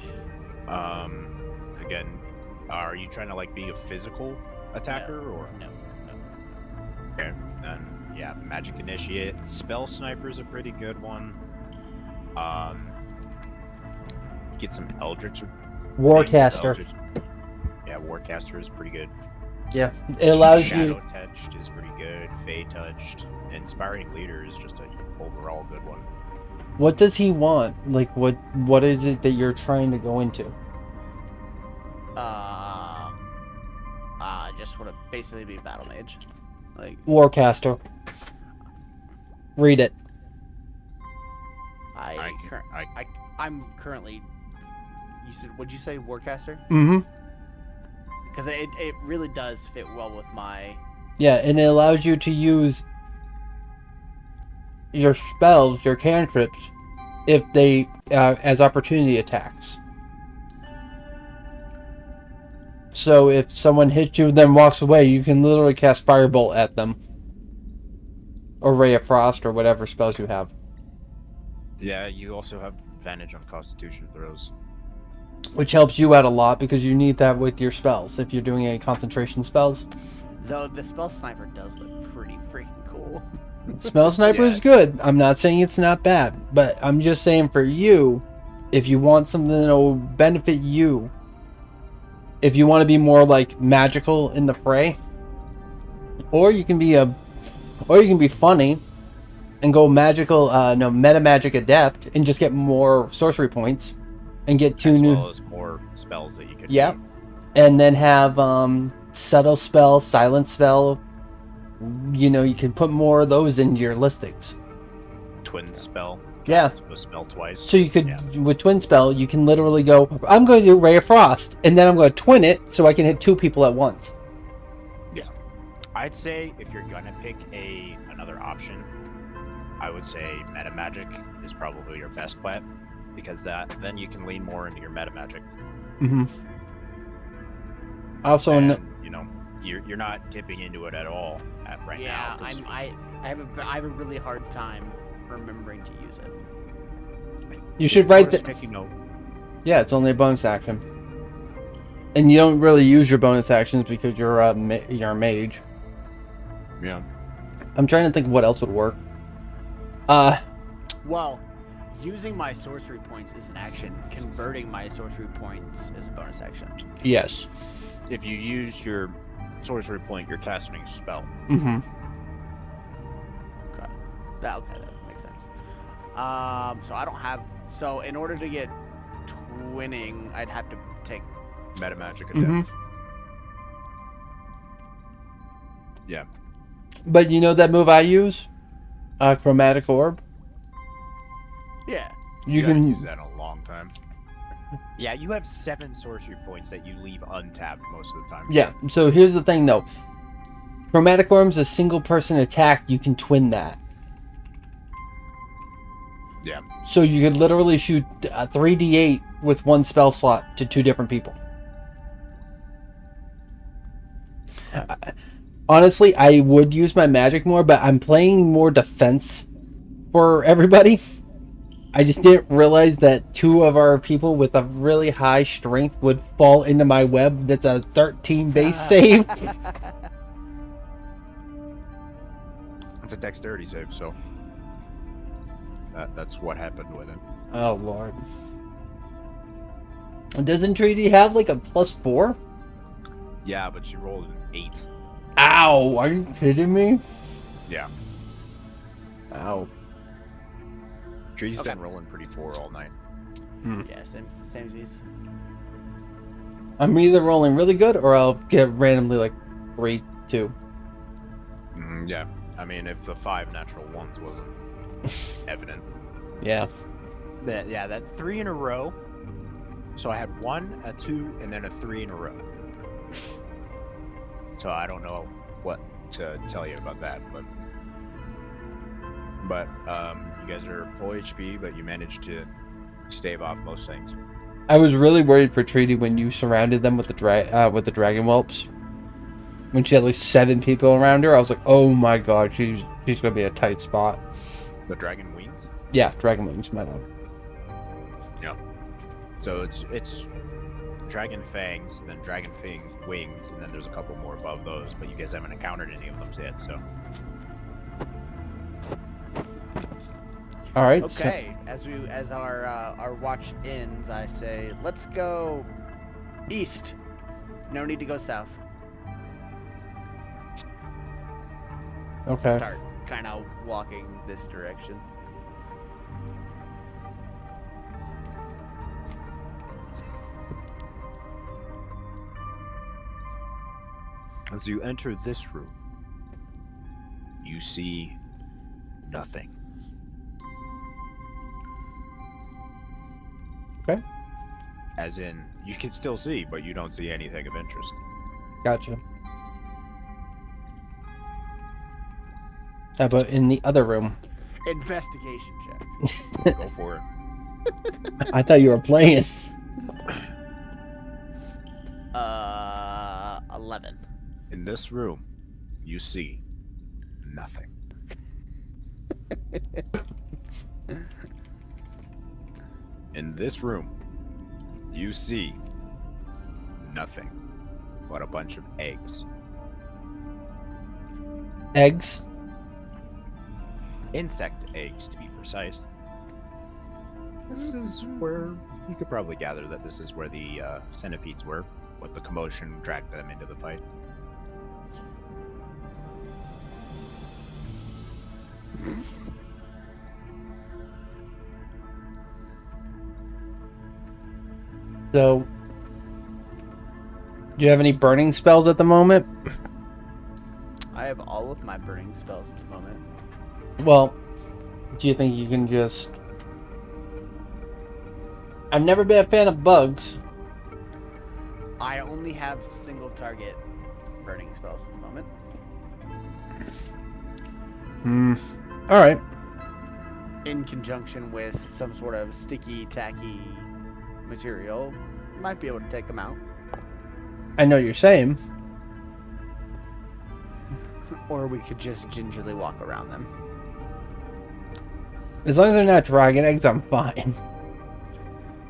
Again, are you trying to like be a physical attacker or? No. Okay, then yeah, magic initiate. Spell sniper's a pretty good one. Get some eldritch. Warcaster. Eldritch. Yeah, Warcaster is pretty good. Yeah, it allows Shadow you. touched is pretty good. Fey touched. Inspiring leader is just an overall good one. What does he want? Like, what is it that you're trying to go into? Just want to basically be a battle mage. Like, Warcaster. Read it. I'm currently. You said, what'd you say, Warcaster? Mm-hmm. Because it really does fit well with my. Yeah, and it allows you to use your spells, your cantrips, if they as opportunity attacks. So if someone hits you and then walks away, you can literally cast Firebolt at them. Or Ray of Frost, or whatever spells you have. Yeah, you also have advantage on Constitution throws. Which helps you out a lot, because you need that with your spells, if you're doing any concentration spells. Though the spell sniper does look pretty freaking cool. Spell Sniper is good. I'm not saying it's not bad, but I'm just saying for you, if you want something that will benefit you, if you want to be more like magical in the fray, or you can be funny and go magical, meta magic adept and just get more sorcery points and get two as new. well as more spells that you can. Yeah, do. and then have subtle spell, silent spell. You know, you can put more of those into your listings. Twin spell. Yeah. Cast a spell twice. So you could, Yeah. with Twin Spell, you can literally go, I'm going to do Ray of Frost, and then I'm going to twin it so I can hit two people at once. I'd say if you're gonna pick another option, I would say meta magic is probably your best bet, because then you can lean more into your meta magic. Mm-hmm. Also, And, you know, you're not dipping into it at all right Yeah, now. 'cause I have a really hard time remembering to use it. you should write a the. sticky note. Yeah, it's only a bonus action, and you don't really use your bonus actions because you're a mage. Yeah. I'm trying to think of what else would work. Well, using my sorcery points is an action. Converting my sorcery points is a bonus action. Yes. If you use your sorcery point, you're casting a spell. Mm-hmm. Okay, that makes sense. So I don't have. So in order to get twinning, I'd have to take. Meta magic adept. Mm-hmm. Yeah. But you know that move I use, Chromatic Orb. Yeah. You haven't can use that in a long time. Yeah, you have 7 sorcery points that you leave untapped most of the time. Yeah, so here's the thing though. Chromatic Orb's a single person attack, you can twin that. Yeah. So you could literally shoot 3d8 with one spell slot to 2 different people. Honestly, I would use my magic more, but I'm playing more defense for everybody. I just didn't realize that 2 of our people with a really high strength would fall into my web that's a 13 base save. It's a dexterity save, so That's what happened with it. Oh lord. Doesn't Treaty have like a +4? Yeah, but she rolled an 8. Ow! Are you kidding me? Yeah. Ow. Tree's Okay. been rolling pretty poor all night. Yeah, same as these. I'm either rolling really good or I'll get randomly like 3, 2. Yeah. I mean, if the 5 natural ones wasn't evident. Yeah. That 3 in a row. So I had 1, a 2, and then a 3 in a row. So I don't know what to tell you about that, but you guys are full HP, but you managed to stave off most things. I was really worried for Treaty when you surrounded them with the dragon whelps. When she had like 7 people around her, I was like, oh my god, she's gonna be a tight spot. The dragon wings. Yeah, dragon wings, my bad. Yeah. So it's dragon fangs, then dragon wings, and then there's a couple more above those, but you guys haven't encountered any of them yet. So All right. Okay, as our watch ends, I say, let's go east. No need to go south. Okay. Start kind of walking this direction. as you enter this room, you see nothing. Okay. As in, you can still see, but you don't see anything of interest. Gotcha. How about in the other room? Investigation check. Go for it. I thought you were playing. 11. In this room, you see nothing. In this room, you see nothing but a bunch of eggs. Eggs? Insect eggs, to be precise. This is where you could probably gather that this is where the centipedes were, but the commotion dragged them into the fight. So, do you have any burning spells at the moment? I have all of my burning spells at the moment. Well, do you think you can just... I've never been a fan of bugs. I only have single target burning spells at the moment. Alright. In conjunction with some sort of sticky, tacky material, might be able to take them out. I know what you're saying. Or we could just gingerly walk around them. As long as they're not dragon eggs, I'm fine.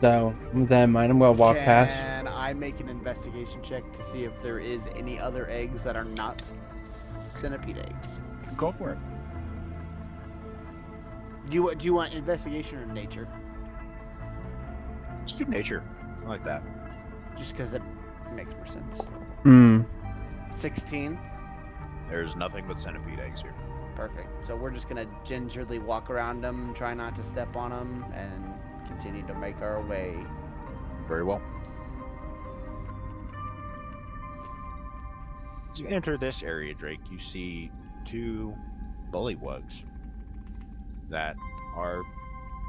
So, with that in mind, I'm going to walk past. Can I make an investigation check to see if there is any other eggs that are not centipede eggs? Go for it. Do you want investigation or nature? Let's do nature. I like that. Just because it makes more sense. 16. There's nothing but centipede eggs here. Perfect. So we're just gonna gingerly walk around them, try not to step on them, and continue to make our way. Very well. As you enter this area, Drake, you see 2 bullywugs that are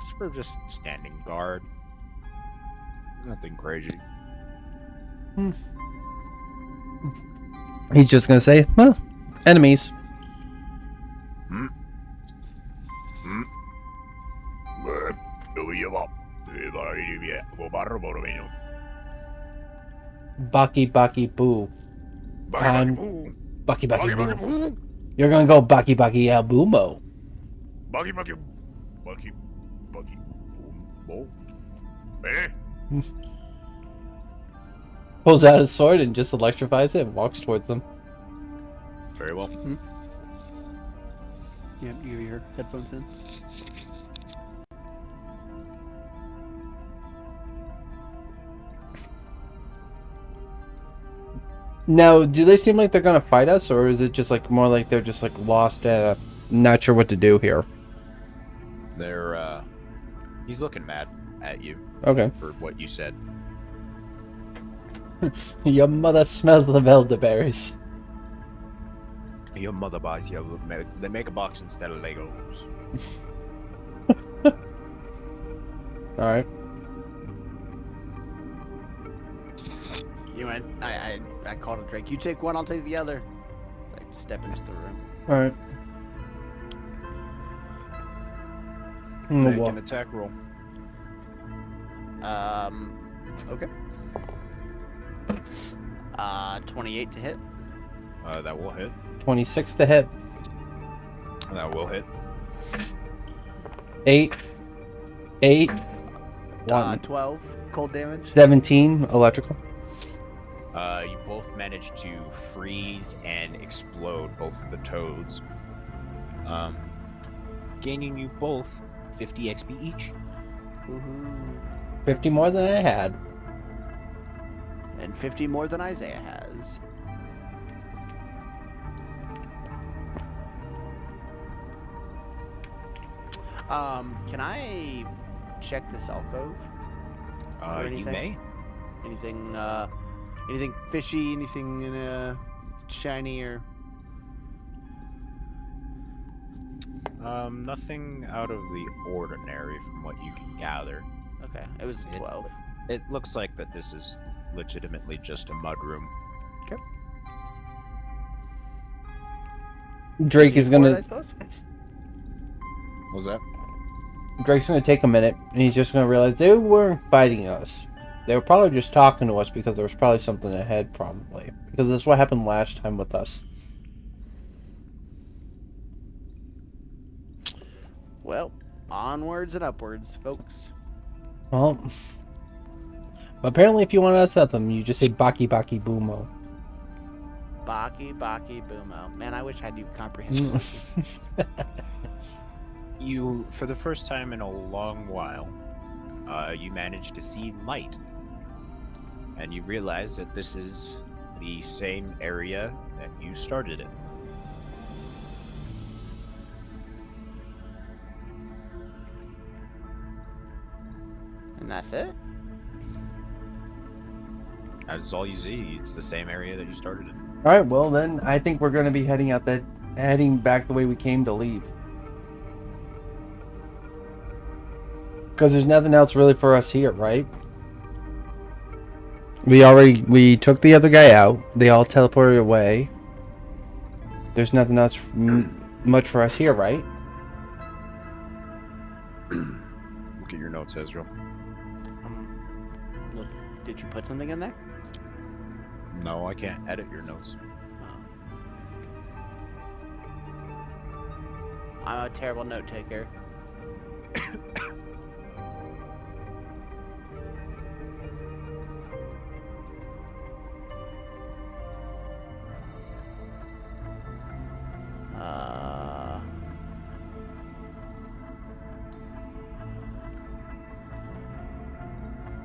sort of just standing guard. Nothing crazy. He's just going to say, well, enemies. Bucky, Bucky, boo. Bucky, Bucky, boo. You're going to go Bucky, Bucky, El Boomo. Bucky, Bucky, Bucky, Bucky, boom, eh? Pulls out his sword and just electrifies it and walks towards them. Very well. Yeah, you have your headphones in. Now, do they seem like they're gonna fight us, or is it just like more like they're just like lost, not sure what to do here? They're he's looking mad at you Okay. for what you said. Your mother smells the elderberries. Your mother buys you. They make a box instead of Legos. All right. You went. I called a Drake. You take one, I'll take the other. It's like step into the room. All right. Make an attack roll. Okay. 28 to hit. That will hit. 26 to hit. That will hit. 8. 1. 12 cold damage. 17 electrical. You both managed to freeze and explode both of the toads, gaining you both 50 XP each. Woohoo. 50 more than I had. And 50 more than Isaiah has. Can I check this alcove? Or You anything? may. Anything fishy? Anything shiny or? Nothing out of the ordinary from what you can gather. Okay, it was 12. It looks like that this is legitimately just a mudroom. Drake is Board, I gonna. suppose? Was that? Drake's gonna take a minute, and he's just gonna realize they weren't fighting us. They were probably just talking to us because there was probably something ahead, probably. Because that's what happened last time with us. Well, onwards and upwards, folks. Well, apparently if you want to upset them, you just say Baki Baki Boomo. Baki Baki Boomo. Man, I wish I knew comprehension. languages. You, for the first time in a long while, you managed to see light. And you realize that this is the same area that you started in. And that's it? That's all you see. It's the same area that you started in. All right, well then I think we're gonna be heading back the way we came to leave. Because there's nothing else really for us here, right? We took the other guy out. They all teleported away. There's nothing else much for us here, right? Look at your notes, Ezra. Look, did you put something in there? No, I can't edit your notes. I'm a terrible note taker.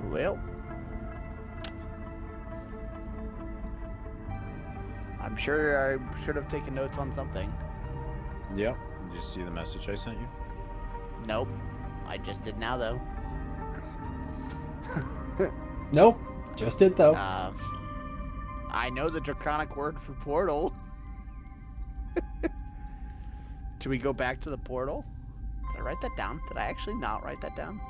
Well, I'm sure I should have taken notes on something. Yep. Did you see the message I sent you? Nope. I just did now, though. Nope. Just did though. I know the draconic word for portal. Should we go back to the portal? Did I write that down? Did I actually not write that down?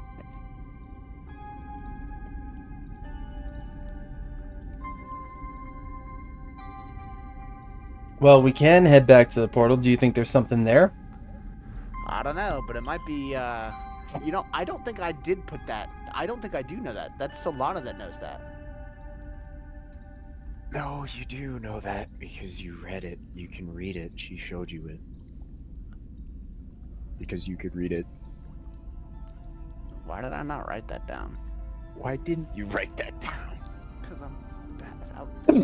Well, we can head back to the portal. Do you think there's something there? I don't know, but it might be, you know, I don't think I did put that. I don't think I do know that. That's Solana that knows that. No, you do know that because you read it. You can read it. She showed you it. Because you could read it. Why did I not write that down? Why didn't you write that down? Because I'm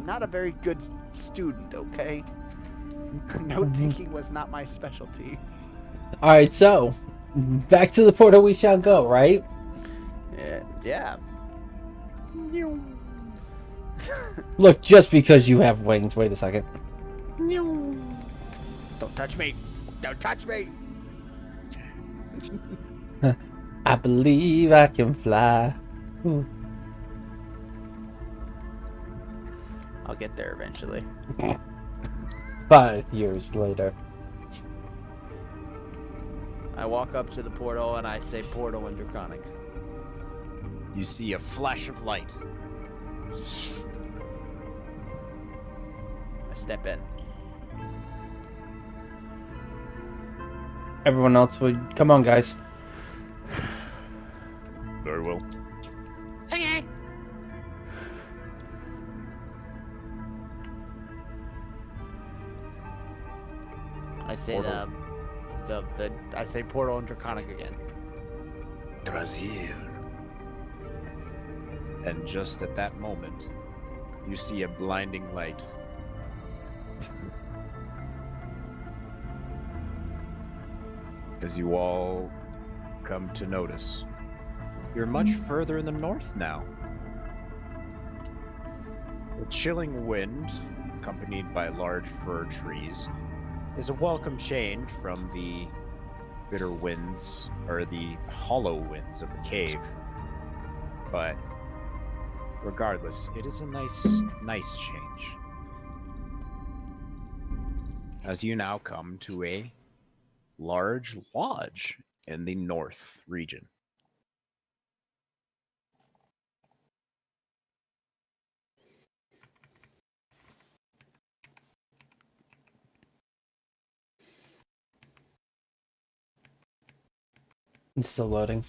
not a very good student, okay? Note taking was not my specialty. All right, so back to the portal we shall go, right? Yeah. Look, just because you have wings. Wait a second. Don't touch me! Don't touch me! I believe I can fly. Ooh. I'll get there eventually. 5 years later. I walk up to the portal and I say portal in Draconic. You see a flash of light. I step in. Everyone else would come on, guys. Very well. Okay. I say Portal. I say portal in Draconic again. Drazier. And just at that moment, you see a blinding light. As you all come to notice, you're much further in the north now. The chilling wind, accompanied by large fir trees, is a welcome change from the bitter winds, or the hollow winds of the cave. But regardless, it is a nice change. As you now come to a large lodge in the north region. It's still loading.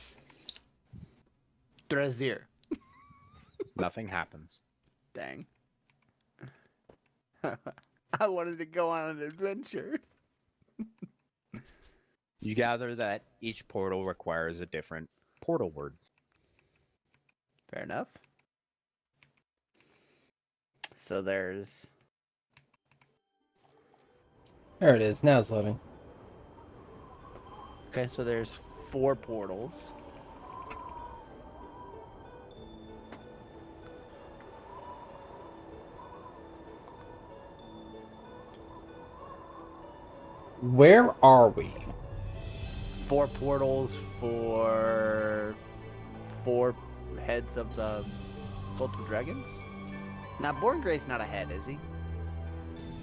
Drazier. Nothing happens. Dang. I wanted to go on an adventure. You gather that each portal requires a different portal word. Fair enough. So there's There it is. Now it's loading. okay, so there's 4 portals. Where are we? 4 portals for 4 heads of the Cult of Dragons. Now Born Grey's not a head, is he?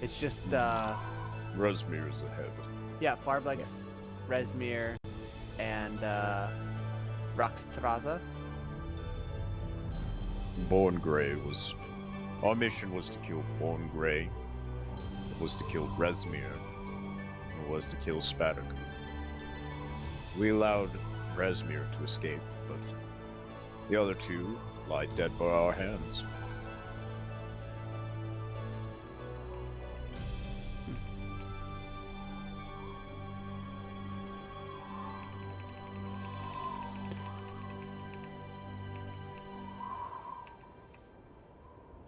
It's just Rosmir's ahead. yeah, Farblex, Resmir, and Roxtraza. Born Grey was... Our mission was to kill Born Grey. It was to kill Resmir. It was to kill Spadak. We allowed Resmir to escape, but the other 2 lie dead by our hands.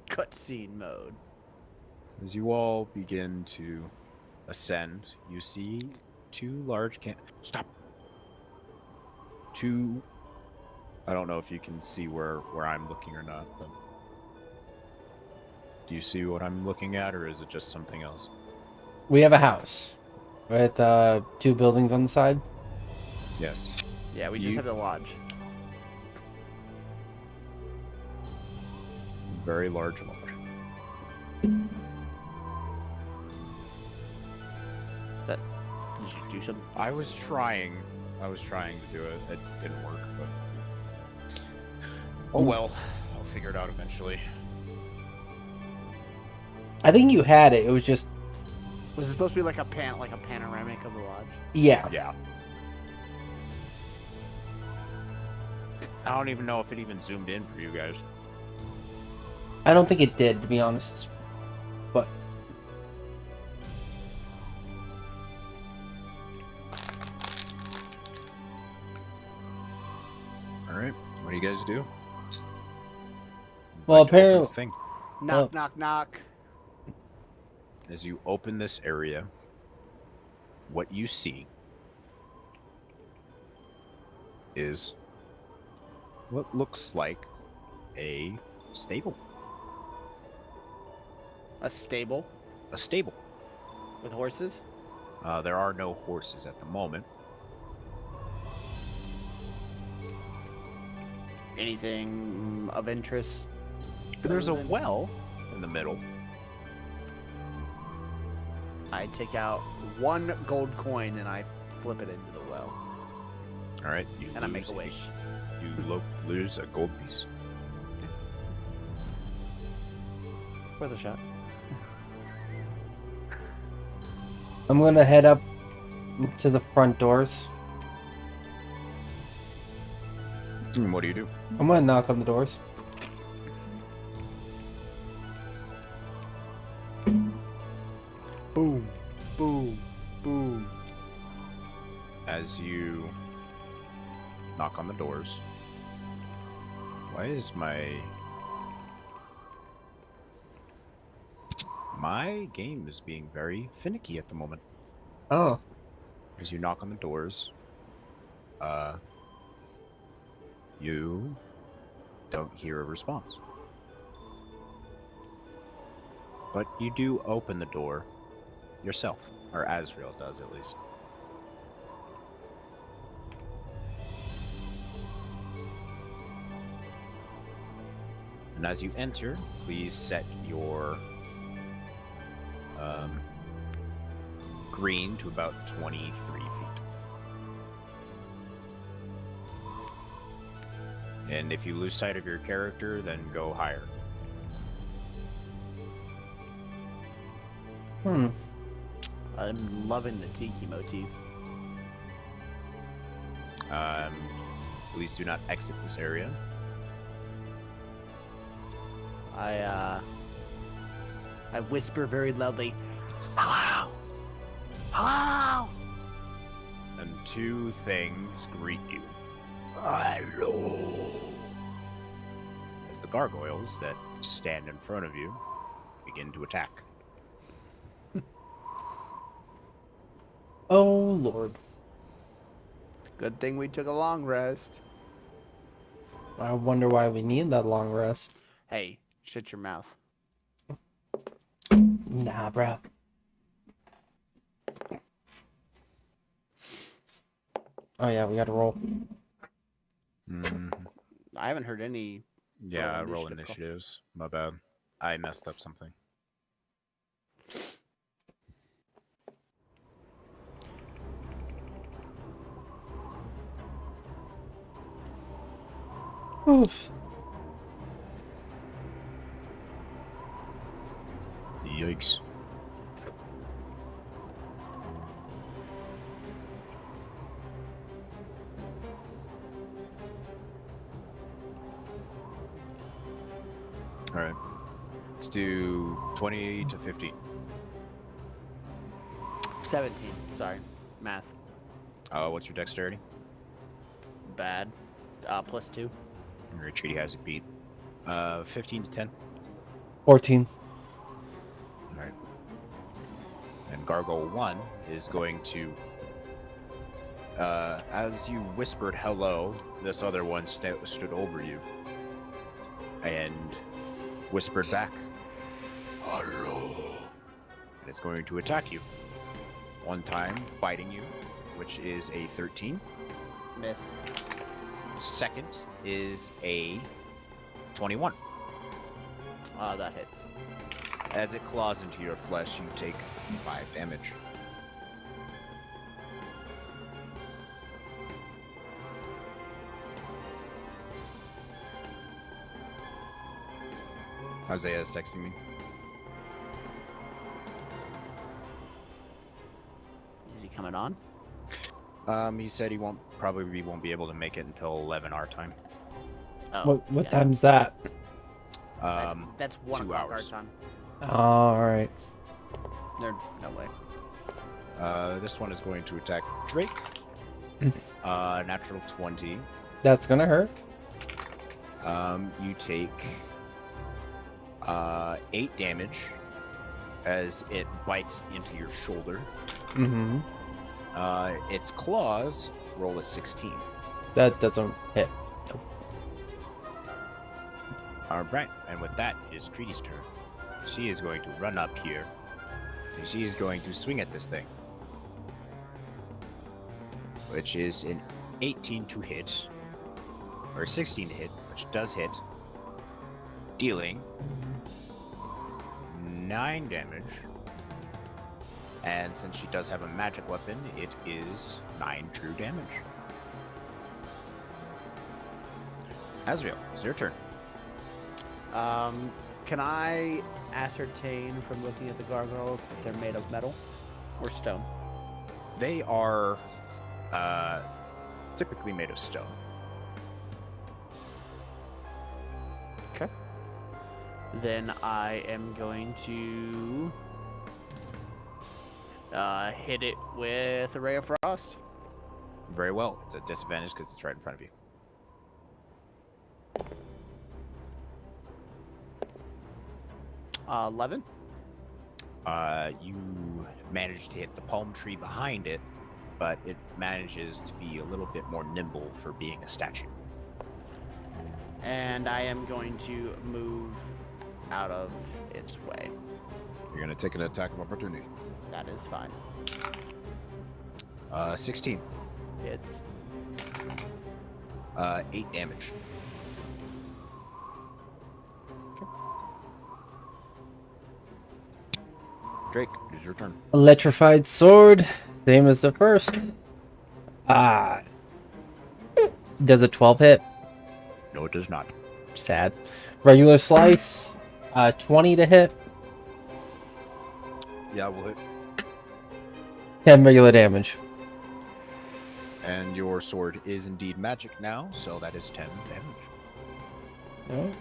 Cutscene mode. As you all begin to ascend, you see 2 large Stop! 2... I don't know if you can see where I'm looking or not, but... Do you see what I'm looking at, or is it just something else? We have a house with 2 buildings on the side. Yes. Yeah, we just have the lodge. Very large lodge. Did you do something? I was trying to do it. It didn't work, but... Oh well. I'll figure it out eventually. I think you had it. It was just Was it supposed to be like a panoramic of the lodge? yeah. Yeah. I don't even know if it even zoomed in for you guys. I don't think it did, to be honest. But Alright. What do you guys do? Well, Like to open the apparently- thing. Knock, knock, knock. As you open this area, what you see is what looks like a stable. A stable A stable. with horses? There are no horses at the moment. Anything of interest? There's a other than- well in the middle. I take out 1 gold coin and I flip it into the well. All right. And I make a wish. You lose a gold piece. Worth a shot. I'm gonna head up to the front doors. And what do you do? I'm gonna knock on the doors. Boom, boom, boom. As you knock on the doors. Why is my game is being very finicky at the moment? Oh. As you knock on the doors, you don't hear a response. But you do open the door yourself, or Azrael does at least. And as you enter, please set your green to about 23 feet. And if you lose sight of your character, then go higher. I'm loving the tiki motif. Please do not exit this area. I whisper very loudly, "Hello! Hello!" And 2 things greet you. Hello! As the gargoyles that stand in front of you begin to attack. Oh, Lord. Good thing we took a long rest. I wonder why we need that long rest. Hey, shut your mouth. Nah, bro. Oh, yeah, we gotta roll. I haven't heard any. Yeah, Roll roll initiative call. initiatives. My bad. I messed up something. Oof. Yikes. Alright. Let's do 20 to 15. 17. Sorry, math. What's your dexterity? Bad. +2. Your treaty has it beat. 15 to 10. 14. Alright. And Gargoyle 1 is going to... as you whispered hello, this other one stood over you. And whispered back, hello. And it's going to attack you. 1 time, biting you, which is a 13. Miss. Second is a 21. That hits. As it claws into your flesh, you take 5 damage. Isaiah is texting me. Is he coming on? He said he probably won't be able to make it until 11 our time. Oh, What yeah. time's that? That's 1 2 o'clock hours. our time. Alright. There, no way. This one is going to attack Drake. Natural 20. That's gonna hurt. You take 8 damage as it bites into your shoulder. Mm-hmm. Its claws roll a 16. That doesn't hit. All right, and with that, it is Treaty's turn. she is going to run up here, and she is going to swing at this thing, which is an 18 to hit, or 16 to hit, which does hit, dealing 9 damage. And since she does have a magic weapon, it is 9 true damage. Asriel, it's your turn. Can I ascertain from looking at the gargoyles if they're made of metal or stone? They are typically made of stone. Okay. Then I am going to hit it with a ray of frost. Very well. It's a disadvantage because it's right in front of you. Uh, 11. You manage to hit the palm tree behind it, but it manages to be a little bit more nimble for being a statue. And I am going to move out of its way. You're going to take an attack of opportunity. That is fine. 16. It's 8 damage. Drake, it is your turn. Electrified sword, same as the first. Does a 12 hit? No, it does not. Sad. Regular slice, 20 to hit. Yeah, we'll hit. 10 regular damage. And your sword is indeed magic now, so that is 10 damage. Oh.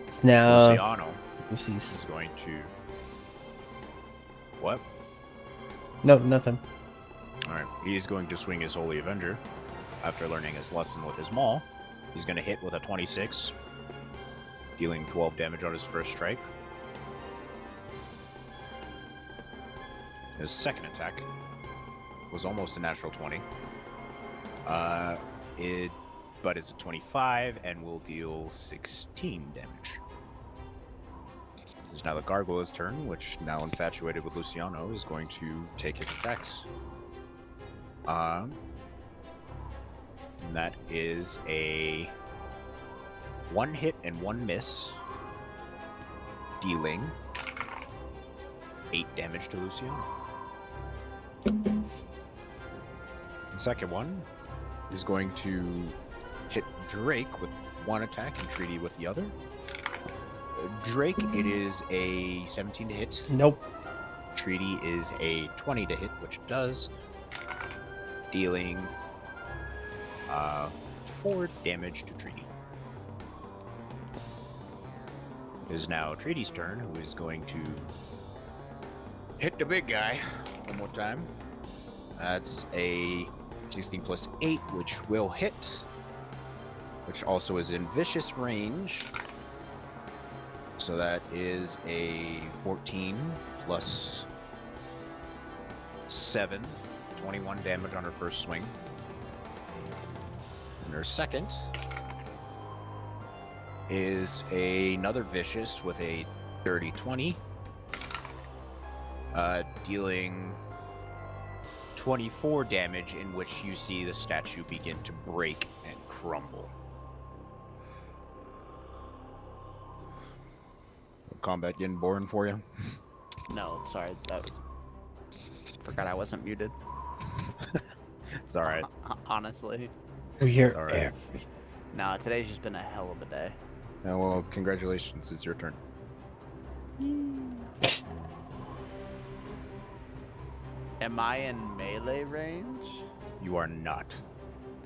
It's now Luciano Lucy's. is going to... What? No, nothing. Alright, he's going to swing his Holy Avenger. After learning his lesson with his maul, he's going to hit with a 26, dealing 12 damage on his first strike. His second attack was almost a natural 20. But it's a 25 and will deal 16 damage. It's now the Gargoyle's turn, which, now infatuated with Luciano, is going to take his attacks. And that is a 1 hit and 1 miss, dealing 8 damage to Luciano. The second one is going to hit Drake with 1 attack and Treaty with the other. Drake, it is a 17 to hit. Nope. Treaty is a 20 to hit, which does, dealing 4 damage to Treaty. It is now Treaty's turn, who is going to hit the big guy one more time. That's a 16 plus 8, which will hit, which also is in vicious range. So that is a 14 plus 7, 21 damage on her first swing. And her second is another vicious with a dirty 20, dealing 24 damage, in which you see the statue begin to break and crumble. Combat getting boring for you? No, sorry, that was. Forgot I wasn't muted. It's alright. Honestly. We hear It's all right. everything. No, today's just been a hell of a day. Well, congratulations. It's your turn. Am I in melee range? You are not.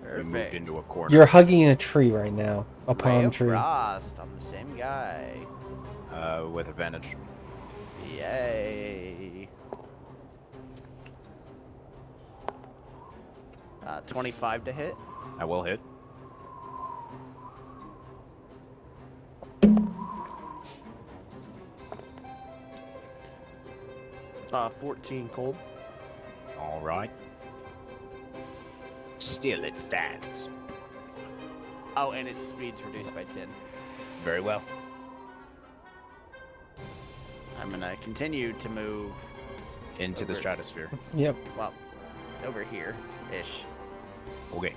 You moved Perfect. into a corner. You're hugging a tree right now. A Ray palm of tree. Frost. I'm the same guy. With advantage. Yay. 25 to hit. I will hit. Uh, 14 cold. All right. Still, it stands. Oh, and its speed's reduced by 10. Very well. I'm gonna continue to move Into the Over. stratosphere. Yep. well over here ish. Okay.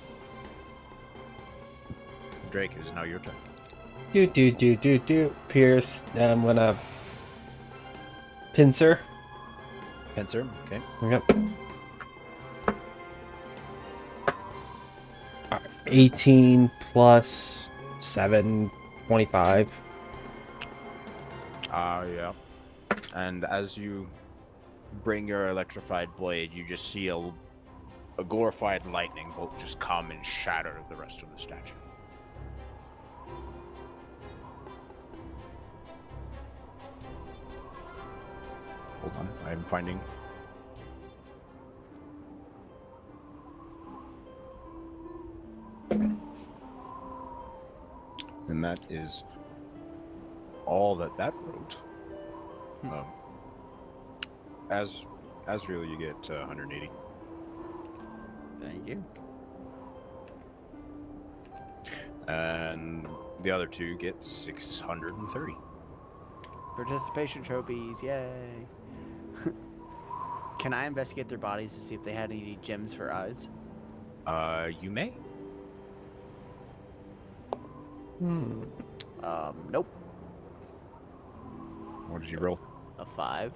Drake, it is now your turn. Do. Pierce. I'm gonna pincer. Pincer, okay. Yep. 18 plus 7, 25. Yeah. And as you bring your electrified blade, you just see a glorified lightning bolt just come and shatter the rest of the statue. Hold on, I'm finding. And that is all that wrote. As real, you get 180. Thank you. And the other two get 630. Participation trophies, yay! Can I investigate their bodies to see if they had any gems for eyes? You may. Nope. What did you roll? A 5.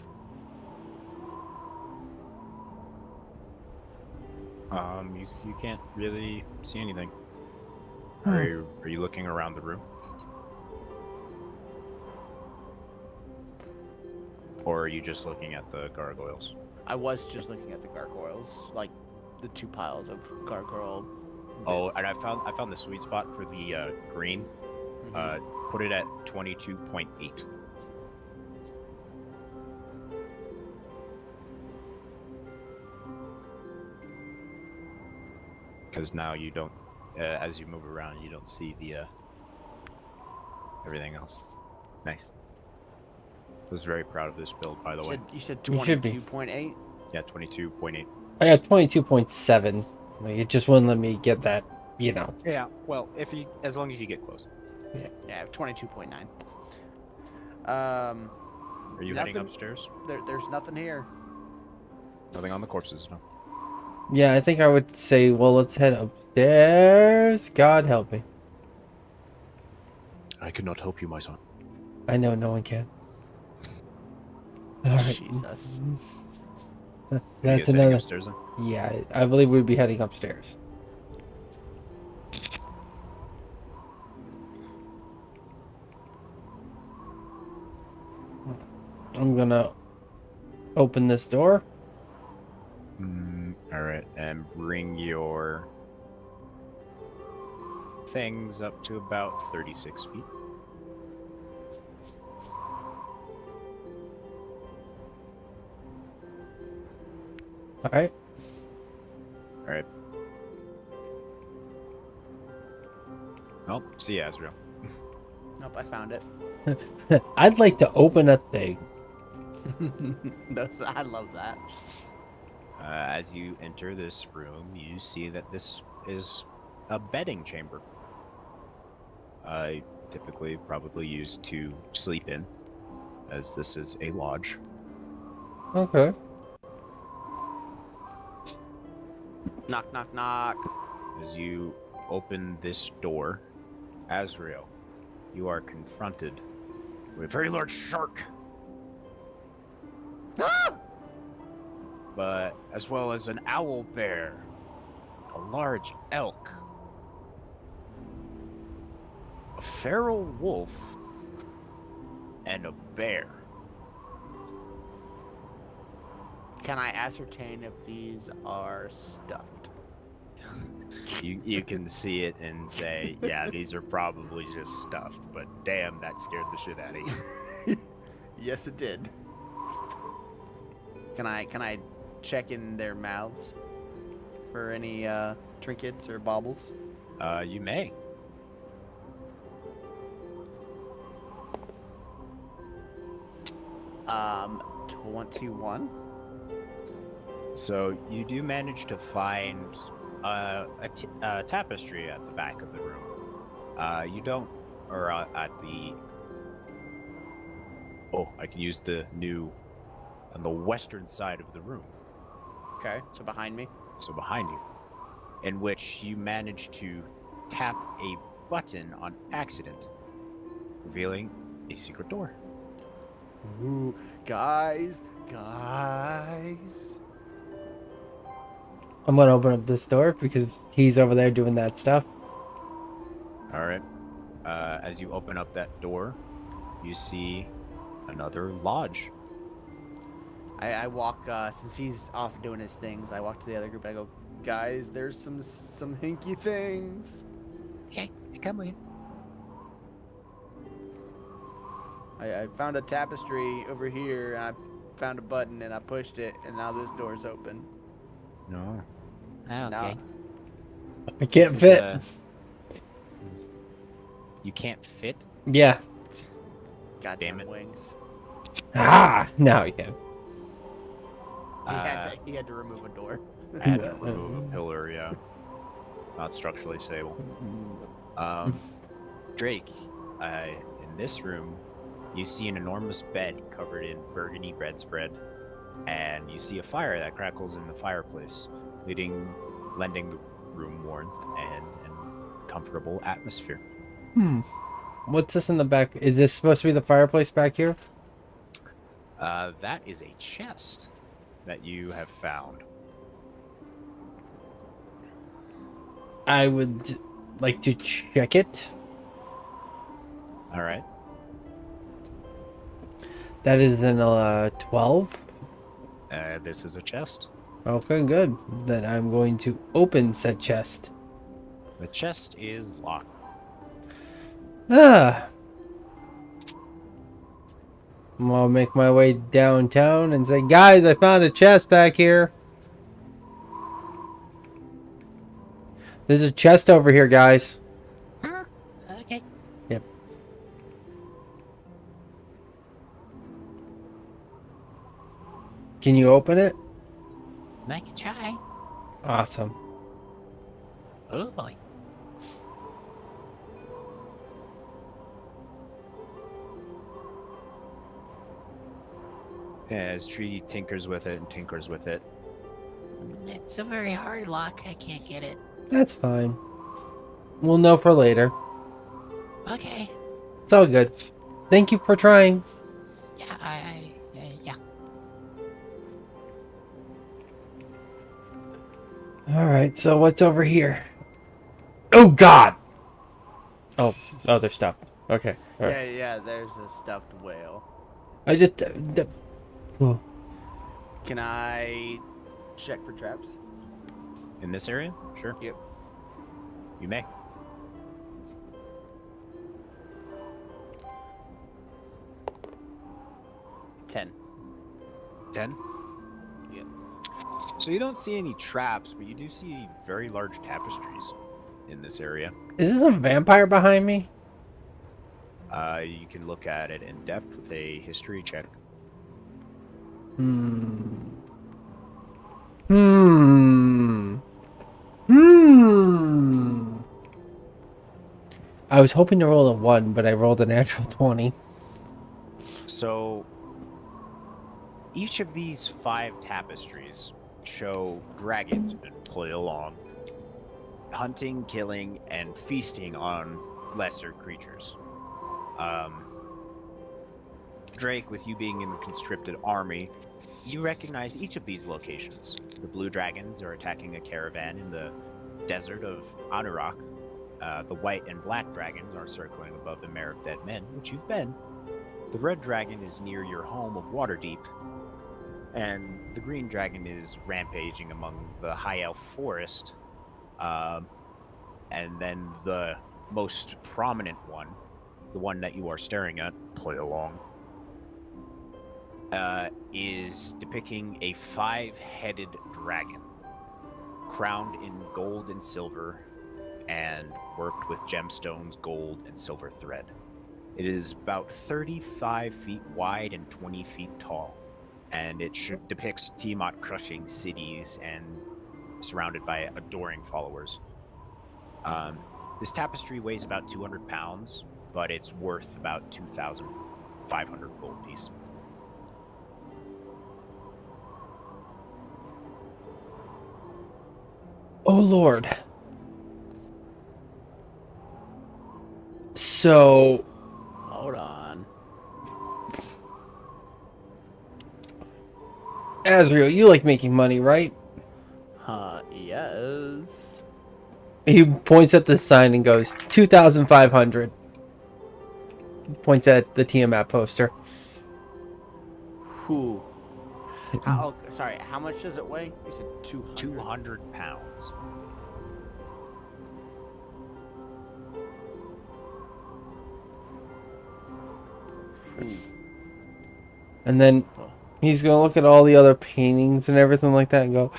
You can't really see anything. Hmm. Are you looking around the room? Or are you just looking at the gargoyles? I was just looking at the gargoyles, like the 2 piles of gargoyle. Oh, bits. and I found the sweet spot for the green. Mhm. Put it at 22.8. Because now you don't, as you move around, you don't see the everything else. Nice. I was very proud of this build, by the way. You said You should be. 22.8? Yeah, 22.8. I got 22.7. Like, it just wouldn't let me get that, you know. Yeah, well, as long as you get close. Yeah, 22.9. Are you heading Nothing. upstairs? There's nothing here. Nothing on the corpses, no. Yeah, I think I would say, well, let's head upstairs. God help me. I cannot help you, my son. I know no one can. All right. Jesus. You That's guys heading another. upstairs then? Yeah, I believe we'd be heading upstairs. I'm gonna open this door. All right, and bring your things up to about 36 feet. All right. All right. Well, see ya, Azrael. Nope, I found it. I'd like to open a thing. I love that. As you enter this room, you see that this is a bedding chamber. Typically probably used to sleep in, as this is a lodge. Okay. Knock, knock, knock. As you open this door, Azrael, you are confronted with a very large shark, but as well as an owl bear, a large elk, a feral wolf, and a bear. Can I ascertain if these are stuffed? You can see it and say, yeah, these are probably just stuffed, but damn, that scared the shit out of you. Yes, it did. Can I check in their mouths for any trinkets or baubles? You may. Um, 21. So you do manage to find a tapestry at the back of the room. You don't, or at the Oh, I can use the new on the western side of the room. Okay, so behind me. So behind you, in which you manage to tap a button on accident, revealing a secret door. Ooh, guys. I'm gonna open up this door because he's over there doing that stuff. All right. As you open up that door, you see another lodge. I walk, since he's off doing his things, I walk to the other group. I go, guys, there's some hinky things. Okay, I come with you. I found a tapestry over here, and I found a button, and I pushed it, and now this door's open. No. Oh, Now, okay. I can't This is, fit. You can't fit? Yeah. goddamn Damn it. wings. Ah, now you can. He had to remove a door. I had to remove a pillar, yeah. Not structurally stable. Drake, in this room, you see an enormous bed covered in burgundy bread spread, and you see a fire that crackles in the fireplace, lending the room warmth and comfortable atmosphere. What's this in the back? Is this supposed to be the fireplace back here? That is a chest that you have found. I would like to check it. All right. That is an 12. This is a chest. Okay, good. Then I'm going to open said chest. The chest is locked. Ah. I'll make my way downtown and say, guys, I found a chest back here. There's a chest over here, guys. Huh? Okay. Yep. Can you open it? I can try. Awesome. Oh boy. As Tree tinkers with it and tinkers with it. It's a very hard lock. I can't get it. That's fine. We'll know for later. Okay. It's all good. Thank you for trying. Yeah, yeah. Alright, so what's over here? Oh, God! Oh, they're stuffed. Okay. All right. Yeah, there's a stuffed whale. I just... oh. Can I check for traps? In this area? Sure. Yep. You may. Ten. 10? Yep. So you don't see any traps, but you do see very large tapestries in this area. Is this a vampire behind me? You can look at it in depth with a history check. I was hoping to roll a 1, but I rolled a natural 20. So each of these 5 tapestries show dragons and play along, hunting, killing, and feasting on lesser creatures. Drake, with you being in the conscripted army, you recognize each of these locations. The blue dragons are attacking a caravan in the desert of Anurak. The white and black dragons are circling above the Mare of Dead Men, which you've been. The red dragon is near your home of Waterdeep. And the green dragon is rampaging among the High Elf Forest. And then the most prominent one, the one that you are staring at, play along, is depicting a 5-headed dragon, crowned in gold and silver, and worked with gemstones, gold, and silver thread. It is about 35 feet wide and 20 feet tall, and it depicts Tiamat crushing cities and surrounded by adoring followers. This tapestry weighs about 200 pounds, but it's worth about 2,000 500 gold piece. Oh Lord. So Hold on. Azriel, you like making money, right? Yes. He points at the sign and goes, 2,500. Points at the Tiamat poster. Who? How, oh, sorry. How much does it weigh? You said 200. 200 pounds. Ooh. And then he's gonna look at all the other paintings and everything like that and go,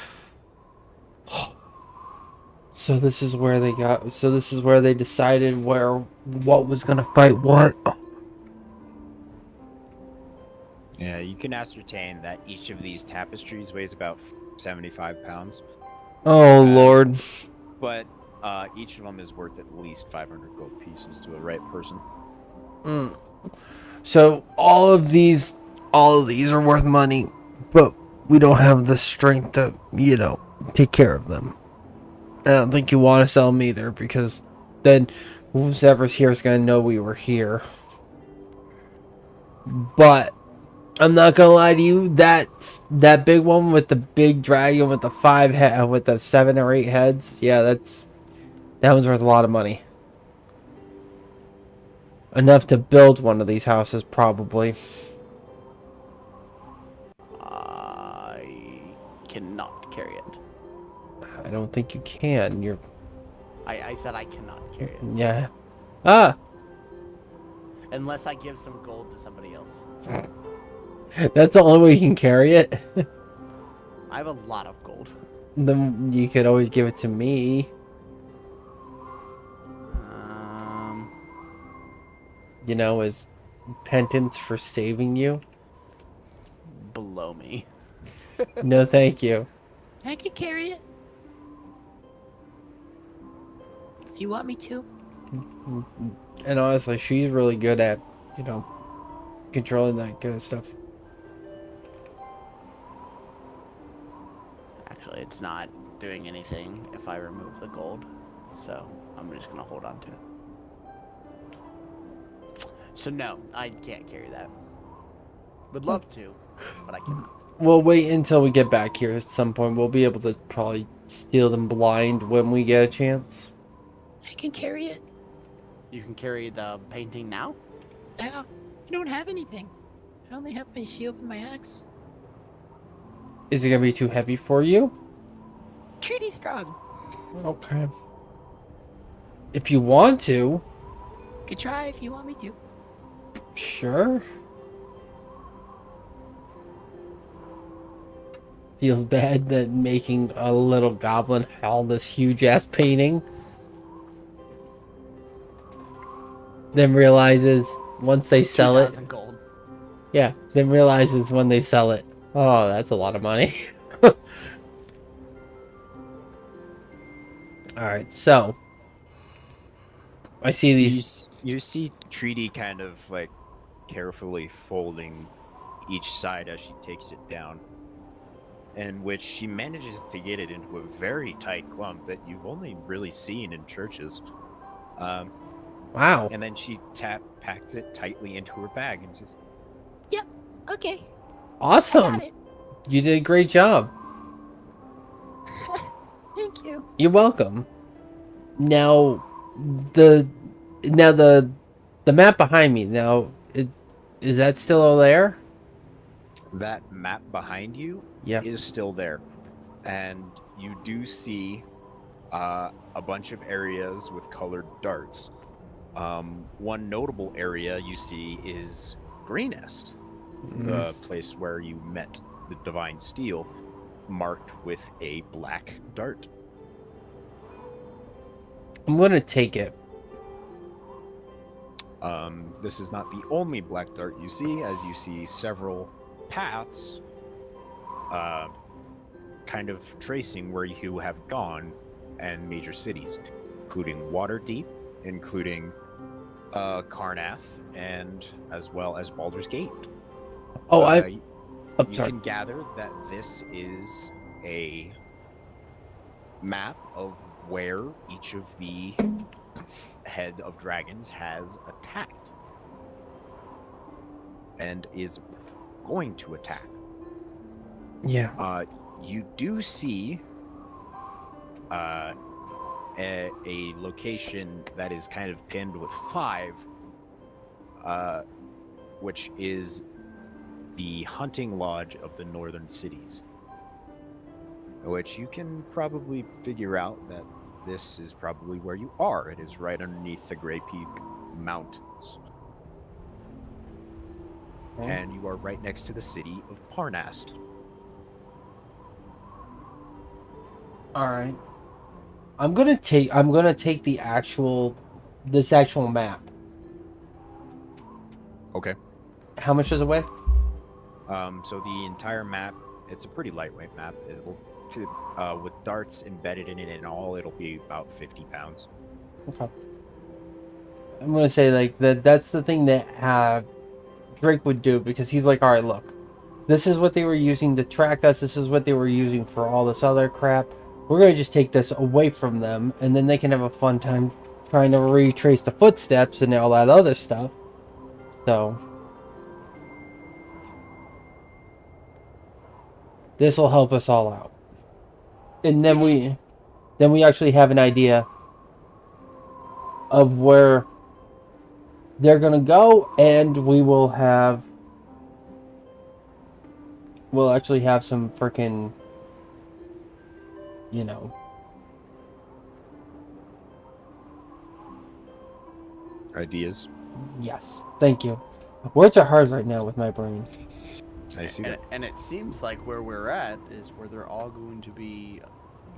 so this is where they got, so this is where they decided what was gonna fight what. Yeah, you can ascertain that each of these tapestries weighs about 75 pounds. Oh Lord. But each of them is worth at least 500 gold pieces to a right person. So all of these are worth money, but we don't have the strength to, take care of them. I don't think you want to sell them either, because then whoever's here is going to know we were here. But I'm not going to lie to you, that big one with the big dragon with the with the 7 or 8 heads, yeah, that one's worth a lot of money. Enough to build one of these houses, probably. I cannot carry it. I don't think you can. I said I cannot carry it. Yeah. Ah! Unless I give some gold to somebody else. That's the only way you can carry it? I have a lot of gold. Then you could always give it to me. As penance for saving you. Below me. No, thank you. I can carry it. If you want me to. And honestly, she's really good at, controlling that kind of stuff. Actually, it's not doing anything if I remove the gold. So, I'm just going to hold on to it. So no, I can't carry that. Would love to, but I cannot. We'll wait until we get back here at some point. We'll be able to probably steal them blind when we get a chance. I can carry it. You can carry the painting now? I don't have anything. I only have my shield and my axe. Is it going to be too heavy for you? Pretty strong. Okay. If you want to. Could try if you want me to. Sure. Feels bad that making a little goblin haul this huge ass painting. Then realizes once they sell it. 2,000 gold. Yeah, then realizes when they sell it. Oh, that's a lot of money. Alright, so. I see these. You see Treaty kind of like carefully folding each side as she takes it down, in which she manages to get it into a very tight clump that you've only really seen in churches. Wow. And then she packs it tightly into her bag and just. Yep. Okay. Awesome. Got it. You did a great job. Thank you. You're welcome. Now, the map behind me. Now, is that still there? That map behind you is still there, and you do see a bunch of areas with colored darts. One notable area you see is Greenest, the place where you met the Divine Steel, marked with a black dart. I'm gonna take it. This is not the only black dart you see, as you see several paths kind of tracing where you have gone and major cities, including Waterdeep, including Karnath, and as well as Baldur's Gate. Oh, You I'm sorry. can gather that this is a map of where each of the head of dragons has attacked and is going to attack. Yeah. You do see a location that is kind of pinned with 5, which is the hunting lodge of the northern cities, which you can probably figure out that this is probably where you are. It is right underneath the Grey Peak Mountains. Okay. And you are right next to the city of Parnast. All right. I'm gonna take this actual map. Okay. How much does it weigh? So the entire map, it's a pretty lightweight map. With darts embedded in it and all, it'll be about 50 pounds. Okay. I'm gonna say like that's the thing that Drake would do, because he's like, all right, look, this is what they were using to track us. This is what they were using for all this other crap. We're gonna just take this away from them, and then they can have a fun time trying to retrace the footsteps and all that other stuff. So this will help us all out, and then we actually have an idea of where they're gonna go, and we'll actually have some freaking, you know, Ideas? yes, thank you. Words are hard right now with my brain. I see that. And it seems like where we're at is where they're all going to be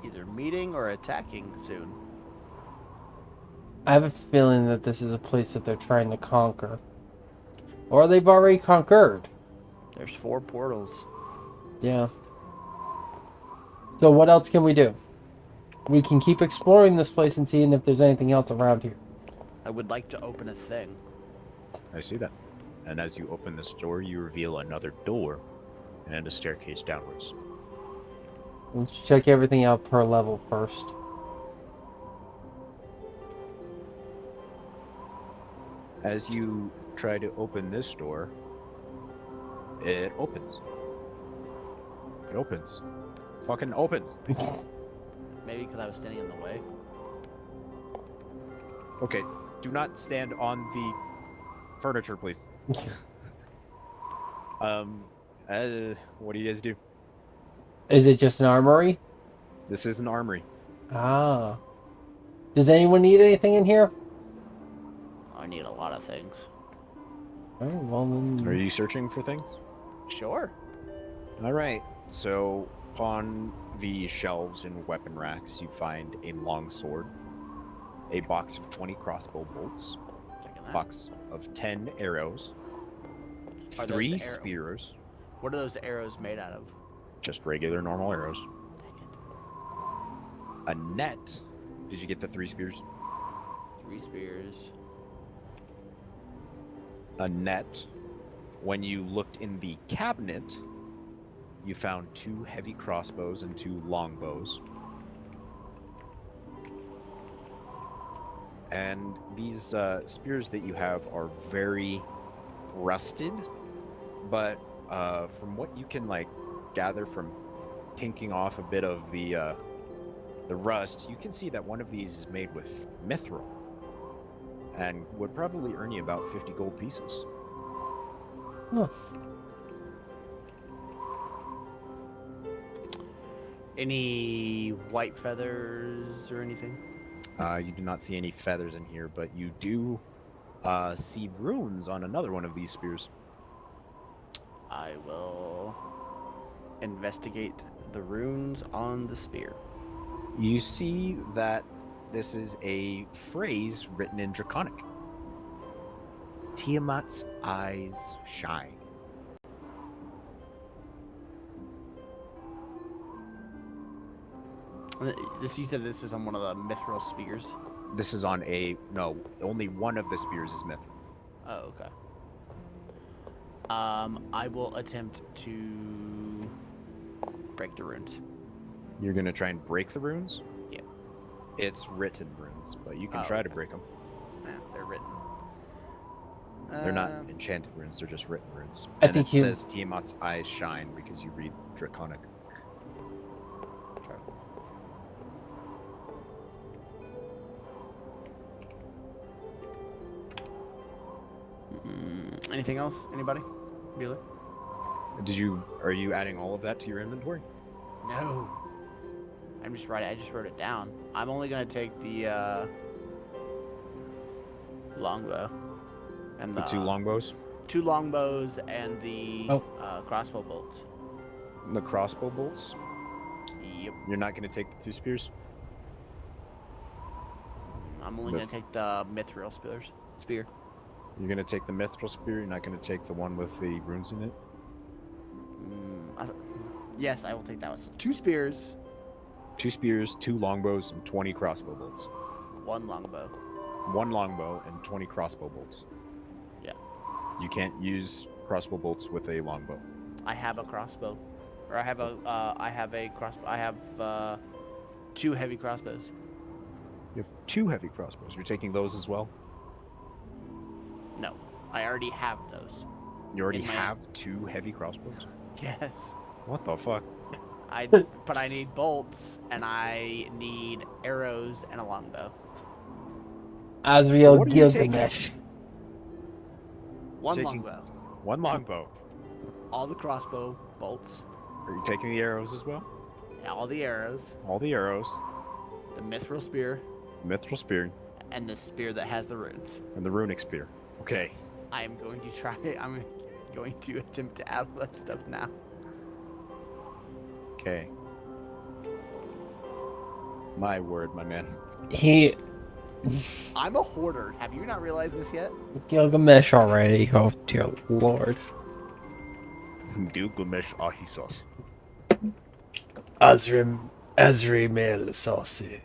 either meeting or attacking soon. I have a feeling that this is a place that they're trying to conquer, or they've already conquered. There's 4 portals. Yeah. So what else can we do? We can keep exploring this place and seeing if there's anything else around here. I would like to open a thing. I see that. And as you open this door, you reveal another door and a staircase downwards. Let's check everything out per level first. As you try to open this door, it opens. It opens. Fucking opens. Maybe because I was standing in the way. Okay, do not stand on the furniture, please. What do you guys do? Is it just an armory? This is an armory. Ah. Does anyone need anything in here? I need a lot of things. Oh, well then. Are you searching for things? Sure. All right. So upon the shelves and weapon racks, you find a long sword, a box of 20 crossbow bolts, Checking a that. box of 10 arrows, Are 3 those arrow- spears, What are those arrows made out of? just regular normal arrows, Dang a net. Did you get the 3 spears? it. 3 spears. A net. When you looked in the cabinet, you found 2 heavy crossbows and 2 longbows. And these spears that you have are very rusted, but from what you can gather from tinking off a bit of the rust, you can see that one of these is made with mithril and would probably earn you about 50 gold pieces. Huh. Any white feathers or anything? You do not see any feathers in here, but you do see runes on another one of these spears. I will investigate the runes on the spear. You see that this is a phrase written in Draconic. Tiamat's eyes shine. You said this is on one of the mithril spears? This is on a no. Only one of the spears is mithril. Oh, okay. I will attempt to break the runes. You're gonna try and break the runes? Yeah. It's written runes, but you can Oh, try to okay. break them. Yeah, they're written. They're not enchanted runes; they're just written runes. I And think it you- says Tiamat's eyes shine because you read Draconic. Okay. Anything else? Anybody? Bueller? Are you adding all of that to your inventory? No. I'm just writing. I just wrote it down. I'm only gonna take the longbow and The two longbows, two longbows and the Oh. crossbow bolts. and the crossbow bolts. Yep. You're not gonna take the two spears. I'm only The gonna take the mithril spear. You're gonna take the mithril spear. You're not gonna take the one with the runes in it. Yes, I will take that one. So 2 spears, Two spears, two longbows, and 20 crossbow bolts. 1 longbow. One longbow and 20 crossbow bolts. Yeah. You can't use crossbow bolts with a longbow. I have a crossbow, or I have a crossbow. I have 2 heavy crossbows. You have 2 heavy crossbows. You're taking those as well? No, I already have those. You already In my- have 2 heavy crossbows? Yes. What the fuck? But I need bolts and I need arrows and a longbow. Azrael what are you taking? Gilgamesh. 1 Taking- longbow. One longbow. All the crossbow bolts. Are you taking the arrows as well? All the arrows. All the arrows, The mithril spear. mithril spear, And the spear that has the runes. and the runic spear. Okay. I am going to try. I'm going to attempt to add all that stuff now. Okay. My word, my man. He I'm a hoarder. Have you not realized this yet? Gilgamesh already. Oh dear lord. Gilgamesh Ahisos. Azri Mel Saucy.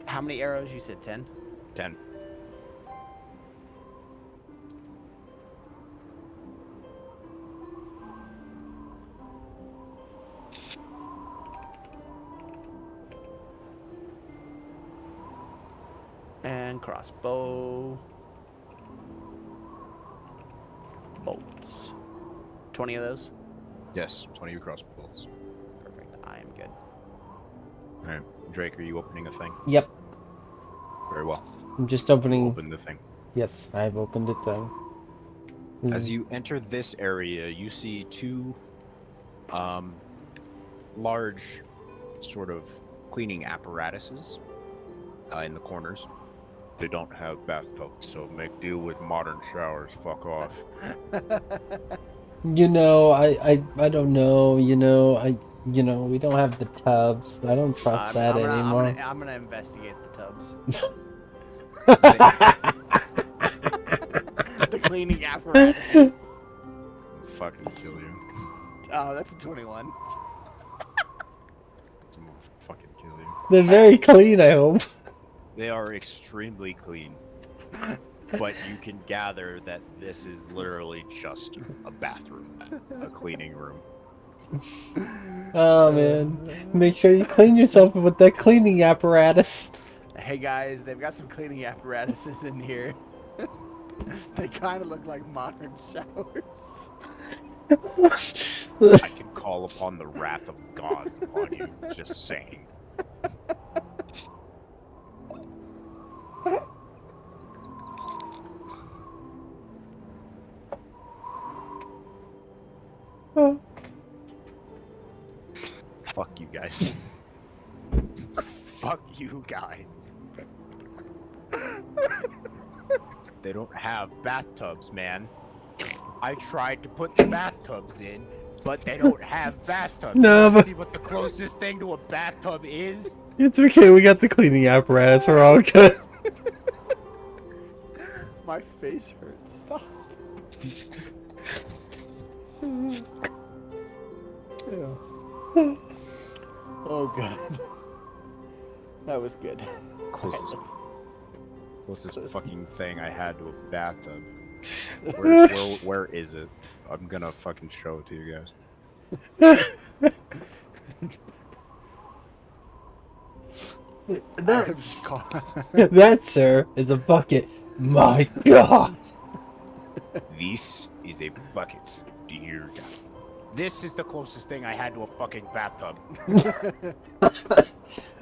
How many arrows? You said 10. 10. And crossbow. Bolts. 20 of those? Yes, 20 crossbow bolts. Perfect. I am good. Alright. Drake, are you opening a thing? Yep. Very well. I'm just opening. Open the thing. Yes, I've opened it then. As you enter this area, you see 2 large sort of cleaning apparatuses in the corners. They don't have bathtubs, so make deal with modern showers. Fuck off. You know, I don't know. You know, we don't have the tubs. I don't trust that anymore. I'm gonna investigate the tubs. The cleaning apparatus. I'll fucking kill you. Oh, that's a 21. I'm gonna fucking kill you. They're very clean, I hope. They are extremely clean. But you can gather that this is literally just a bathroom, a cleaning room. Oh man, make sure you clean yourself with that cleaning apparatus. Hey guys, they've got some cleaning apparatuses in here. They kind of look like modern showers. I can call upon the wrath of gods upon you, just saying. Fuck you guys. Fuck you guys. They don't have bathtubs, man. I tried to put the bathtubs in, but they don't have bathtubs. No, You wanna but- see what the closest thing to a bathtub is? It's okay, we got the cleaning apparatus, we're all good. My face hurts. Stop. Oh god. That was good. Closest fucking thing I had to a bathtub. Where is it? I'm gonna fucking show it to you guys. That, sir, is a bucket. My God. This is a bucket, dear. This is the closest thing I had to a fucking bathtub.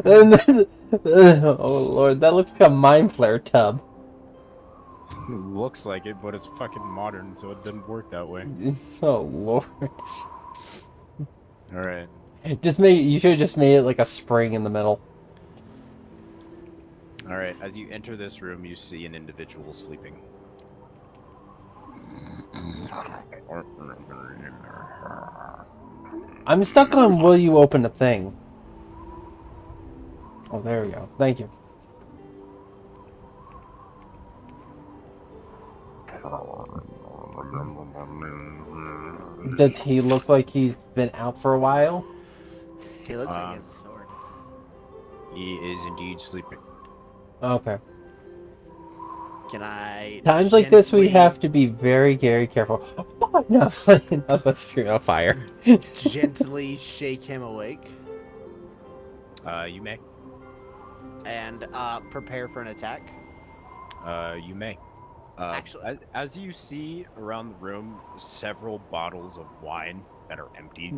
And then, oh Lord, that looks like a mind flare tub. Looks like it, but it's fucking modern, so it didn't work that way. Oh Lord. All right. You should have just made it like a spring in the middle. All right. As you enter this room, you see an individual sleeping. I'm stuck on will you open the thing? Oh, there we go. Thank you. Does he look like he's been out for a while? He looks like he has a sword. He is indeed sleeping. Okay. Can I... Times like this, we gently- have to be very, very careful. Oh, no, I was about to scream out fire. gently shake him awake You may. and prepare for an attack. You may. Actually- as you see around the room, several bottles of wine that are empty.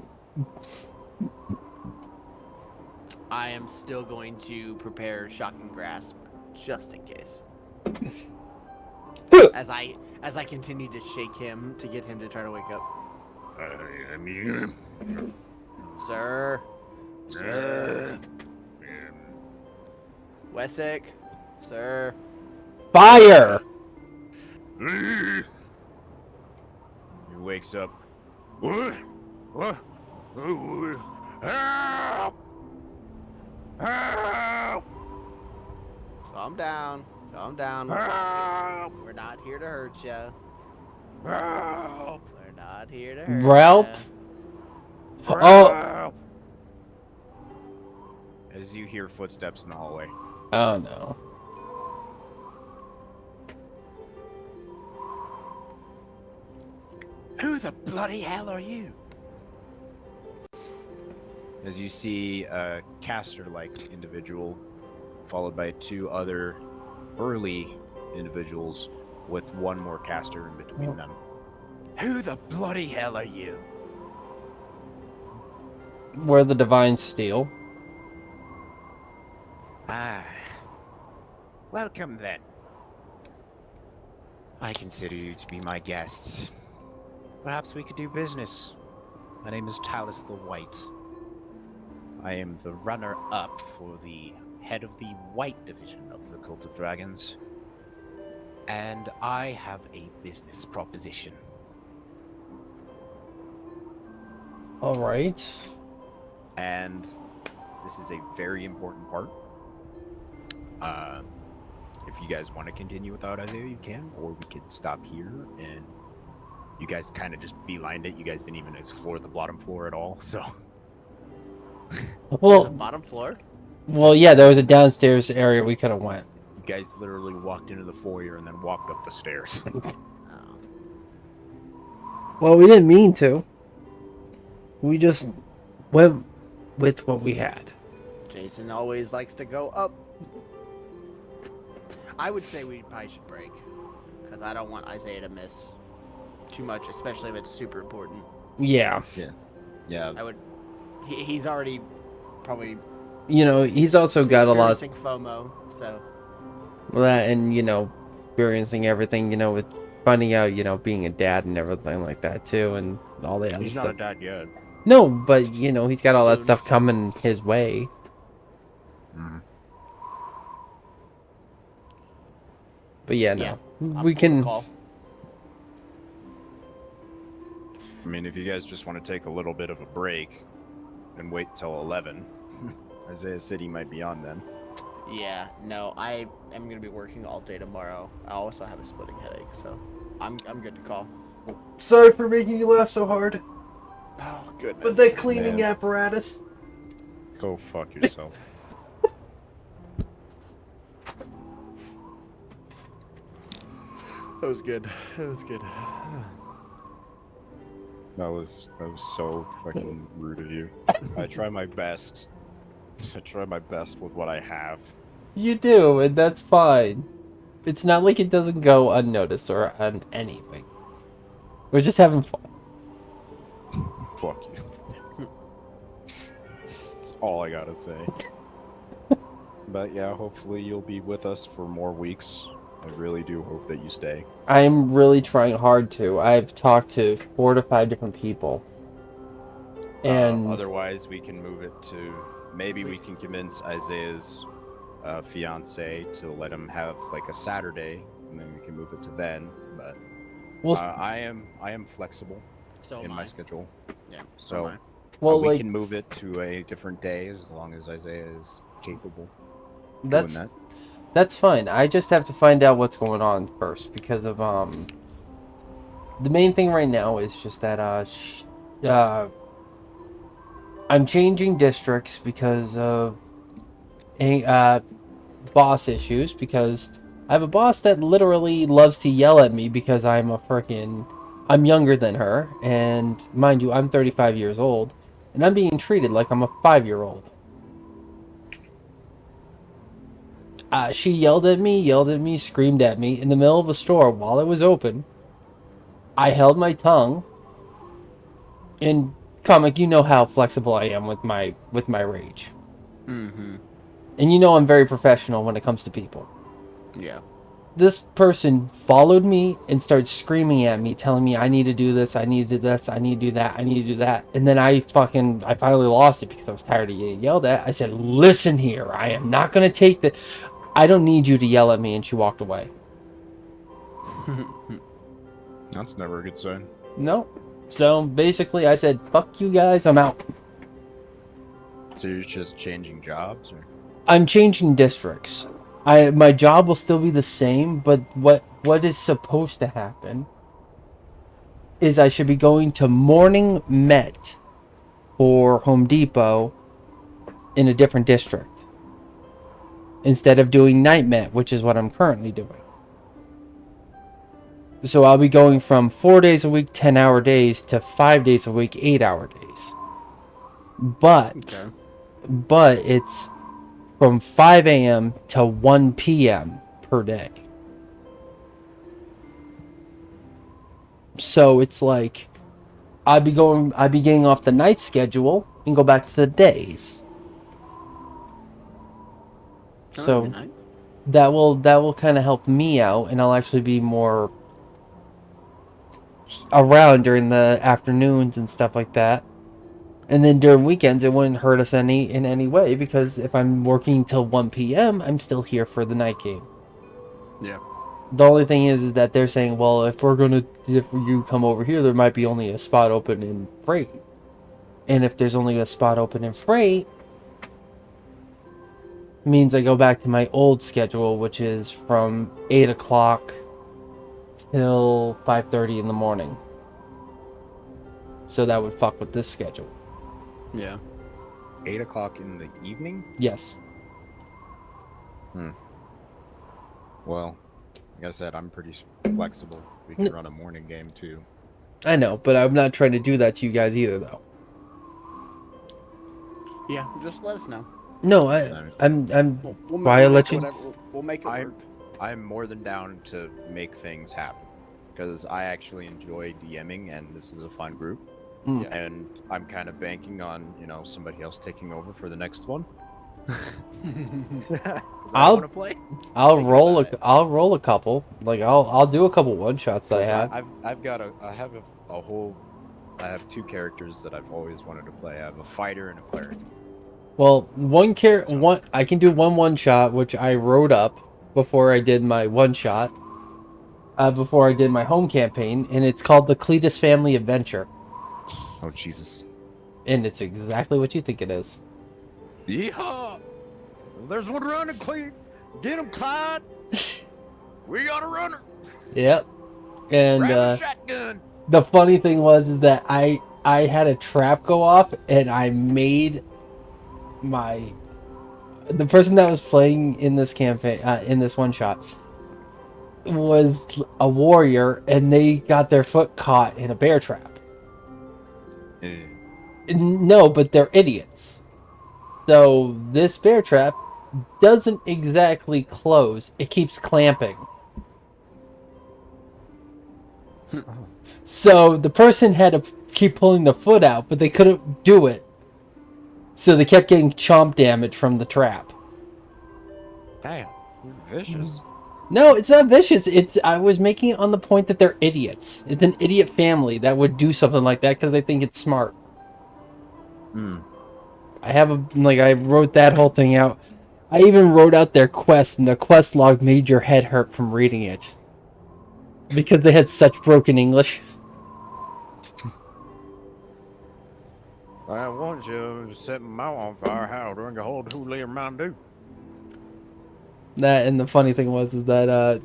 I am still going to prepare shocking grasp just in case. as I continue to shake him to get him to try to wake up. I mean, Sir. Sir. Wessick. Sir. Fire! He wakes up. What? What? Help! Help! Calm down. Calm down. Help! We're not here to hurt you. Help! We're not here to hurt Relp? ya. Oh. Help! As you hear footsteps in the hallway. Oh no. Who the bloody hell are you? As you see a caster-like individual, followed by two other burly individuals with one more caster in between them. Who the bloody hell are you? We're the Divine Steel. Ah. Welcome then. I consider you to be my guests. Perhaps we could do business. My name is Talus the White. I am the runner-up for the head of the White Division of the Cult of Dragons. And I have a business proposition. Alright. And this is a very important part. If you guys want to continue without Isaiah, you can, or we could stop here and you guys kind of just beelined it. You guys didn't even explore the bottom floor at all, so. There's a Well, bottom floor? yeah, there was a downstairs area we could have went. You guys literally walked into the foyer and then walked up the stairs. Oh. Well, we didn't mean to. We just went with what we had. Jason always likes to go up. I would say we probably should break. Because I don't want Isaiah to miss too much, especially if it's super important. Yeah. Yeah. I would... He's already probably... You know, he's also got a lot of experiencing FOMO, so... that, and, you know, experiencing everything, you know, with finding out, you know, being a dad and everything like that, too, and all the other He's stuff. not a dad yet. No, but, you know, he's got all that Soon. stuff coming his way. Mm. But yeah, no. Yeah, We can... Call. I mean, if you guys just want to take a little bit of a break and wait till 11, Isaiah said he might be on then. Yeah, no, I am gonna be working all day tomorrow. I also have a splitting headache, so I'm good to call. Sorry for making you laugh so hard. Oh goodness. But that cleaning Man. apparatus. Go fuck yourself. That was good. That was good. That was so fucking rude of you. I try my best. I try my best with what I have. You do, and that's fine. It's not like it doesn't go unnoticed or on anything. We're just having fun. Fuck you. That's all I gotta say. But yeah, hopefully you'll be with us for more weeks. I really do hope that you stay. I'm really trying hard to. I've talked to 4 to 5 different people. And Otherwise, we can move it to maybe we can convince Isaiah's fiance to let him have like a Saturday, and then we can move it to then. But we'll, I am flexible So in am my I. schedule, Yeah. so am I. well, we like can move it to a different day as long as Isaiah is capable of that's doing that. that's fine. I just have to find out what's going on first because of the main thing right now is just that I'm changing districts because of boss issues, because I have a boss that literally loves to yell at me because I'm younger than her, and mind you, I'm 35 years old, and I'm being treated like I'm a 5-year-old. She yelled at me, screamed at me in the middle of a store while it was open. I held my tongue, and comic, you know how flexible I am with my rage. Mm-hmm. And you know I'm very professional when it comes to people. Yeah. This person followed me and started screaming at me, telling me I need to do this, I need to do this, I need to do that, I need to do that. And then I finally lost it because I was tired of getting yelled at. I said, listen here, I am not going to take the... I don't need you to yell at me. And she walked away. That's never a good sign. No. So basically I said, fuck you guys, I'm out. So you're just changing jobs, or? I'm changing districts. My job will still be the same, but what is supposed to happen is I should be going to morning Met for Home Depot in a different district instead of doing night Met, which is what I'm currently doing. So I'll be going from 4 days a week, 10-hour days, to 5 days a week, 8-hour days. But it's from 5 a.m. to 1 p.m. per day. So it's like I'd be getting off the night schedule and go back to the days. So that will kind of help me out, and I'll actually be more around during the afternoons and stuff like that. And then during weekends, it wouldn't hurt us in any way, because if I'm working till 1 p.m., I'm still here for the night game. Yeah. The only thing is that they're saying, well, if you come over here, there might be only a spot open in freight. And if there's only a spot open in freight, means I go back to my old schedule, which is from 8 o'clock till 5:30 in the morning. So that would fuck with this schedule. Yeah. 8 o'clock in the evening? Yes. Well, like I said, I'm pretty flexible. We can run a morning game too. I know, but I'm not trying to do that to you guys either, though. Yeah, just let us know. No, I'm why I let you. We'll make it work. I'm more than down to make things happen, because I actually enjoy DMing, and this is a fun group. Mm. And I'm kind of banking on somebody else taking over for the next one. 'Cause I want to play. I'll roll a couple. Like I'll do a couple one shots that I have. I have 2 characters that I've always wanted to play. I have a fighter and a cleric. Well, I can do one shot, which I wrote up before I did my one shot. Before I did my home campaign, and it's called the Cletus Family Adventure. Oh Jesus! And it's exactly what you think it is. Yeehaw! Well, there's one running, Cleet. Get him, Clyde. We got a runner. Yep. And Grab a shotgun. the funny thing was that I had a trap go off, and I made the person that was playing in this campaign, in this one shot, was a warrior, and they got their foot caught in a bear trap. No, but they're idiots. So this bear trap doesn't exactly close. It keeps clamping. So the person had to keep pulling the foot out, but they couldn't do it. So they kept getting chomp damage from the trap. Damn, you're vicious. No, it's not vicious. I was making it on the point that they're idiots. It's an idiot family that would do something like that because they think it's smart. I wrote that whole thing out. I even wrote out their quest, and the quest log made your head hurt from reading it. Because they had such broken English. I want you to set my mouth on fire, how during the whole Hoolie Mountain Dew. That, and the funny thing is that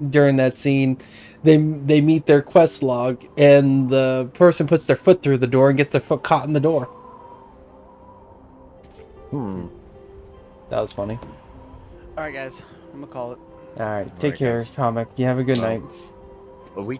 during that scene, they meet their quest log, and the person puts their foot through the door and gets their foot caught in the door. That was funny. All right, guys. I'm gonna call it. All right, take Right, care, guys. Comic. You have a good night. We